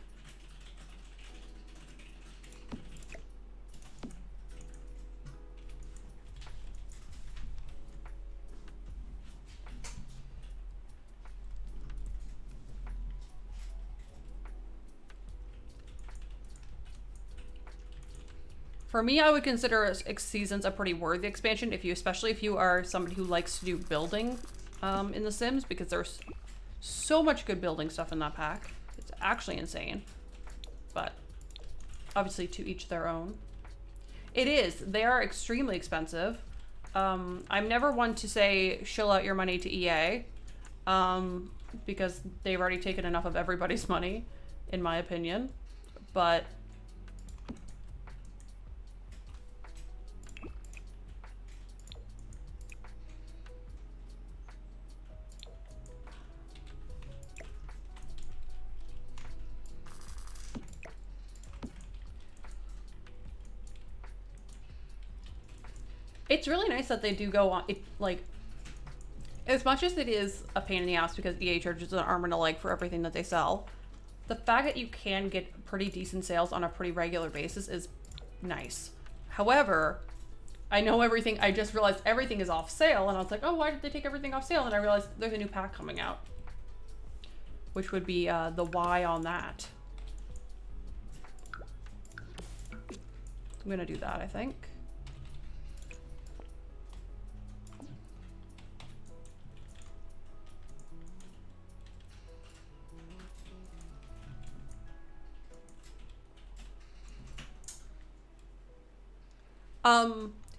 For me, I would consider Seasons a pretty worthy expansion, especially if you are somebody who likes to do building in The Sims, because there's so much good building stuff in that pack. It's actually insane, but obviously to each their own. It is. They are extremely expensive. I'm never one to say shill out your money to EA, because they've already taken enough of everybody's money, in my opinion, but it's really nice that they do go on, like, as much as it is a pain in the ass because EA charges an arm and a leg for everything that they sell, the fact that you can get pretty decent sales on a pretty regular basis is nice. However, I know everything, I just realized everything is off sale, and I was like, oh, why did they take everything off sale? And I realized there's a new pack coming out, which would be the why on that. I'm gonna do that, I think.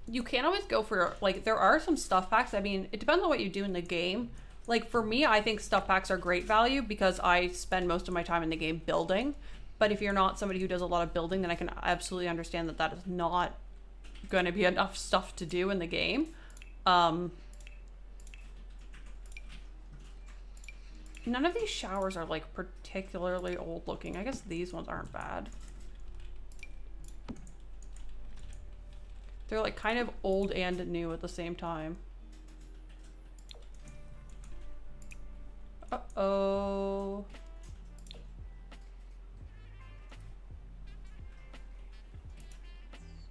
You can't always go for, like, there are some stuff packs. I mean, it depends on what you do in the game. Like, for me, I think stuff packs are great value because I spend most of my time in the game building. But if you're not somebody who does a lot of building, then I can absolutely understand that that is not going to be enough stuff to do in the game. None of these showers are like particularly old looking. I guess these ones aren't bad. They're like kind of old and new at the same time. Uh-oh.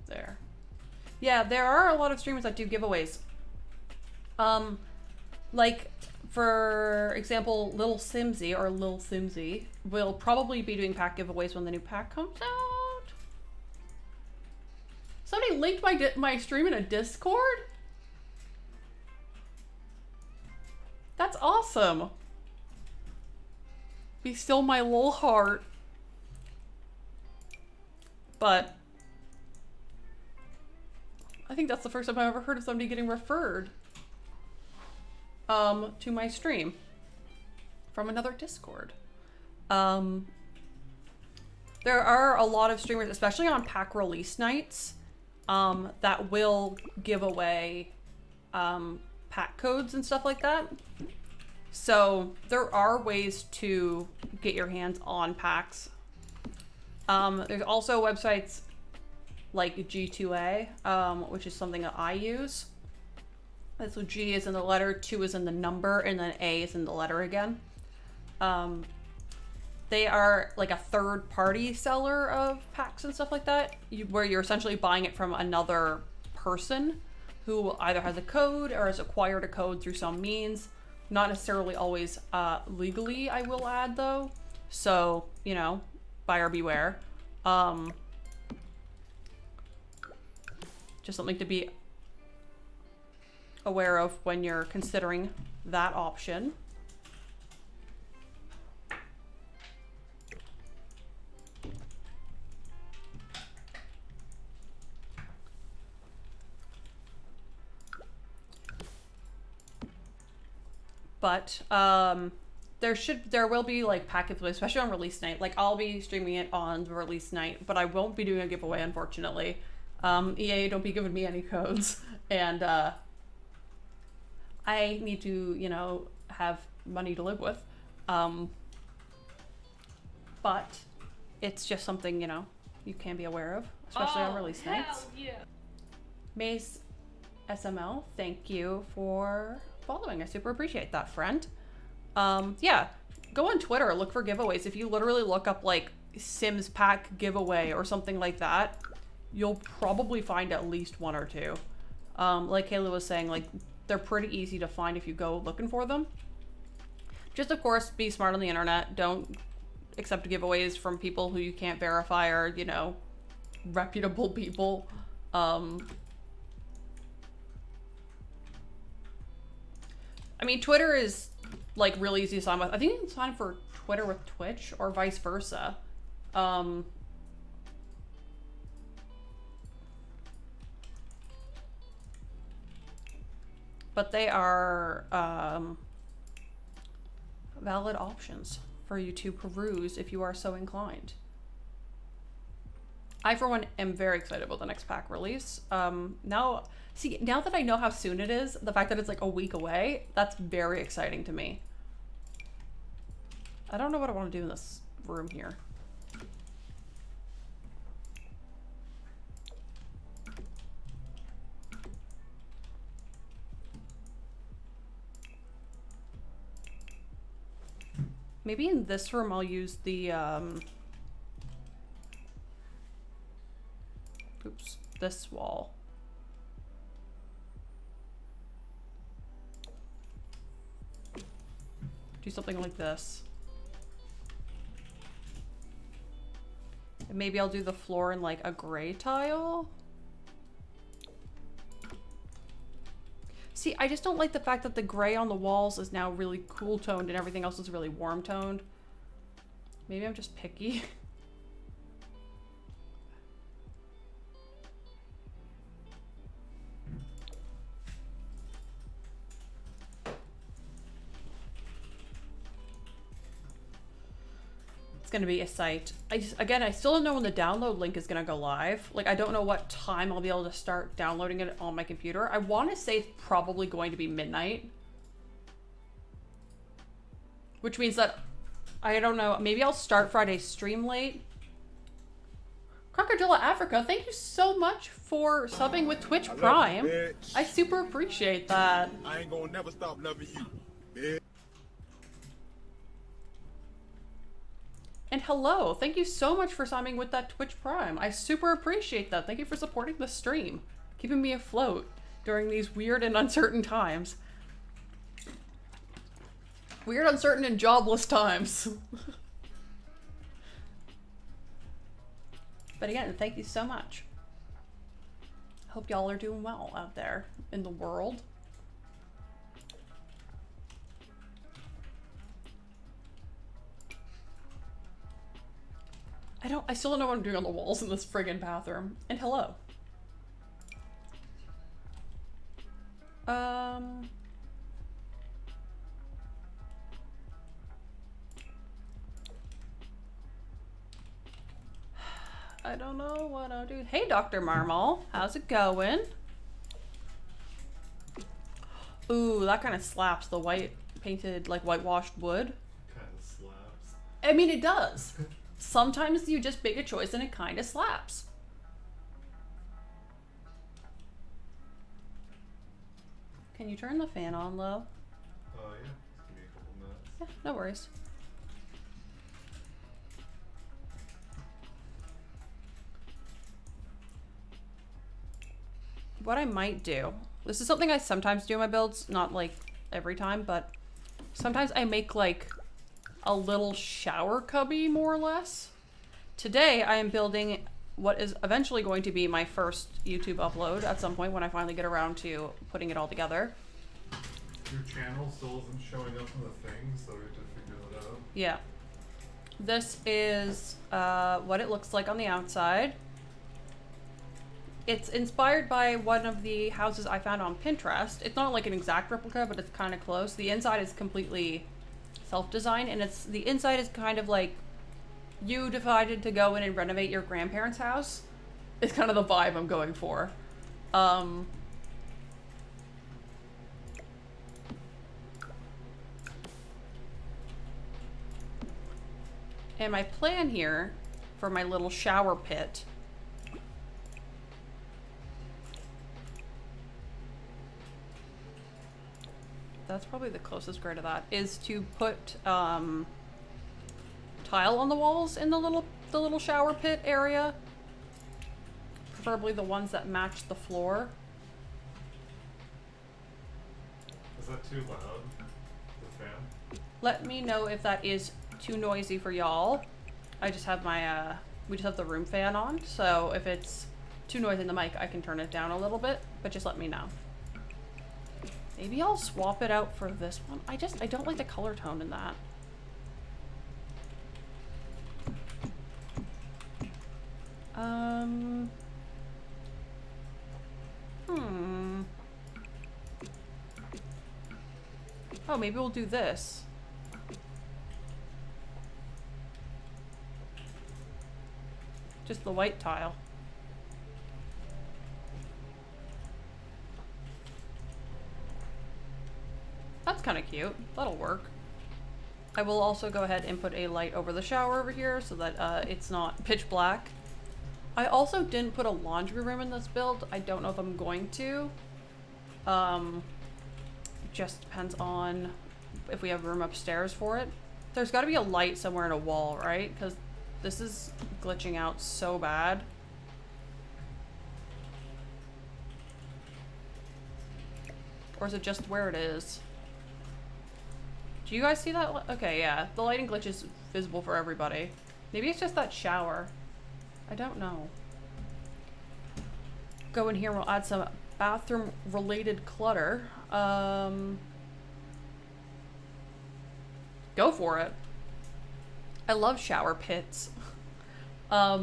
There. Yeah, there are a lot of streamers that do giveaways. Like, for example, Lil Simsy will probably be doing pack giveaways when the new pack comes out. Somebody linked my stream in a Discord? That's awesome. Be still my lil heart. But I think that's the first time I've ever heard of somebody getting referred to my stream from another Discord. There are a lot of streamers, especially on pack release nights, that will give away pack codes and stuff like that. So there are ways to get your hands on packs. There's also websites like G2A, which is something that I use. So G is in the letter, 2 is in the number, and then A is in the letter again. They are like a third-party seller of packs and stuff like that, where you're essentially buying it from another person who either has a code or has acquired a code through some means. Not necessarily always legally, I will add, though. So, you know, buyer beware. Just something to be aware of when you're considering that option. But there will be like pack giveaways, especially on release night. Like I'll be streaming it on the release night, but I won't be doing a giveaway, unfortunately. EA, don't be giving me any codes, and I need to, you know, have money to live with. But it's just something, you know, you can be aware of, especially on release nights. Yeah. Mace SML, thank you for following. I super appreciate that, friend. Yeah, go on Twitter, look for giveaways. If you literally look up like Sims pack giveaway or something like that, you'll probably find at least one or two. Like Kayla was saying, like they're pretty easy to find if you go looking for them. Just of course, be smart on the internet. Don't accept giveaways from people who you can't verify or, you know, reputable people. I mean, Twitter is like really easy to sign with. I think you can sign for Twitter with Twitch or vice versa. But they are valid options for you to peruse if you are so inclined. I, for one, am very excited about the next pack release. Now that I know how soon it is, the fact that it's like a week away, that's very exciting to me. I don't know what I want to do in this room here. Maybe in this room I'll use the, oops, this wall. Do something like this. And maybe I'll do the floor in like a gray tile. See, I just don't like the fact that the gray on the walls is now really cool toned and everything else is really warm toned. Maybe I'm just picky. gonna be a sight. Again, I still don't know when the download link is gonna go live. Like, I don't know what time I'll be able to start downloading it on my computer. I want to say it's probably going to be midnight. Which means that, I don't know, maybe I'll start Friday's stream late. Crocodilla Africa, thank you so much for subbing with Twitch Prime. I super appreciate that. I ain't gonna never stop loving you, bitch. And hello, thank you so much for subbing with that Twitch Prime. I super appreciate that. Thank you for supporting the stream, keeping me afloat during these weird and uncertain times. Weird, uncertain, and jobless times. But again, thank you so much. Hope y'all are doing well out there in the world. I still don't know what I'm doing on the walls in this friggin' bathroom. And hello. I don't know what I'll do. Hey, Dr. Marmal. How's it going? Ooh, that kind of slaps, the white painted, like whitewashed wood. Kind of slaps. I mean, it does. Sometimes you just make a choice and it kind of slaps. Can you turn the fan on low? Yeah. Just give me a couple minutes. Yeah, no worries. What I might do, this is something I sometimes do in my builds, not like every time, but sometimes I make like a little shower cubby, more or less. Today I am building what is eventually going to be my first YouTube upload at some point when I finally get around to putting it all together. Your channel still isn't showing up in the thing, so we have to figure that out. Yeah. This is what it looks like on the outside. It's inspired by one of the houses I found on Pinterest. It's not like an exact replica, but it's kind of close. The inside is completely self-designed, and the inside is kind of like you decided to go in and renovate your grandparents' house. It's kind of the vibe I'm going for. And my plan here for my little shower pit that's probably the closest grade of that, is to put tile on the walls in the little shower pit area. Preferably the ones that match the floor. Is that too loud? The fan? Let me know if that is too noisy for y'all. I just have my we just have the room fan on, so if it's too noisy in the mic, I can turn it down a little bit, but just let me know. Maybe I'll swap it out for this one. I don't like the color tone in that. Oh, maybe we'll do this. Just the white tile. That's kind of cute. That'll work. I will also go ahead and put a light over the shower over here so that it's not pitch black. I also didn't put a laundry room in this build. I don't know if I'm going to. Just depends on if we have room upstairs for it. There's got to be a light somewhere in a wall, right? Because this is glitching out so bad. Or is it just where it is? Do you guys see that? Okay, yeah. The lighting glitch is visible for everybody. Maybe it's just that shower. I don't know. Go in here and we'll add some bathroom-related clutter. Go for it. I love shower pits. I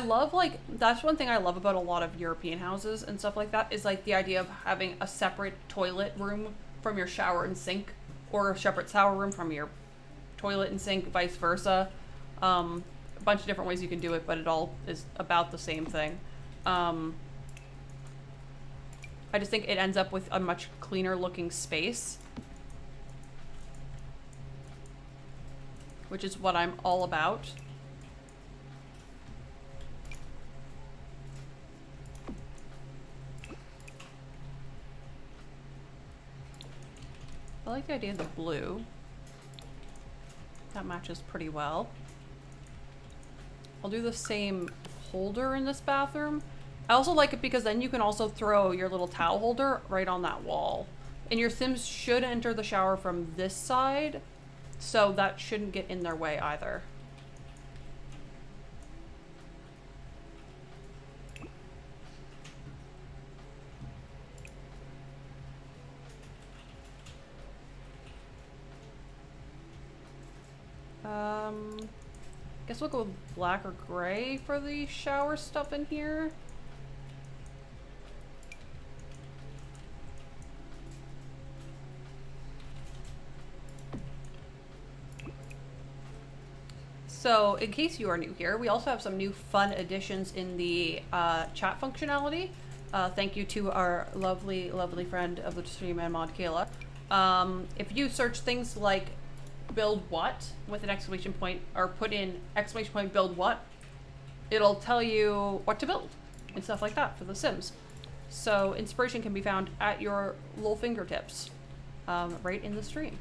love, like, that's one thing I love about a lot of European houses and stuff like that, is like the idea of having a separate toilet room from your shower and sink, or a separate shower room from your toilet and sink, vice versa. A bunch of different ways you can do it, but it all is about the same thing. I just think it ends up with a much cleaner looking space, which is what I'm all about. I like the idea of the blue. That matches pretty well. I'll do the same holder in this bathroom. I also like it because then you can also throw your little towel holder right on that wall. And your Sims should enter the shower from this side, so that shouldn't get in their way either. Guess we'll go with black or gray for the shower stuff in here. So, in case you are new here, we also have some new fun additions in the chat functionality. Thank you to our lovely, lovely friend of the stream and mod, Kayla. If you search things like build what with an exclamation point, or put in exclamation point build what, it'll tell you what to build and stuff like that for the Sims. So inspiration can be found at your little fingertips, right in the stream.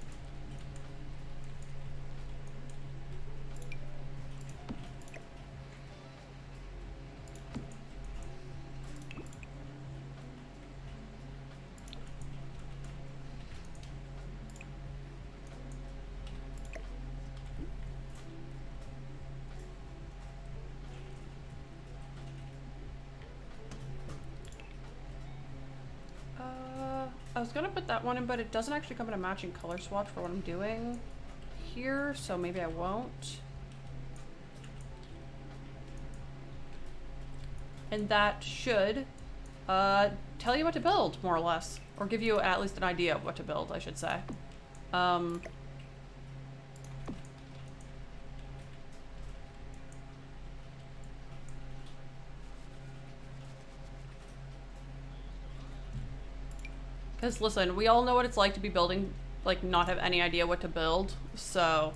I was gonna put that one in, but it doesn't actually come in a matching color swatch for what I'm doing here, so maybe I won't. And that should tell you what to build, more or less. Or give you at least an idea of what to build, I should say. Because, listen, we all know what it's like to be building, like, not have any idea what to build, so...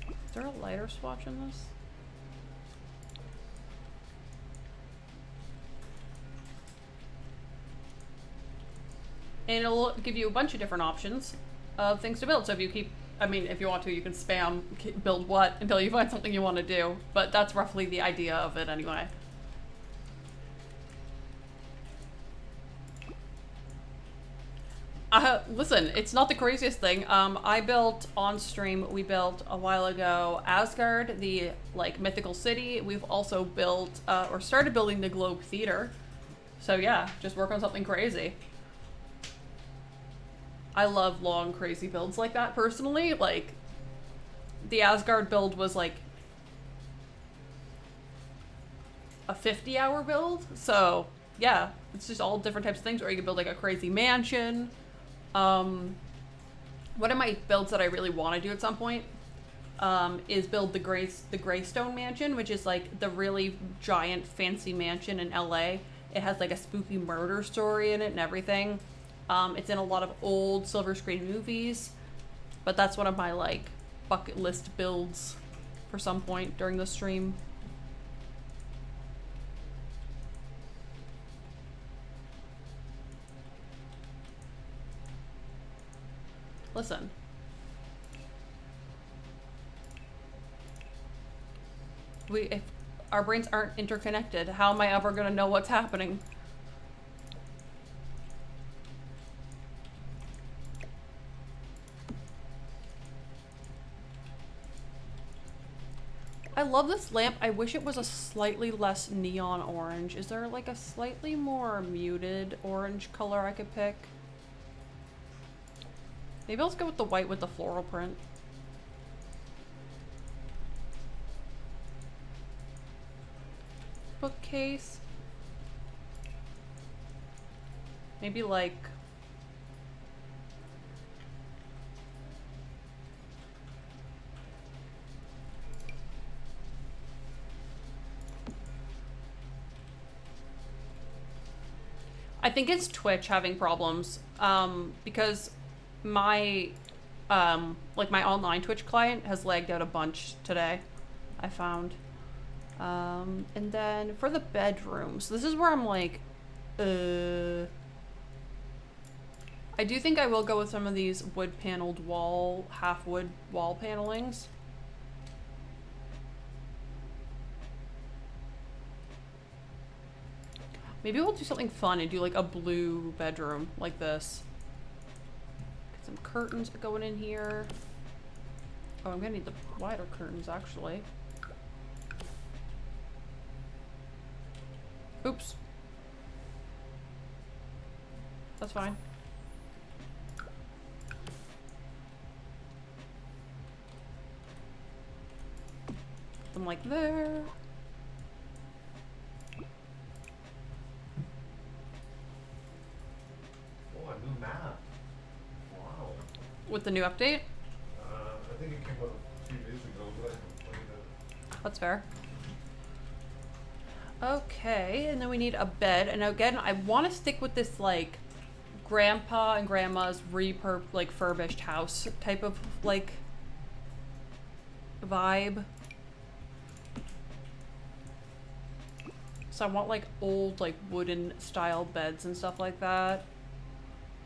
Is there a lighter swatch in this? And it'll give you a bunch of different options of things to build. So if you keep, I mean, if you want to, you can spam build what until you find something you want to do. But that's roughly the idea of it anyway. Listen, it's not the craziest thing. I built on stream, we built a while ago Asgard, the like mythical city. We've also built, or started building the Globe Theater. So yeah, just work on something crazy. I love long, crazy builds like that, personally. Like, the Asgard build was, like, a 50-hour build. So, yeah, it's just all different types of things. Or you can build, like, a crazy mansion. One of my builds that I really want to do at some point is build the Greystone Mansion, which is, like, the really giant, fancy mansion in LA. It has, like, a spooky murder story in it and everything. It's in a lot of old silver screen movies, but that's one of my, like, bucket list builds for some point during the stream. Listen. If our brains aren't interconnected, how am I ever gonna know what's happening? I love this lamp. I wish it was a slightly less neon orange. Is there like a slightly more muted orange color I could pick? Maybe I'll just go with the white with the floral print. Bookcase. Maybe like... I think it's Twitch having problems, because my, like my online Twitch client has lagged out a bunch today, I found. And then for the bedrooms, this is where I'm like, I do think I will go with some of these wood paneled wall, half wood wall panelings. Maybe we'll do something fun and do like a blue bedroom like this. Get some curtains going in here. Oh, I'm gonna need the wider curtains actually. Oops. That's fine. Put them like there. Oh, a new map. Wow. With the new update? I think it came out a few days ago, but I haven't played it. That's fair. Okay, and then we need a bed. And again, I want to stick with this like grandpa and grandma's furbished house type of like vibe. So I want like old like wooden style beds and stuff like that.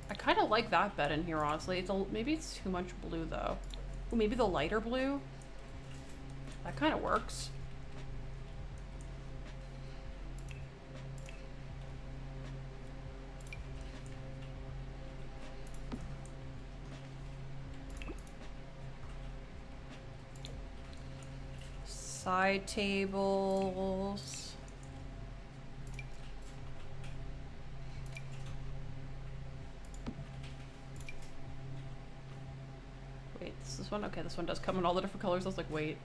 I kind of like that bed in here, honestly. Maybe it's too much blue though. Ooh, maybe the lighter blue. That kind of works. Side tables. Wait, this one? Okay, this one does come in all the different colors. I was like, wait.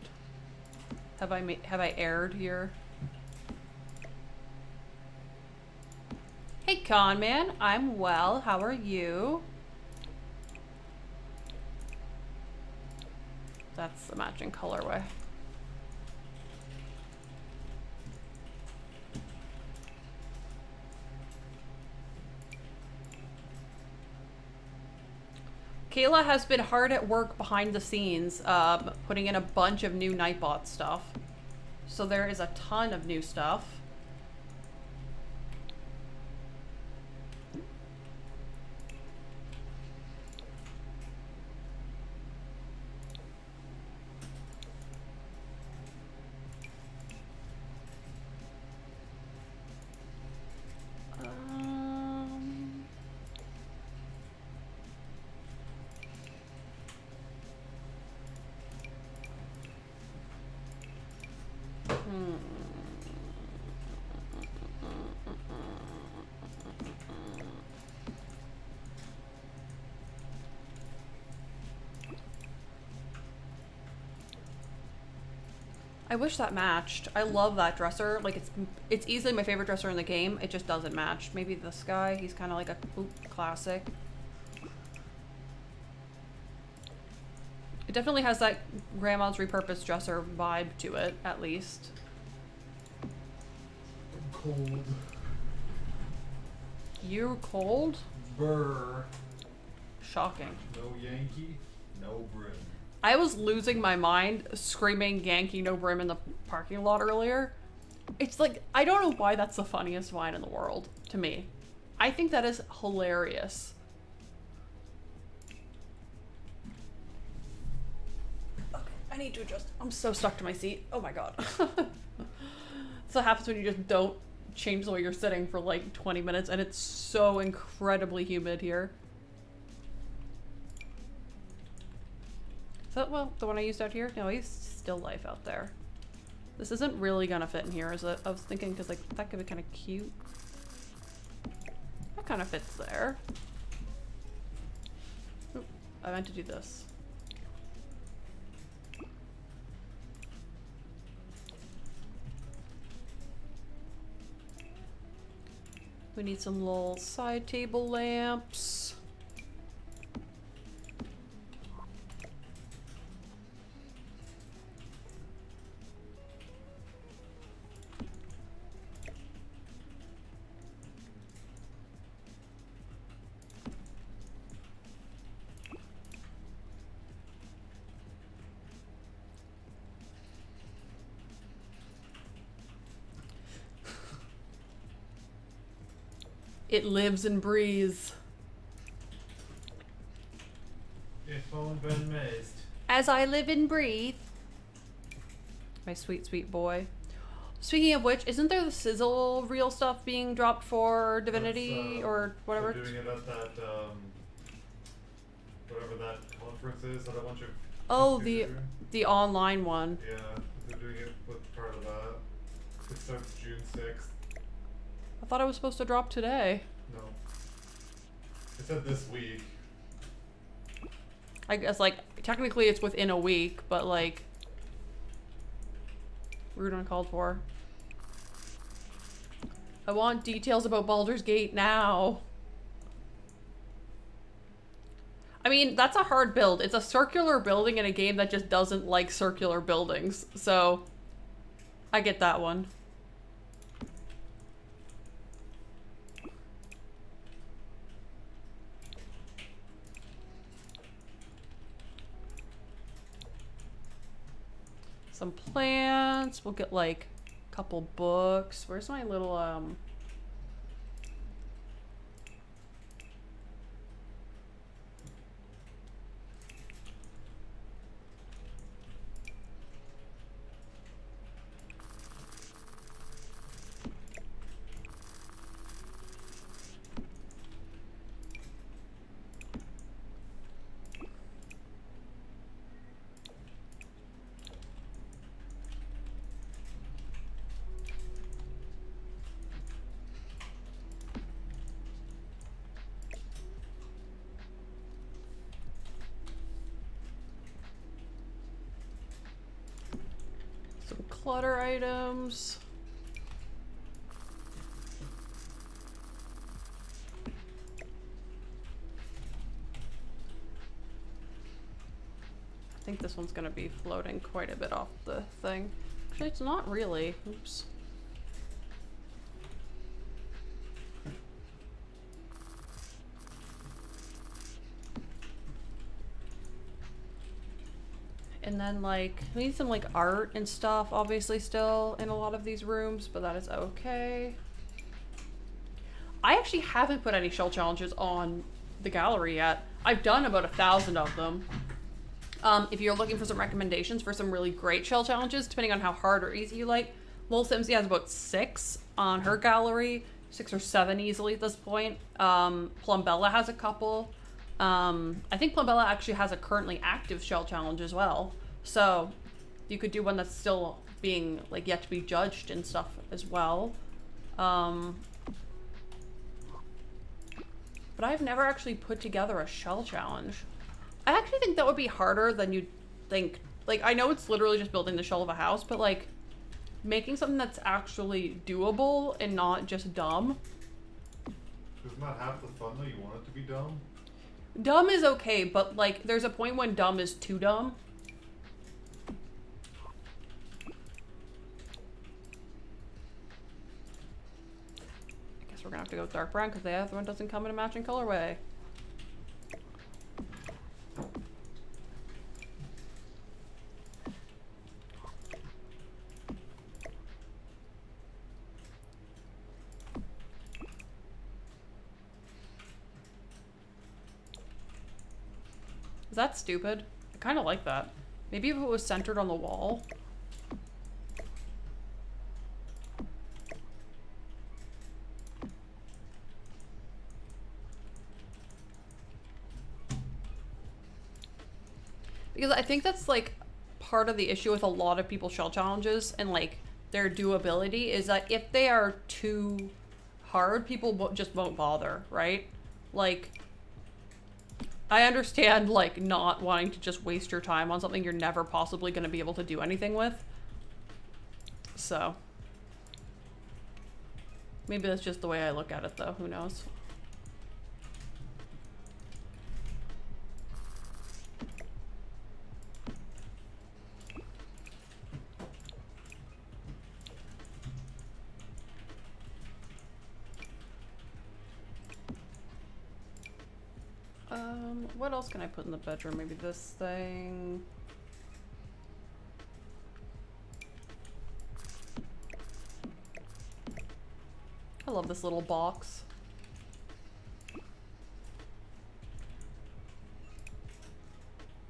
Have I erred here? Hey, Con Man. I'm well. How are you? That's the matching colorway. Kayla has been hard at work behind the scenes, putting in a bunch of new Nightbot stuff. So there is a ton of new stuff. I wish that matched. I love that dresser. Like it's easily my favorite dresser in the game. It just doesn't match. Maybe this guy, he's kind of like a classic. It definitely has that grandma's repurposed dresser vibe to it, at least. I'm cold. You're cold? Brr. Shocking. No Yankee, no Brim. I was losing my mind screaming Yankee no brim in the parking lot earlier. It's like, I don't know why that's the funniest line in the world to me. I think that is hilarious. Okay, I need to adjust. I'm so stuck to my seat. Oh my god. That's what happens when you just don't change the way you're sitting for like 20 minutes and it's so incredibly humid here. Is that, well, the one I used out here? No, he's still life out there. This isn't really gonna fit in here, is it? I was thinking, because like, that could be kind of cute. That kind of fits there. Oop, I meant to do this. We need some little side table lamps. It lives and breathes. If only been amazed. As I live and breathe. My sweet, sweet boy. Speaking of which, isn't there the sizzle reel stuff being dropped for Divinity That's, or whatever? They're doing it at that, whatever that conference is that a bunch of Oh, computers are. the online one. Yeah, they're doing it with part of that. It starts June 6th. I thought it was supposed to drop today. No. It said this week. I guess, like, technically it's within a week, but, like, rude uncalled for. I want details about Baldur's Gate now. I mean, that's a hard build. It's a circular building in a game that just doesn't like circular buildings. So, I get that one. Some plants. We'll get like a couple books. Where's my little some clutter items. I think this one's gonna be floating quite a bit off the thing. Actually, it's not really. Oops. And then, like, we need some, like, art and stuff, obviously, still in a lot of these rooms, but that is okay. I actually haven't put any shell challenges on the gallery yet. I've done about 1,000 of them. If you're looking for some recommendations for some really great shell challenges, depending on how hard or easy you like, Lil Simsy has about 6 on her gallery, 6 or 7 easily at this point. Plumbella has a couple. I think Plumbella actually has a currently active shell challenge as well. So you could do one that's still being, like, yet to be judged and stuff as well. But I've never actually put together a shell challenge. I actually think that would be harder than you'd think. Like, I know it's literally just building the shell of a house, but, like, making something that's actually doable and not just dumb. Isn't that half the fun though? You want it to be dumb? Dumb is okay, but, like, there's a point when dumb is too dumb. I guess we're gonna have to go with dark brown because the other one doesn't come in a matching colorway. Is that stupid? I kind of like that. Maybe if it was centered on the wall. Because I think that's, like, part of the issue with a lot of people's shell challenges and, like, their doability is that if they are too hard, people just won't bother, right? Like, I understand, like, not wanting to just waste your time on something you're never possibly going to be able to do anything with. So. Maybe that's just the way I look at it though, who knows? What else can I put in the bedroom? Maybe this thing. I love this little box.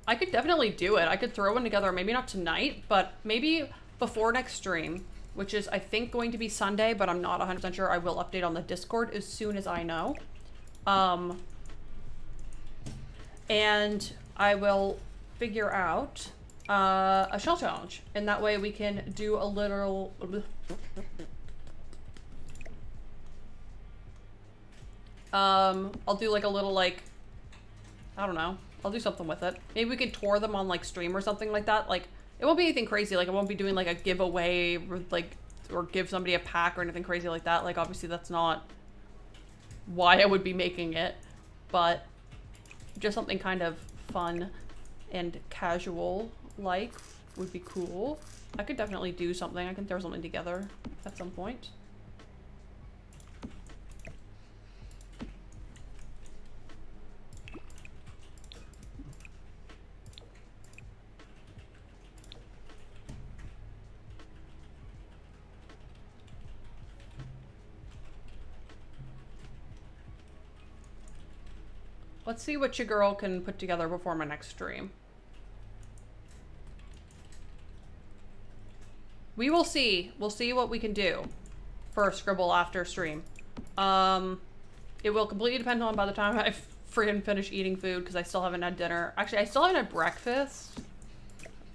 I could definitely do it. I could throw one together, maybe not tonight, but maybe before next stream, which is I think going to be Sunday, but I'm not 100% sure. I will update on the Discord as soon as I know. And I will figure out a shell challenge, and that way we can do a literal I'll do like a little like, I don't know, I'll do something with it. Maybe we could tour them on like stream or something like that. Like it won't be anything crazy, like I won't be doing like a giveaway or like, or give somebody a pack or anything crazy like that. Like obviously that's not why I would be making it, but just something kind of fun and casual like would be cool. I could definitely do something. I can throw something together at some point. Let's see what your girl can put together before my next stream. We will see. We'll see what we can do for a scribble after stream. It will completely depend on by the time I freaking finish eating food, because I still haven't had dinner. Actually, I still haven't had breakfast,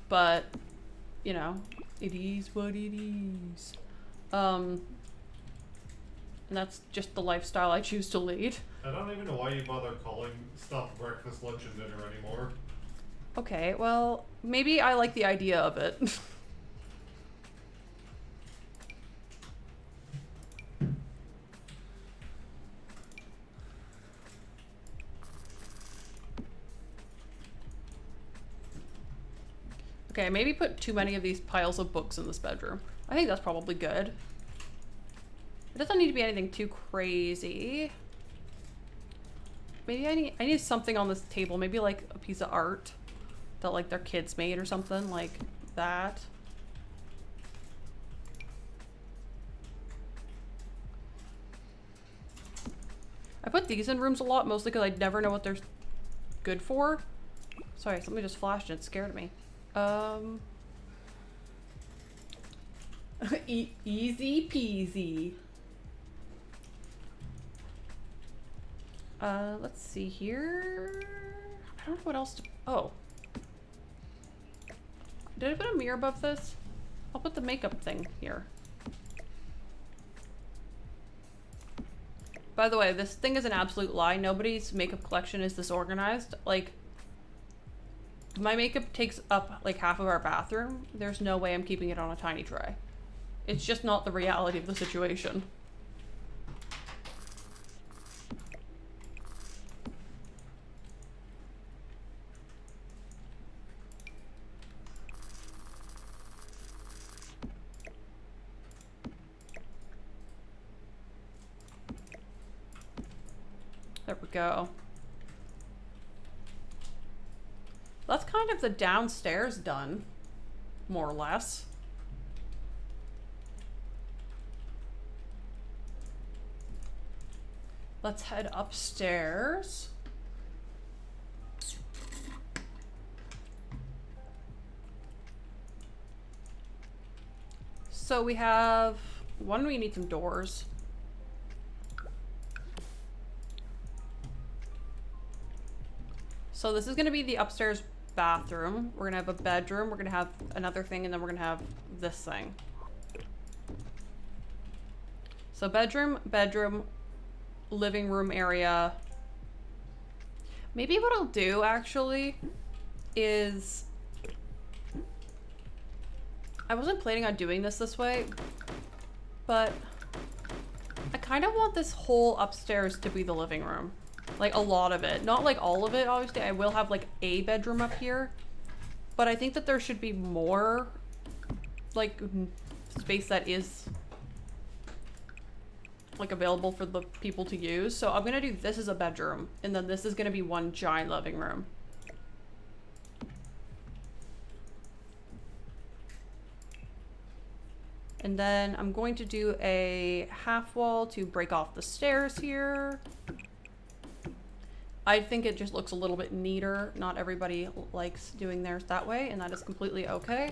but you know, it is what it is. And that's just the lifestyle I choose to lead. I don't even know why you bother calling stuff breakfast, lunch, and dinner anymore. Okay, well, maybe I like the idea of it. Okay, maybe put too many of these piles of books in this bedroom. I think that's probably good. It doesn't need to be anything too crazy. Maybe I need something on this table. Maybe like a piece of art that like their kids made or something like that. I put these in rooms a lot, mostly because I never know what they're good for. Sorry, something just flashed and it scared me. Easy peasy. Let's see here. I don't know what else to, oh. Did I put a mirror above this? I'll put the makeup thing here. By the way, this thing is an absolute lie. Nobody's makeup collection is this organized. Like, my makeup takes up like half of our bathroom. There's no way I'm keeping it on a tiny tray. It's just not the reality of the situation. There we go. That's kind of the downstairs done, more or less. Let's head upstairs. So we have, one, we need some doors. So this is gonna be the upstairs bathroom. We're gonna have a bedroom, we're gonna have another thing, and then we're gonna have this thing. So bedroom, bedroom, living room area. Maybe what I'll do actually is, I wasn't planning on doing this way, but I kind of want this whole upstairs to be the living room. Like a lot of it. Not like all of it, obviously. I will have like a bedroom up here. But I think that there should be more like space that is like available for the people to use. So I'm gonna do this as a bedroom, and then this is gonna be one giant living room. And then I'm going to do a half wall to break off the stairs here. I think it just looks a little bit neater. Not everybody likes doing theirs that way, and that is completely okay.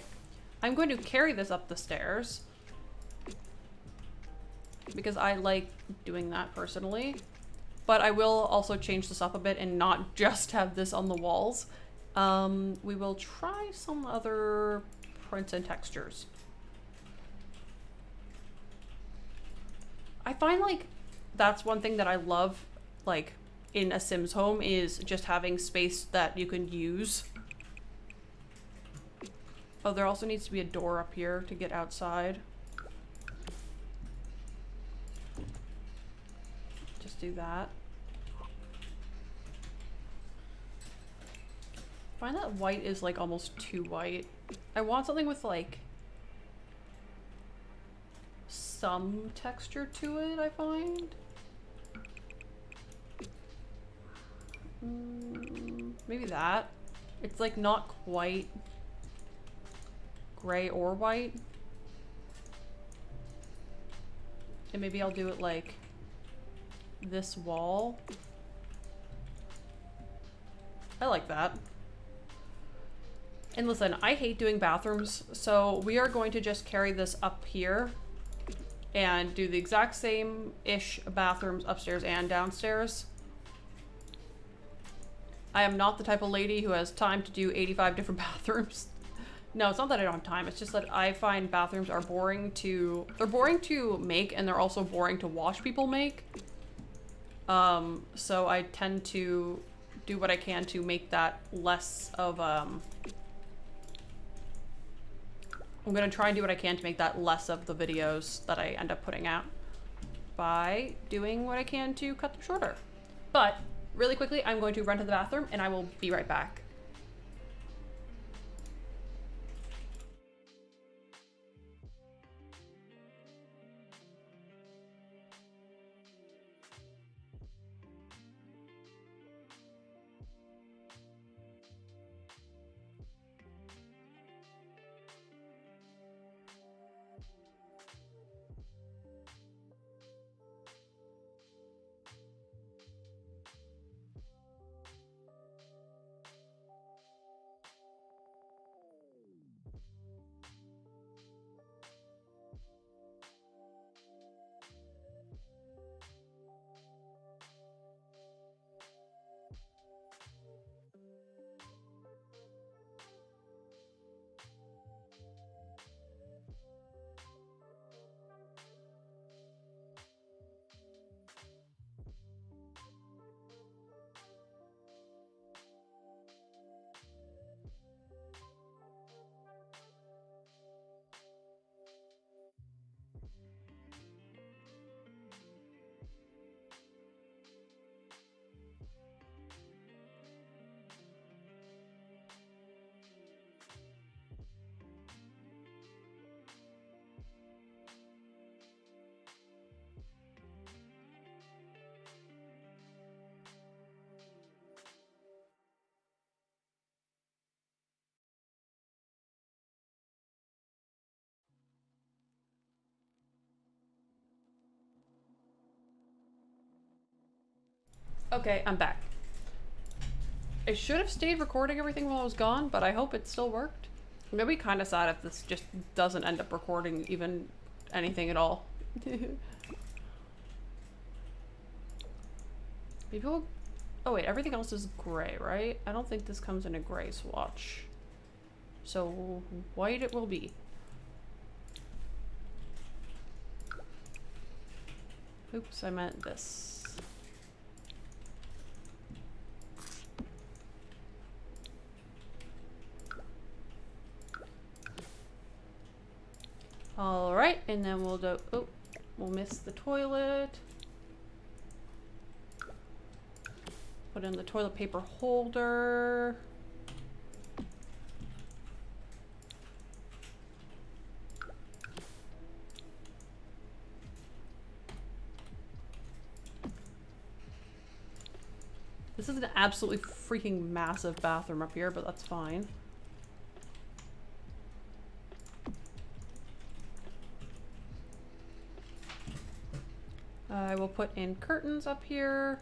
I'm going to carry this up the stairs because I like doing that personally. But I will also change this up a bit and not just have this on the walls. We will try some other prints and textures. I find like that's one thing that I love like in a Sims home is just having space that you can use. Oh, there also needs to be a door up here to get outside. Just do that. I find that white is like almost too white. I want something with like some texture to it, I find. Maybe that. It's like not quite gray or white. And maybe I'll do it like this wall. I like that. And listen, I hate doing bathrooms, so we are going to just carry this up here and do the exact same-ish bathrooms upstairs and downstairs. I am not the type of lady who has time to do 85 different bathrooms. No, it's not that I don't have time. It's just that I find bathrooms are boring to... They're boring to make, and they're also boring to watch people make. So I tend to do what I can to make that less of, I'm gonna try and do what I can to make that less of the videos that I end up putting out by doing what I can to cut them shorter. But really quickly, I'm going to run to the bathroom and I will be right back. Okay, I'm back. I should have stayed recording everything while I was gone, but I hope it still worked. I'm gonna be kind of sad if this just doesn't end up recording even anything at all. Maybe we'll... Oh wait, everything else is gray, right? I don't think this comes in a gray swatch. So white it will be. Oops, I meant this. All right, and then we'll do, oh, we'll miss the toilet. put in the toilet paper holder. This is an absolutely freaking massive bathroom up here, but that's fine. I will put in curtains up here.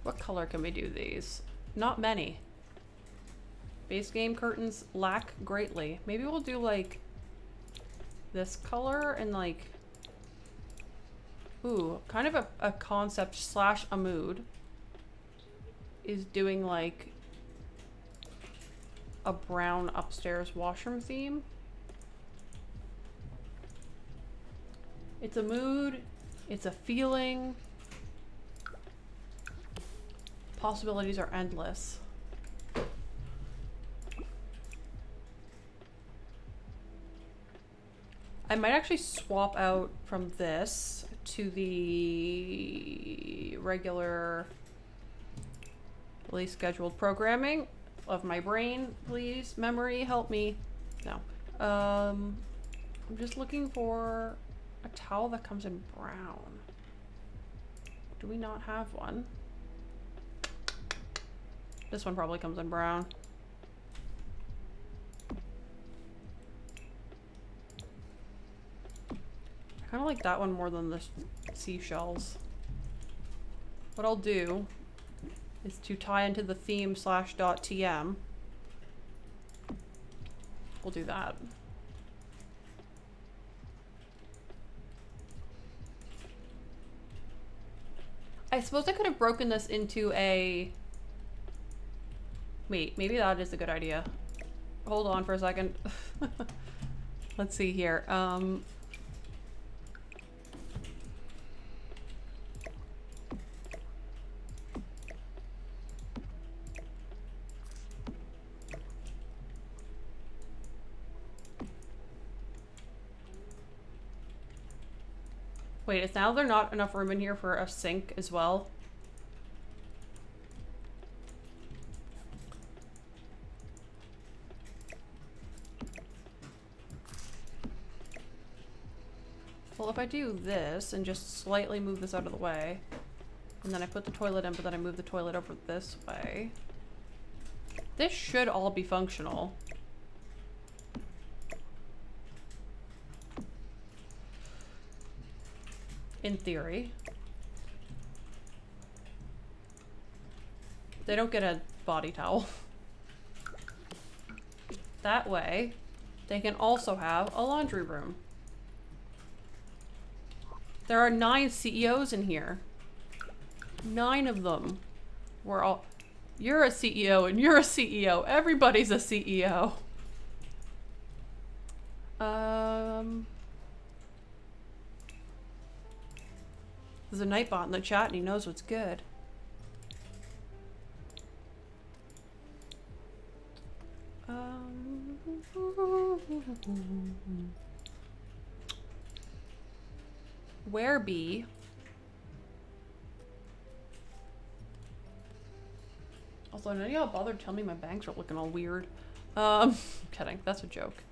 What color can we do these? Not many. Base game curtains lack greatly. Maybe we'll do like this color and like, ooh, kind of a concept slash a mood is doing like a brown upstairs washroom theme. It's a mood, it's a feeling. Possibilities are endless. I might actually swap out from this to the regular scheduled programming of my brain. Please, memory, help me. No. I'm just looking for a towel that comes in brown. Do we not have one? This one probably comes in brown. I kind of like that one more than the seashells. What I'll do is to tie into the theme slash .tm. We'll do that. I suppose I could have broken this into a... Wait, maybe that is a good idea. Hold on for a second. Let's see here. Wait, is now there not enough room in here for a sink as well? Well, if I do this and just slightly move this out of the way, and then I put the toilet in, but then I move the toilet over this way, this should all be functional. In theory. They don't get a body towel. That way, they can also have a laundry room. There are 9 CEOs in here. 9 of them. We're all... You're a CEO and you're a CEO. Everybody's a CEO. There's a Nightbot in the chat and he knows what's good. Where be? Also, none of y'all bothered telling me my bangs are looking all weird. Kidding. That's a joke.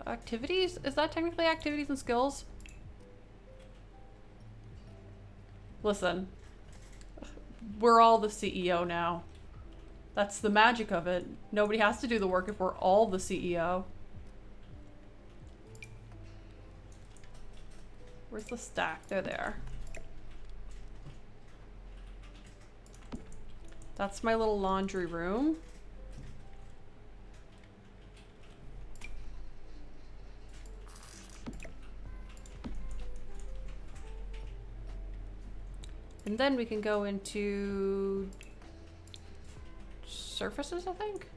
Activities? Is that technically activities and skills? Listen. We're all the CEO now. That's the magic of it. Nobody has to do the work if we're all the CEO. Where's the stack? They're there. That's my little laundry room. And then we can go into surfaces, I think.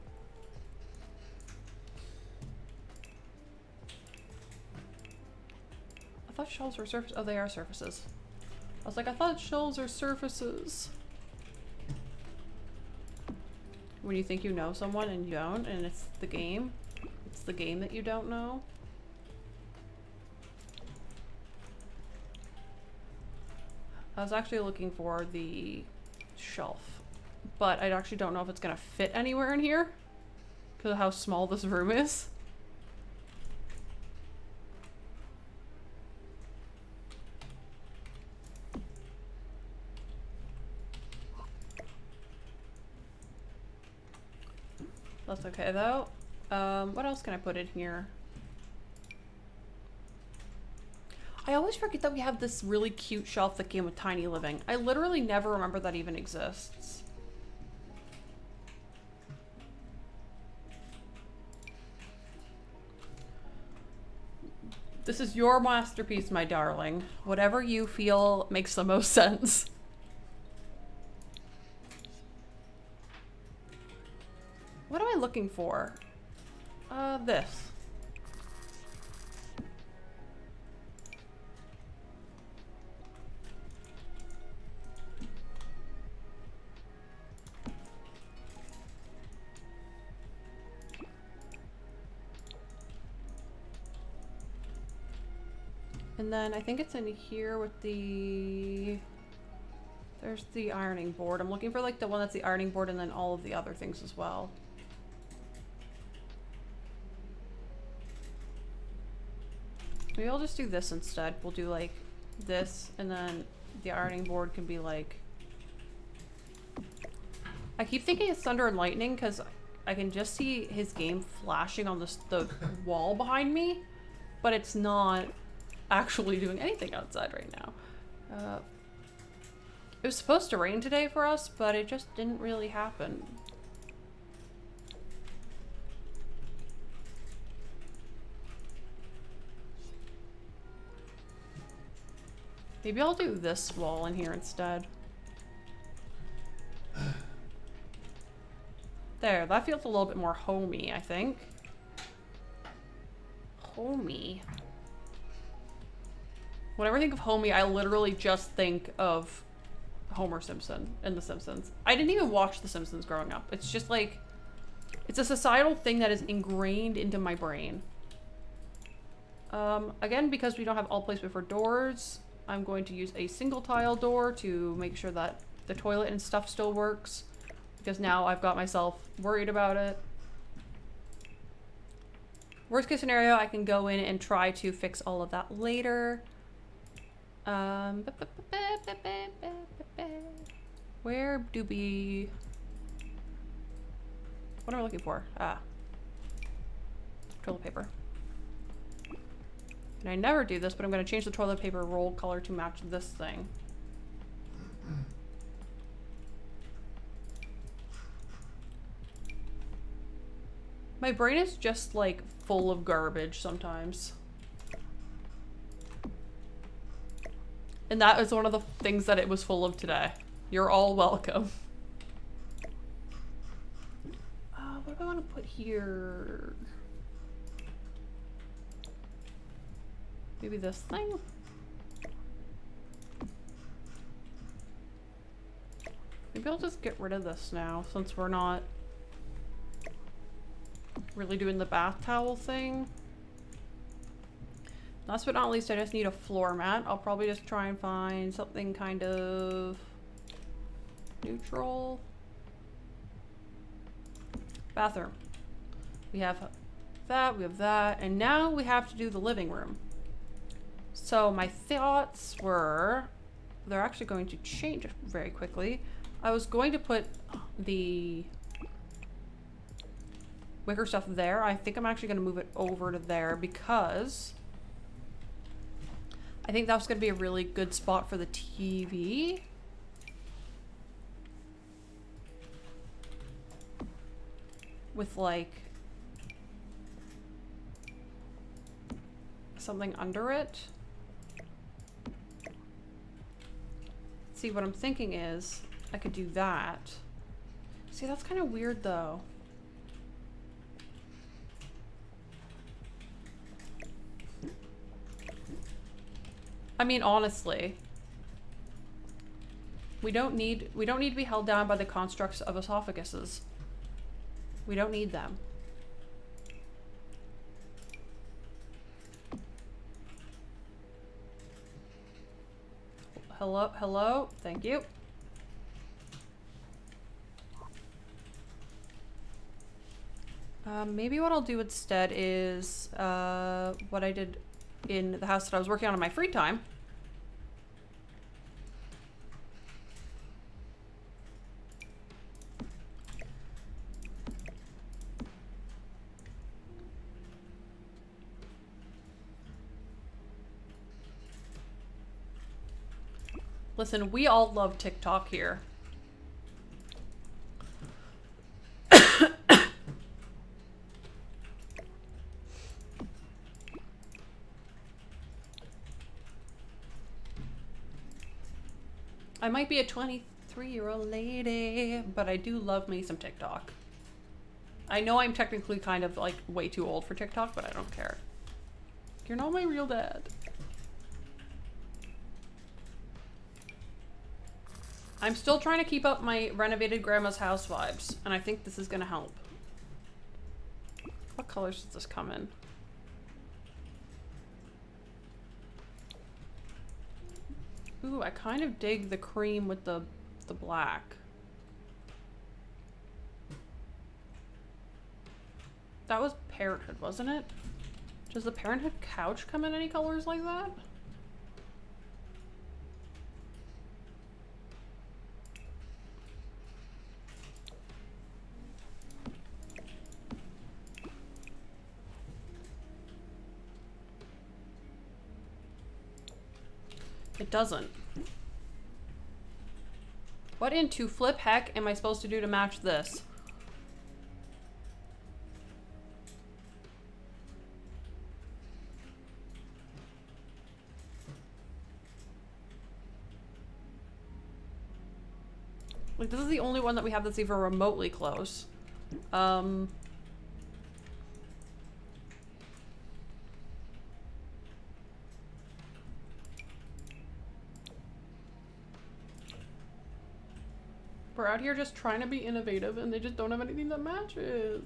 I thought shelves were surfaces. Oh, they are surfaces. I was like, I thought shelves are surfaces. When you think you know someone and you don't, and it's the game. It's the game that you don't know. I was actually looking for the shelf, but I actually don't know if it's gonna fit anywhere in here because of how small this room is. That's okay though. What else can I put in here? I always forget that we have this really cute shelf that came with Tiny Living. I literally never remember that even exists. This is your masterpiece, my darling. Whatever you feel makes the most sense. What am I looking for? This. And then I think it's in here with the... There's the ironing board. I'm looking for like the one that's the ironing board and then all of the other things as well. Maybe I'll just do this instead. We'll do like this and then the ironing board can be like... I keep thinking it's Thunder and Lightning because I can just see his game flashing on the wall behind me, but it's not actually doing anything outside right now. It was supposed to rain today for us, but it just didn't really happen. Maybe I'll do this wall in here instead. There, that feels a little bit more homey, I think. Homey. Whenever I think of homey, I literally just think of Homer Simpson in The Simpsons. I didn't even watch The Simpsons growing up. It's just like, it's a societal thing that is ingrained into my brain. Again, because we don't have all placement for doors, I'm going to use a single tile door to make sure that the toilet and stuff still works. Because now I've got myself worried about it. Worst case scenario, I can go in and try to fix all of that later. Where do we... What am I looking for? Ah. Toilet paper. And I never do this, but I'm going to change the toilet paper roll color to match this thing. My brain is just like full of garbage sometimes. And that is one of the things that it was full of today. You're all welcome. What do I want to put here? Maybe this thing? Maybe I'll just get rid of this now since we're not really doing the bath towel thing. Last but not least, I just need a floor mat. I'll probably just try and find something kind of neutral. Bathroom. We have that, and now we have to do the living room. So my thoughts were, they're actually going to change very quickly. I was going to put the wicker stuff there. I think I'm actually going to move it over to there because I think that's going to be a really good spot for the TV. With like something under it. See, what I'm thinking is I could do that. See, that's kind of weird though. I mean, honestly, we don't need to be held down by the constructs of esophaguses. We don't need them. hello. Thank you. Maybe what I'll do instead is what I did in the house that I was working on in my free time. Listen, we all love TikTok here. I might be a 23-year-old lady, but I do love me some TikTok. I know I'm technically kind of like way too old for TikTok, but I don't care. You're not my real dad. I'm still trying to keep up my renovated grandma's house vibes, and I think this is gonna help. What colors does this come in? Ooh, I kind of dig the cream with the black. That was Parenthood, wasn't it? Does the Parenthood couch come in any colors like that? It doesn't. What into flip heck am I supposed to do to match this? Like, this is the only one that we have that's even remotely close. We're out here just trying to be innovative and they just don't have anything that matches.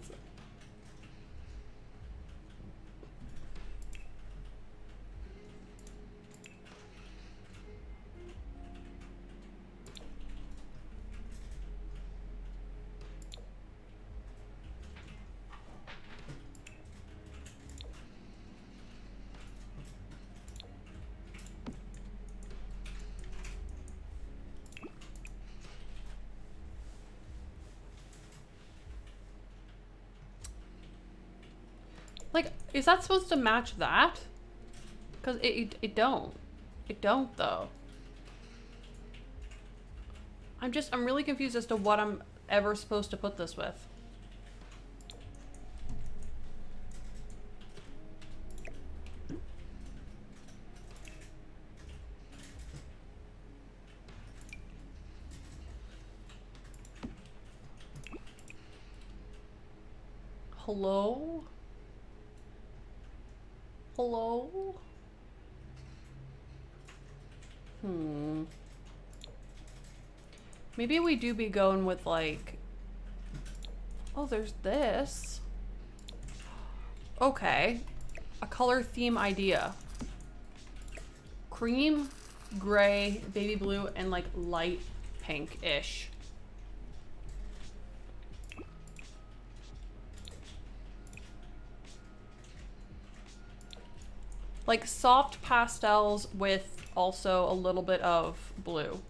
Like, is that supposed to match that? Because it don't. It don't, though. I'm really confused as to what I'm ever supposed to put this with. Hello? Hello? Maybe we do be going with like... Oh, there's this. Okay. A color theme idea. Cream, gray, baby blue, and like light pink-ish. Like soft pastels with also a little bit of blue.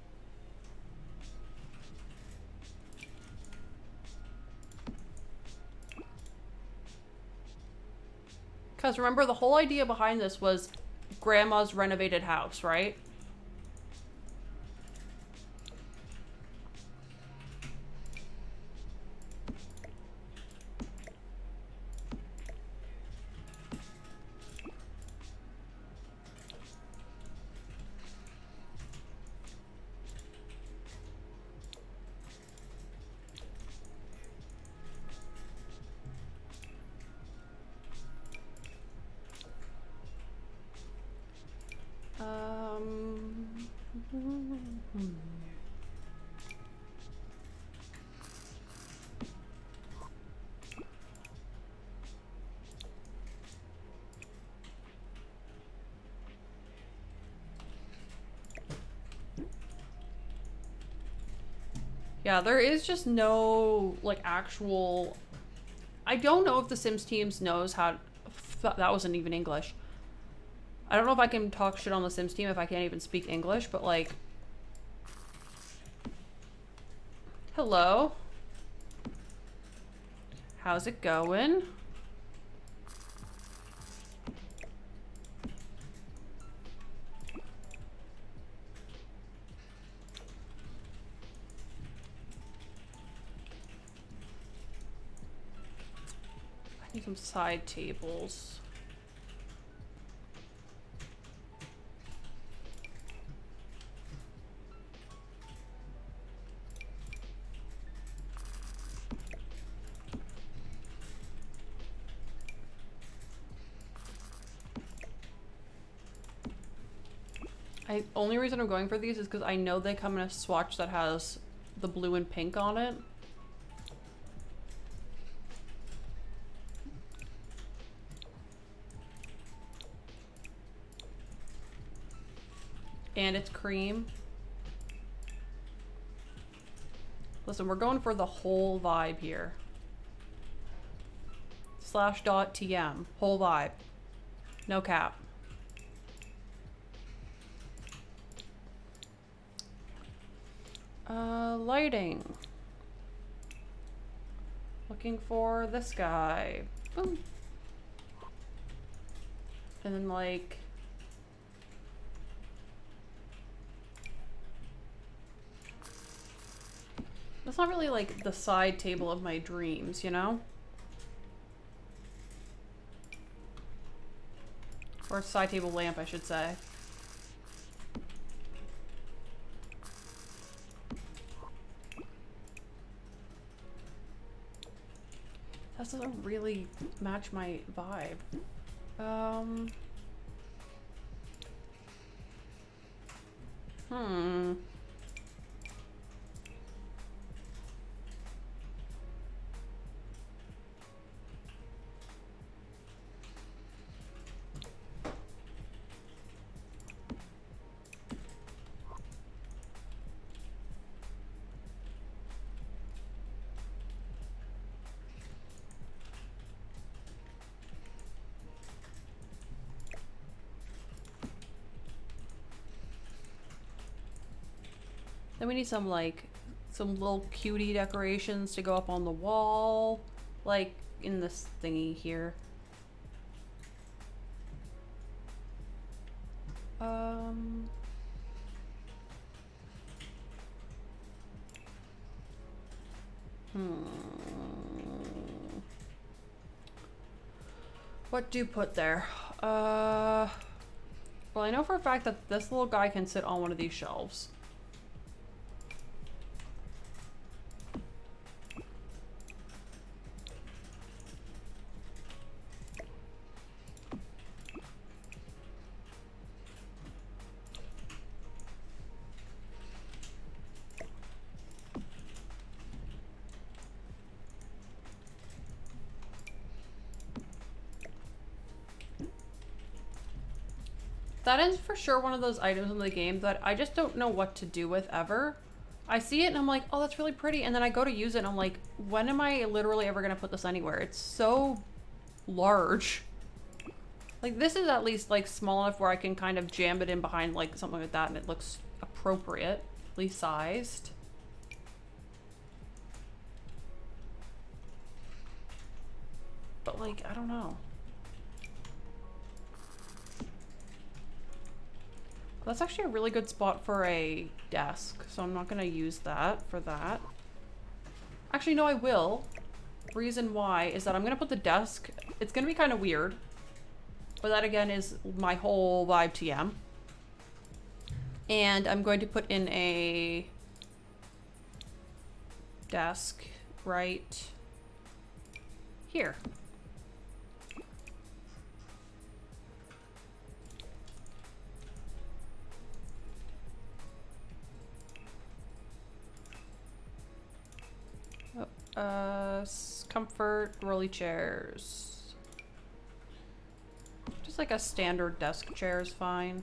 Because remember, the whole idea behind this was grandma's renovated house, right? Yeah, there is just no, like, actual... I don't know if the Sims teams knows how... That wasn't even English. I don't know if I can talk shit on the Sims team if I can't even speak English, but, like... Hello? How's it going? I need some side tables. Only reason I'm going for these is because I know they come in a swatch that has the blue and pink on it. And it's cream. Listen, we're going for the whole vibe here. /.tm, whole vibe. No cap. Lighting. Looking for this guy. Boom. And then like... That's not really like the side table of my dreams, you know? Or side table lamp, I should say. That doesn't really match my vibe. Then we need some like some little cutie decorations to go up on the wall, like in this thingy here. What do you put there? Well, I know for a fact that this little guy can sit on one of these shelves. That is for sure one of those items in the game that I just don't know what to do with ever. I see it and I'm like, oh, that's really pretty. And then I go to use it and I'm like, when am I literally ever going to put this anywhere? It's so large. Like this is at least like small enough where I can kind of jam it in behind like something like that and it looks appropriately sized. But like, I don't know. That's actually a really good spot for a desk, so I'm not gonna use that for that. Actually, no, I will. Reason why is that I'm gonna put the desk, it's gonna be kind of weird, but that again is my whole vibe TM. And I'm going to put in a desk right here. Comfort rolly chairs. Just like a standard desk chair is fine.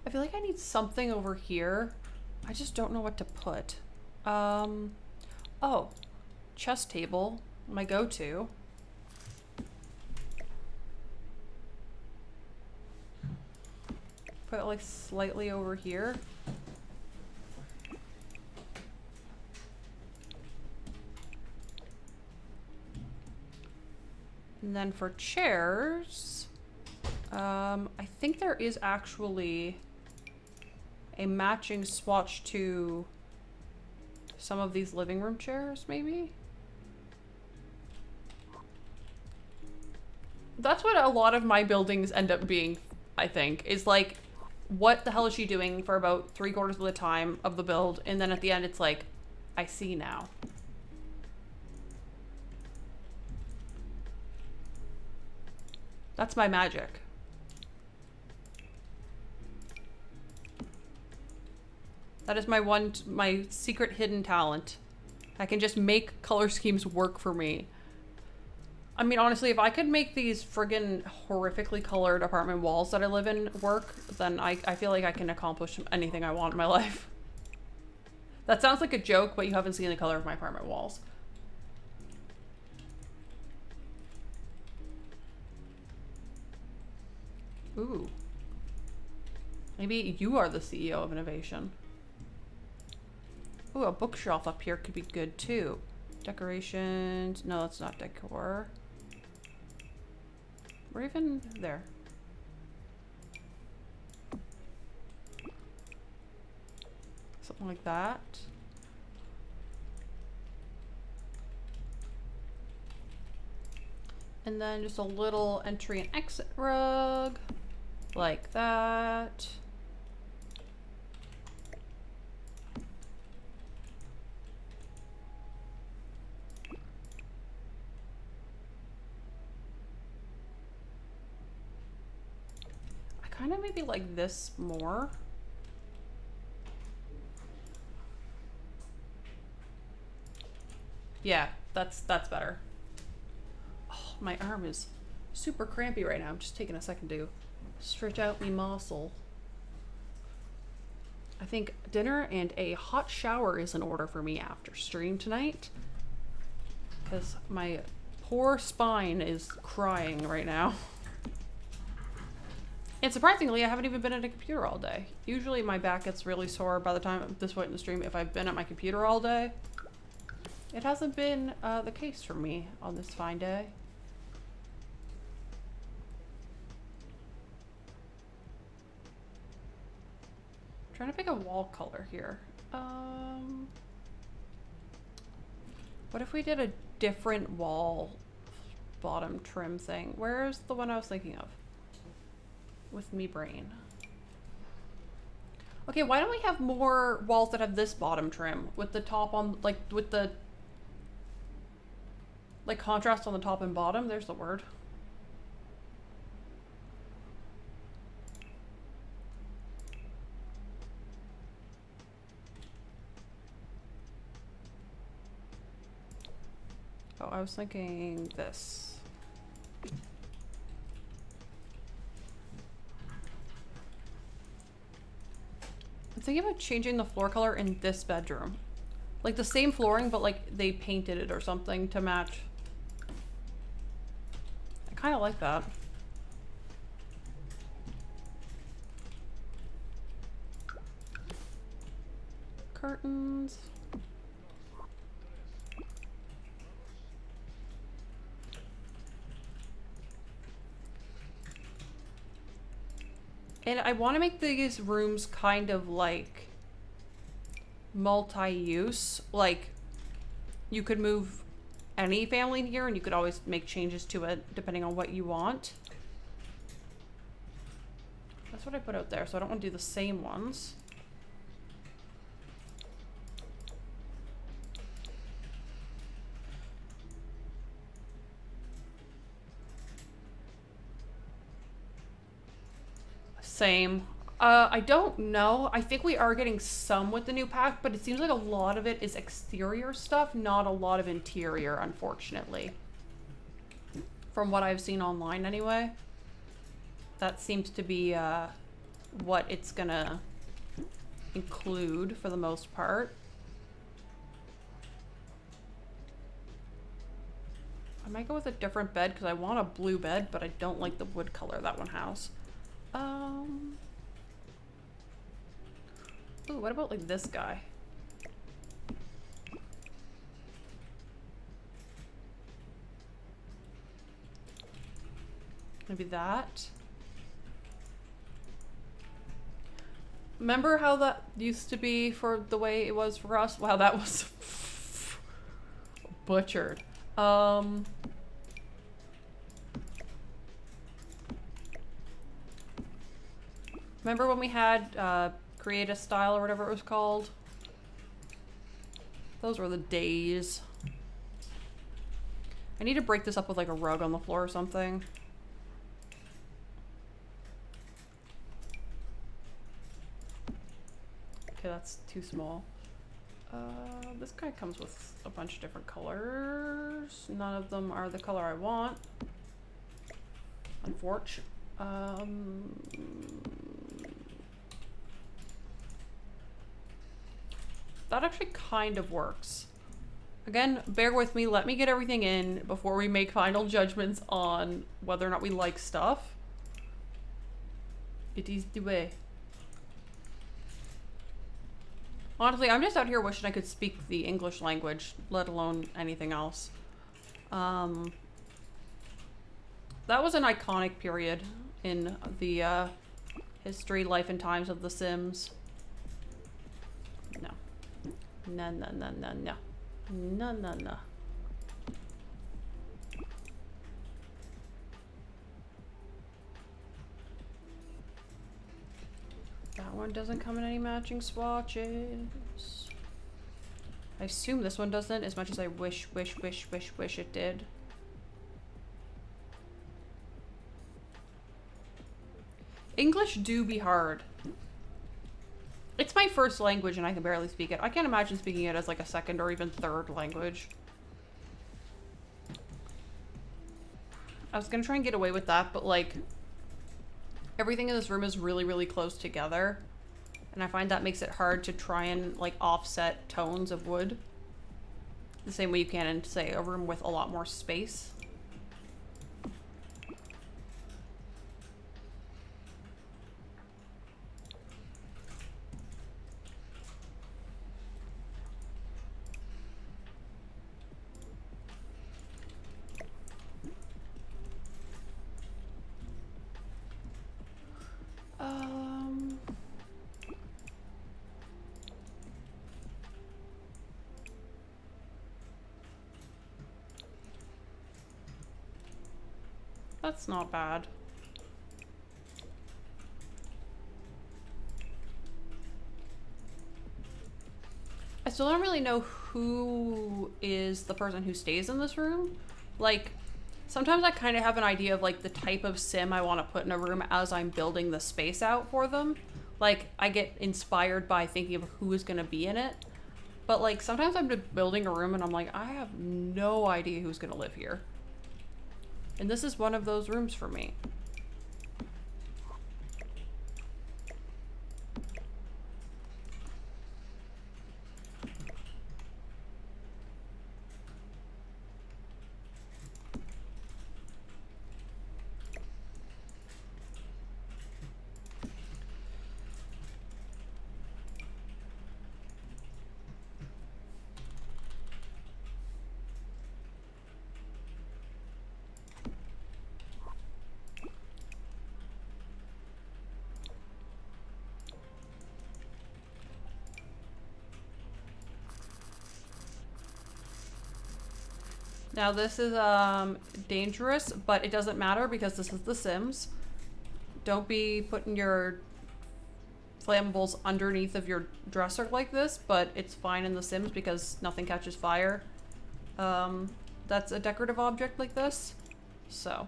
I feel like I need something over here. I just don't know what to put. Oh, chess table, my go-to. Put it like slightly over here. And then for chairs, I think there is actually a matching swatch to some of these living room chairs, maybe? That's what a lot of my buildings end up being, I think, is like, what the hell is she doing for about 3/4 of the time of the build, and then at the end it's like, I see now. That's my magic. That is my secret hidden talent. I can just make color schemes work for me. I mean, honestly, if I could make these friggin' horrifically colored apartment walls that I live in work, then I feel like I can accomplish anything I want in my life. That sounds like a joke, but you haven't seen the color of my apartment walls. Ooh. Maybe you are the CEO of innovation. Ooh, a bookshelf up here could be good too. Decorations. No, that's not decor. We're even there. Something like that. And then just a little entry and exit rug. Like that. I kind of maybe like this more. Yeah, that's better. Oh, my arm is super crampy right now. I'm just taking a second to stretch out my muscle. I think dinner and a hot shower is in order for me after stream tonight, because my poor spine is crying right now. And surprisingly, I haven't even been at a computer all day. Usually my back gets really sore by the time at this point in the stream if I've been at my computer all day. It hasn't been the case for me on this fine day. I'm trying to pick a wall color here. What if we did a different wall bottom trim thing? Where's the one I was thinking of? With me brain. Okay, why don't we have more walls that have this bottom trim with the top on, like, with the, like, contrast on the top and bottom? There's the word. Oh, I was thinking this. I'm thinking about changing the floor color in this bedroom. Like the same flooring, but like they painted it or something to match. I kind of like that. Curtains. And I want to make these rooms kind of like multi-use. Like you could move any family in here and you could always make changes to it depending on what you want. That's what I put out there, so I don't want to do the same ones. Same. I don't know. I think we are getting some with the new pack, but it seems like a lot of it is exterior stuff, not a lot of interior, unfortunately. From what I've seen online anyway. That seems to be what it's gonna include for the most part. I might go with a different bed because I want a blue bed, but I don't like the wood color that one has. Ooh, what about like this guy? Maybe that. Remember how that used to be for the way it was for us? Wow, that was butchered. Remember when we had create a style or whatever it was called? Those were the days. I need to break this up with like a rug on the floor or something. Okay, that's too small. This guy comes with a bunch of different colors. None of them are the color I want. Unfortunately. That actually kind of works. Again, bear with me. Let me get everything in before we make final judgments on whether or not we like stuff. It is the way. Honestly, I'm just out here wishing I could speak the English language, let alone anything else. That was an iconic period in the history, life, and times of The Sims. No. No, no, no, no, no. No, no, no. That one doesn't come in any matching swatches. I assume this one doesn't, as much as I wish it did. English do be hard. It's my first language and I can barely speak it. I can't imagine speaking it as like a second or even third language. I was gonna try and get away with that, but like everything in this room is really, really close together. And I find that makes it hard to try and like offset tones of wood. The same way you can in, say, a room with a lot more space. That's not bad. I still don't really know who is the person who stays in this room. Like, sometimes I kind of have an idea of like the type of sim I want to put in a room as I'm building the space out for them. Like, I get inspired by thinking of who is going to be in it. But like, sometimes I'm building a room and I'm like, I have no idea who's going to live here. And this is one of those rooms for me. Now this is dangerous, but it doesn't matter because this is The Sims. Don't be putting your flammables underneath of your dresser like this, but it's fine in The Sims because nothing catches fire. That's a decorative object like this, so.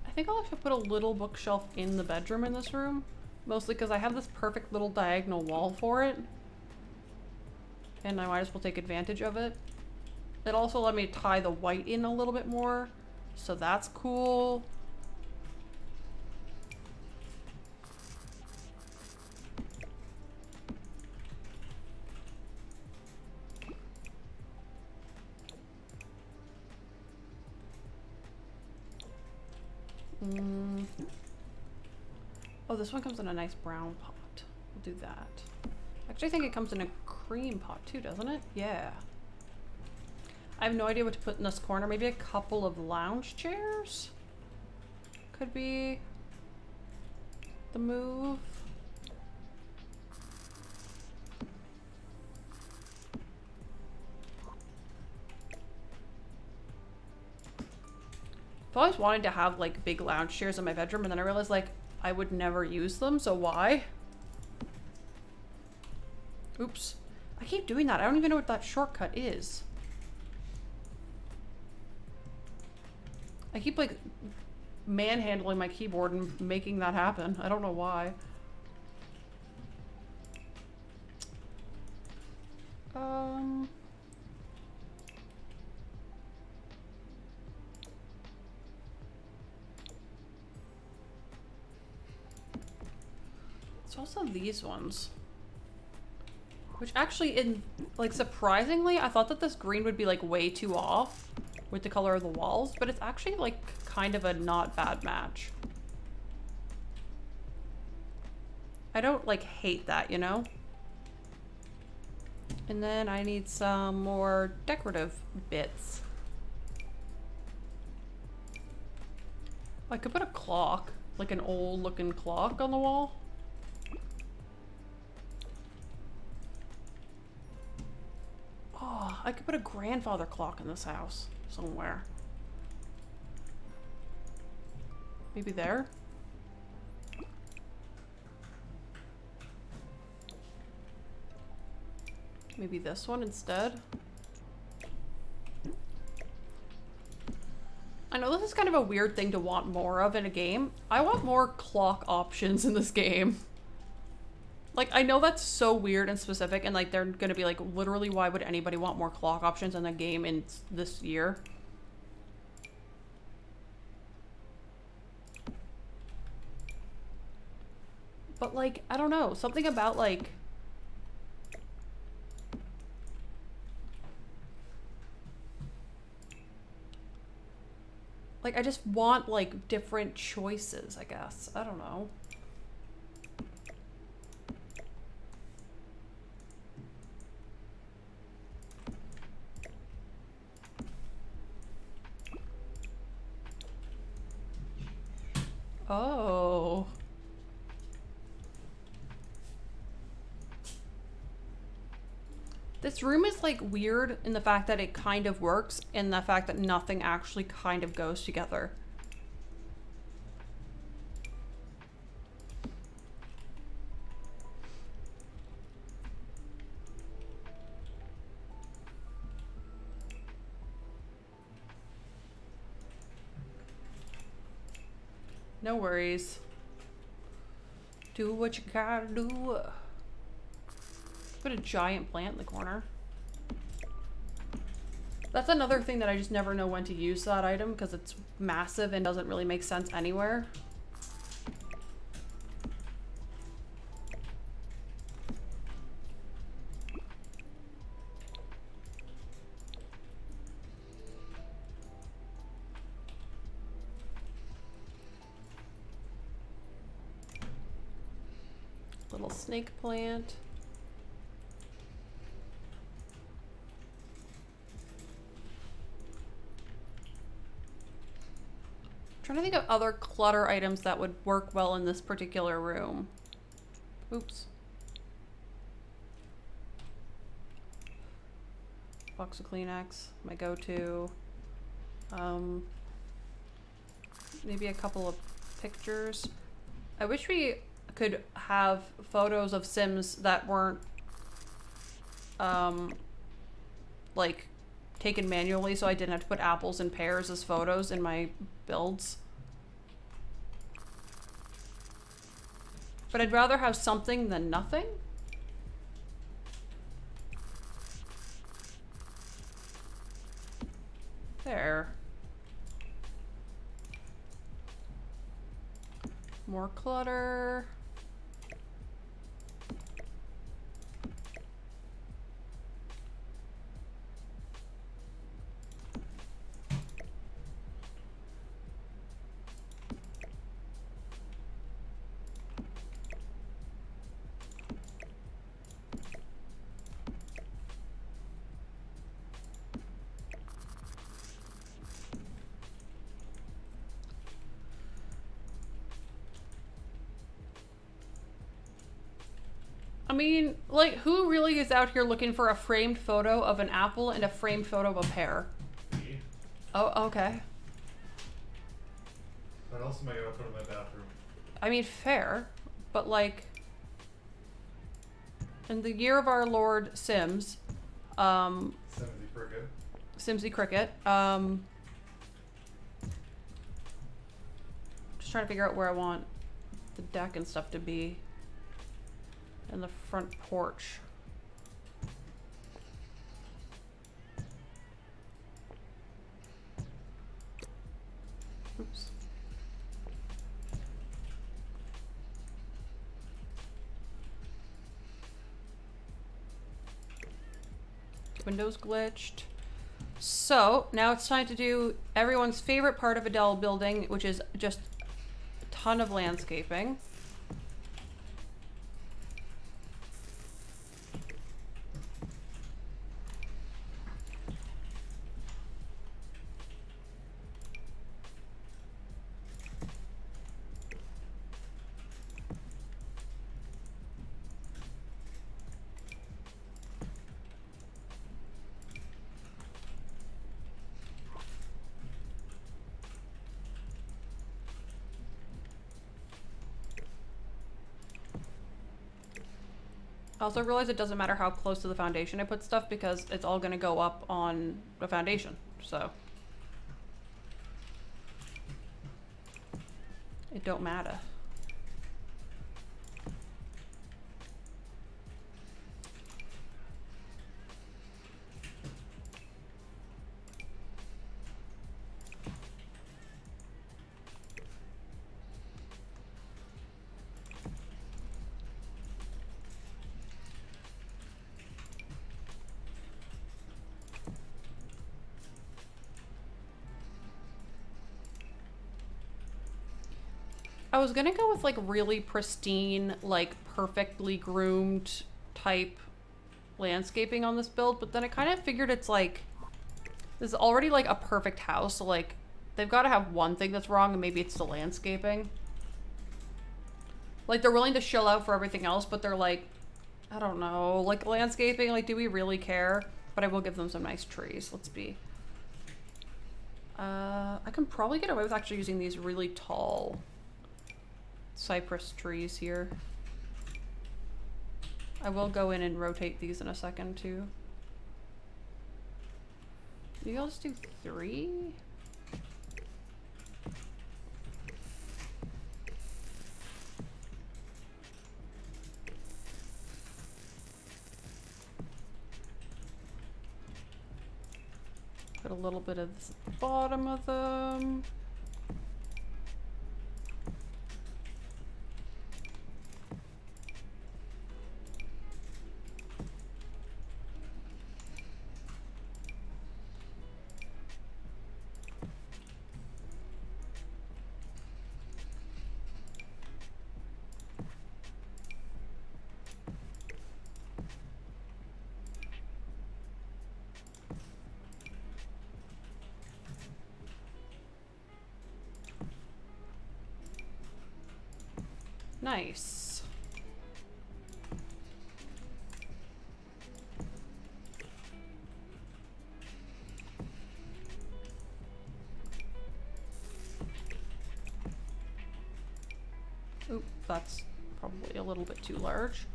I think I'll actually put a little bookshelf in the bedroom in this room, Mostly because I have this perfect little diagonal wall for it. And I might as well take advantage of it. It also let me tie the white in a little bit more. So that's cool. Oh, this one comes in a nice brown pot. We'll do that. Actually, I think it comes in a cream pot too, doesn't it? Yeah. I have no idea what to put in this corner. Maybe a couple of lounge chairs? Could be the move. I've always wanted to have like big lounge chairs in my bedroom, and then I realized like I would never use them, so why? Oops. I keep doing that. I don't even know what that shortcut is. I keep like manhandling my keyboard and making that happen. I don't know why. It's also these ones. Which actually, in like surprisingly, I thought that this green would be like way too off with the color of the walls, but it's actually like kind of a not bad match. I don't like hate that, you know? And then I need some more decorative bits. I could put a clock, like an old looking clock on the wall. Oh, I could put a grandfather clock in this house somewhere. Maybe there? Maybe this one instead? I know this is kind of a weird thing to want more of in a game. I want more clock options in this game. Like, I know that's so weird and specific, and like they're gonna be like, literally, why would anybody want more clock options in a game in this year? But like, I don't know, something about like I just want like different choices, I guess. I don't know. Oh. This room is like weird in the fact that it kind of works and the fact that nothing actually kind of goes together. No worries. Do what you gotta do. Put a giant plant in the corner. That's another thing that I just never know when to use that item because it's massive and doesn't really make sense anywhere. Little snake plant. Trying to think of other clutter items that would work well in this particular room. Oops. Box of Kleenex, my go-to. Maybe a couple of pictures. I wish we could have photos of Sims that weren't like taken manually, so I didn't have to put apples and pears as photos in my builds. But I'd rather have something than nothing. There. More clutter. I mean, like, who really is out here looking for a framed photo of an apple and a framed photo of a pear? Me? Oh, okay. What else am I gonna put in my bathroom? I mean, fair, but like, in the year of our Lord Sims, Simsy Cricket. Simsy Cricket, just trying to figure out where I want the deck and stuff to be. And the front porch. Oops. Windows glitched. So now it's time to do everyone's favorite part of a Dell building, which is just a ton of landscaping. I also realize it doesn't matter how close to the foundation I put stuff because it's all gonna go up on the foundation, so. It don't matter. I was gonna go with like really pristine, like perfectly groomed type landscaping on this build, but then I kind of figured it's like, this is already like a perfect house, so like they've got to have one thing that's wrong and maybe it's the landscaping. Like they're willing to shell out for everything else, but they're like, I don't know, like landscaping, like do we really care? But I will give them some nice trees. Let's be. I can probably get away with actually using these really tall cypress trees here. I will go in and rotate these in a second too. Maybe I'll just do 3. Put a little bit of this at the bottom of them. Nice. Oop, that's probably a little bit too large.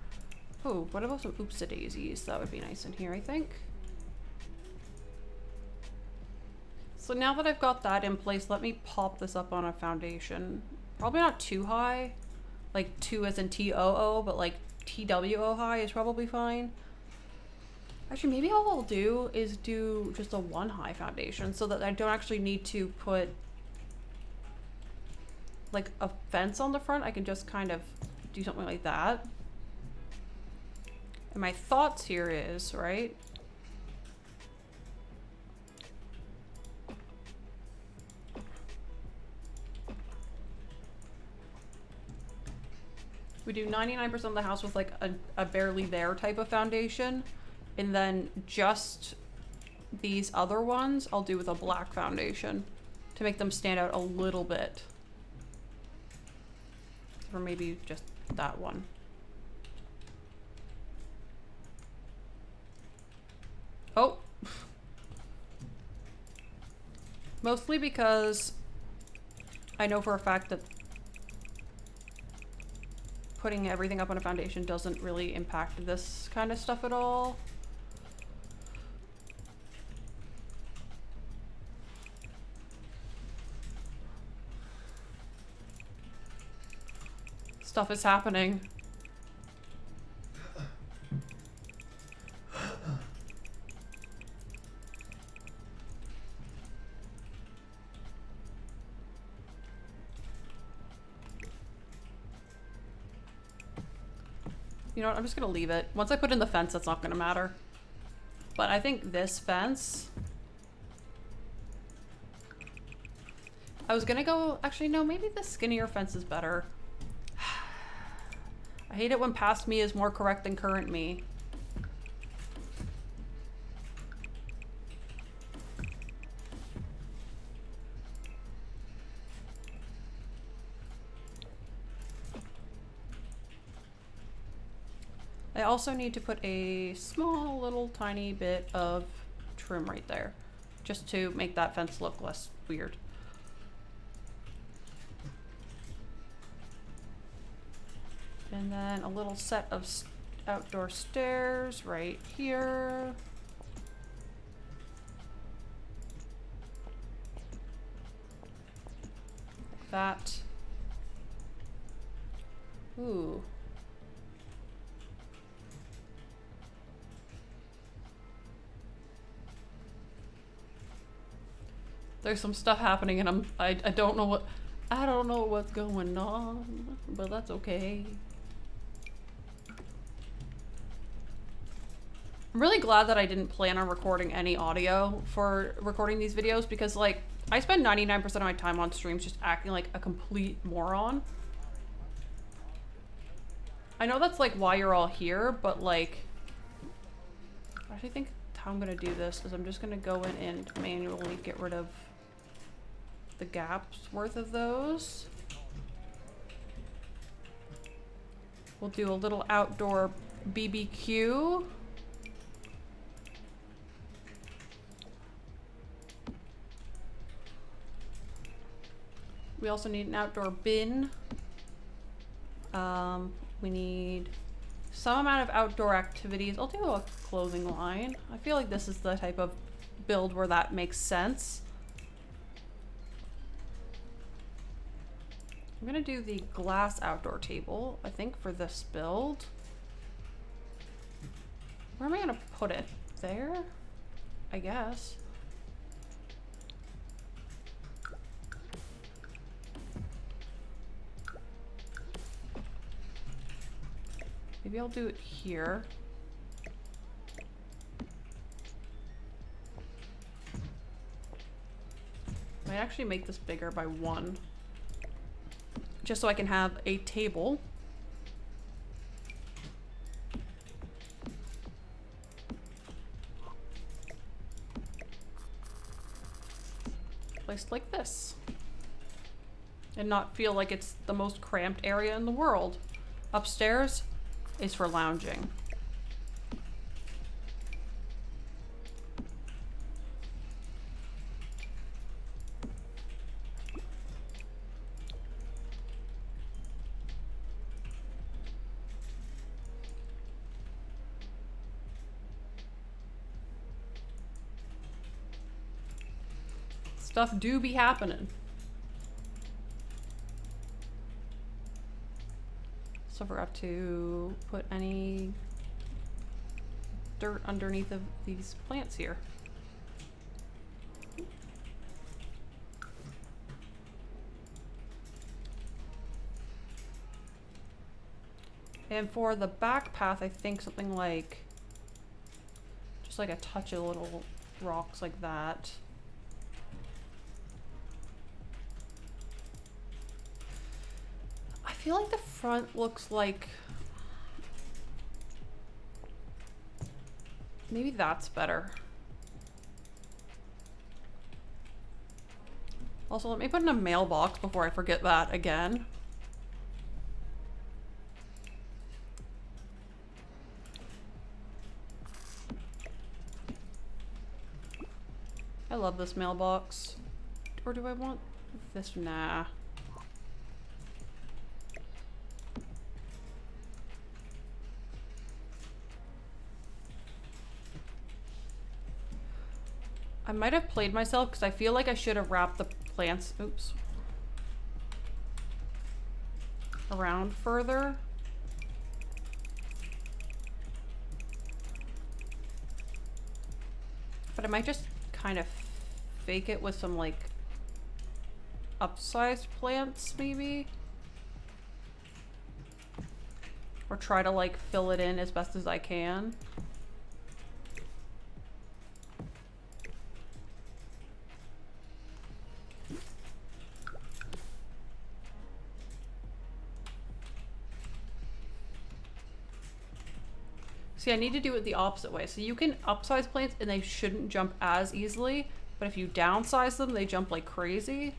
Oh, what about some oopsie-daisies? That would be nice in here, I think. So now that I've got that in place, let me pop this up on a foundation. Probably not too high. Like 2 as in TOO, but like TWO high is probably fine. Actually, maybe all I'll do is do just a 1 high foundation so that I don't actually need to put like a fence on the front. I can just kind of do something like that. And my thoughts here is, right? We do 99% of the house with like a barely there type of foundation. And then just these other ones I'll do with a black foundation to make them stand out a little bit. Or maybe just that one. Oh. Mostly because I know for a fact that putting everything up on a foundation doesn't really impact this kind of stuff at all. Stuff is happening. You know what, I'm just gonna leave it. Once I put in the fence, that's not gonna matter. But I think this fence... I was gonna go... Actually, no, maybe the skinnier fence is better. I hate it when past me is more correct than current me. I also need to put a small little tiny bit of trim right there, just to make that fence look less weird. And then a little set of outdoor stairs right here. Like that. Ooh. There's some stuff happening and I don't know what's going on, but that's okay. I'm really glad that I didn't plan on recording any audio for recording these videos because like I spend 99% of my time on streams just acting like a complete moron. I know that's like why you're all here, but like I actually think how I'm gonna do this is I'm just gonna go in and manually get rid of the gaps worth of those. We'll do a little outdoor BBQ. We also need an outdoor bin. We need some amount of outdoor activities. I'll do a clothing line. I feel like this is the type of build where that makes sense. I'm gonna do the glass outdoor table, I think, for this build. Where am I gonna put it? There? I guess. Maybe I'll do it here. Might actually make this bigger by 1. Just so I can have a table. Placed like this. And not feel like it's the most cramped area in the world. Upstairs is for lounging. Stuff do be happening. Also forgot to put any dirt underneath of these plants here. And for the back path, I think something like, just like a touch of little rocks like that. I feel like the front looks like, maybe that's better. Also, let me put in a mailbox before I forget that again. I love this mailbox. Or do I want this? Nah. I might have played myself because I feel like I should have wrapped the plants, oops, around further. But I might just kind of fake it with some like upsized plants maybe. Or try to like fill it in as best as I can. See, I need to do it the opposite way. So you can upsize plants and they shouldn't jump as easily, but if you downsize them, they jump like crazy.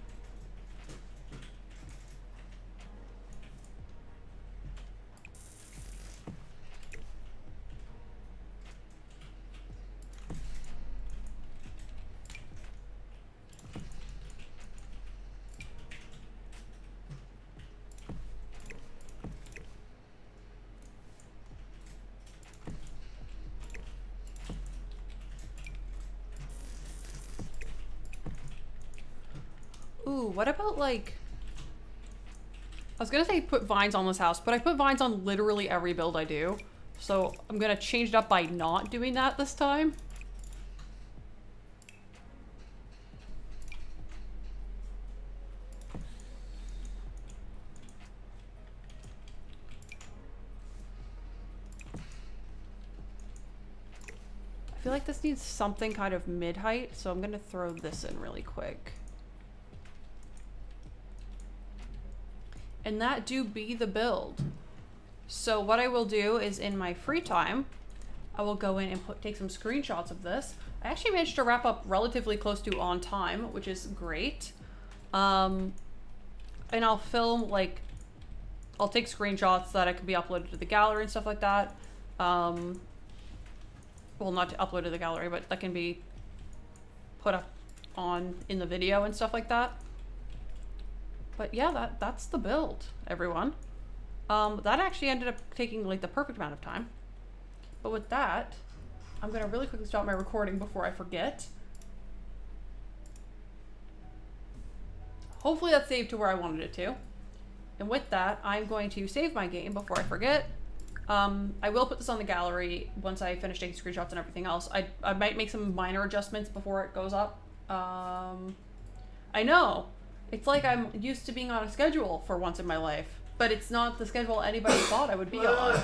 Ooh, what about like, I was gonna say put vines on this house, but I put vines on literally every build I do. So I'm gonna change it up by not doing that this time. I feel like this needs something kind of mid-height, so I'm gonna throw this in really quick. And that do be the build. So what I will do is in my free time, I will go in and take some screenshots of this. I actually managed to wrap up relatively close to on time, which is great. And I'll film like, I'll take screenshots that I can be uploaded to the gallery and stuff like that. Well, not to upload to the gallery, but that can be put up on in the video and stuff like that. But yeah, that's the build, everyone. That actually ended up taking like the perfect amount of time. But with that, I'm gonna really quickly stop my recording before I forget. Hopefully that's saved to where I wanted it to. And with that, I'm going to save my game before I forget. I will put this on the gallery once I finish taking screenshots and everything else. I might make some minor adjustments before it goes up. I know. It's like I'm used to being on a schedule for once in my life, but it's not the schedule anybody thought I would be on.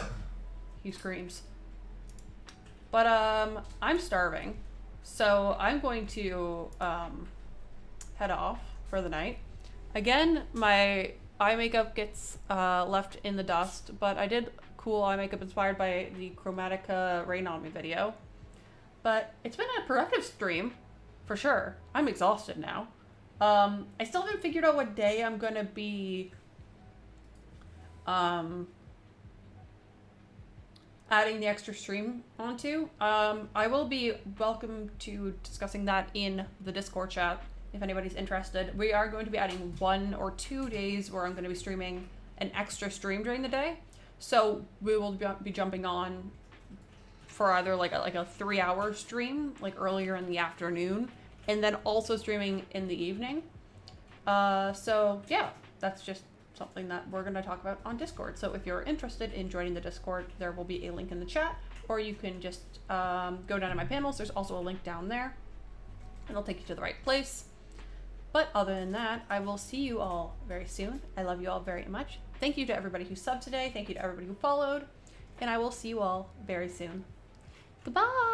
He screams. But I'm starving, so I'm going to head off for the night. Again, my eye makeup gets left in the dust, but I did cool eye makeup inspired by the Chromatica Rain On Me video. But it's been a productive stream, for sure. I'm exhausted now. I still haven't figured out what day I'm gonna be adding the extra stream onto. I will be welcome to discussing that in the Discord chat if anybody's interested. We are going to be adding 1 or 2 days where I'm going to be streaming an extra stream during the day. So we will be jumping on for either like a 3-hour stream, like earlier in the afternoon, and then also streaming in the evening. So yeah, that's just something that we're going to talk about on Discord. So if you're interested in joining the Discord, there will be a link in the chat, or you can just go down to my panels. There's also a link down there. It'll take you to the right place. But other than that, I will see you all very soon. I love you all very much. Thank you to everybody who subbed today. Thank you to everybody who followed. And I will see you all very soon. Goodbye!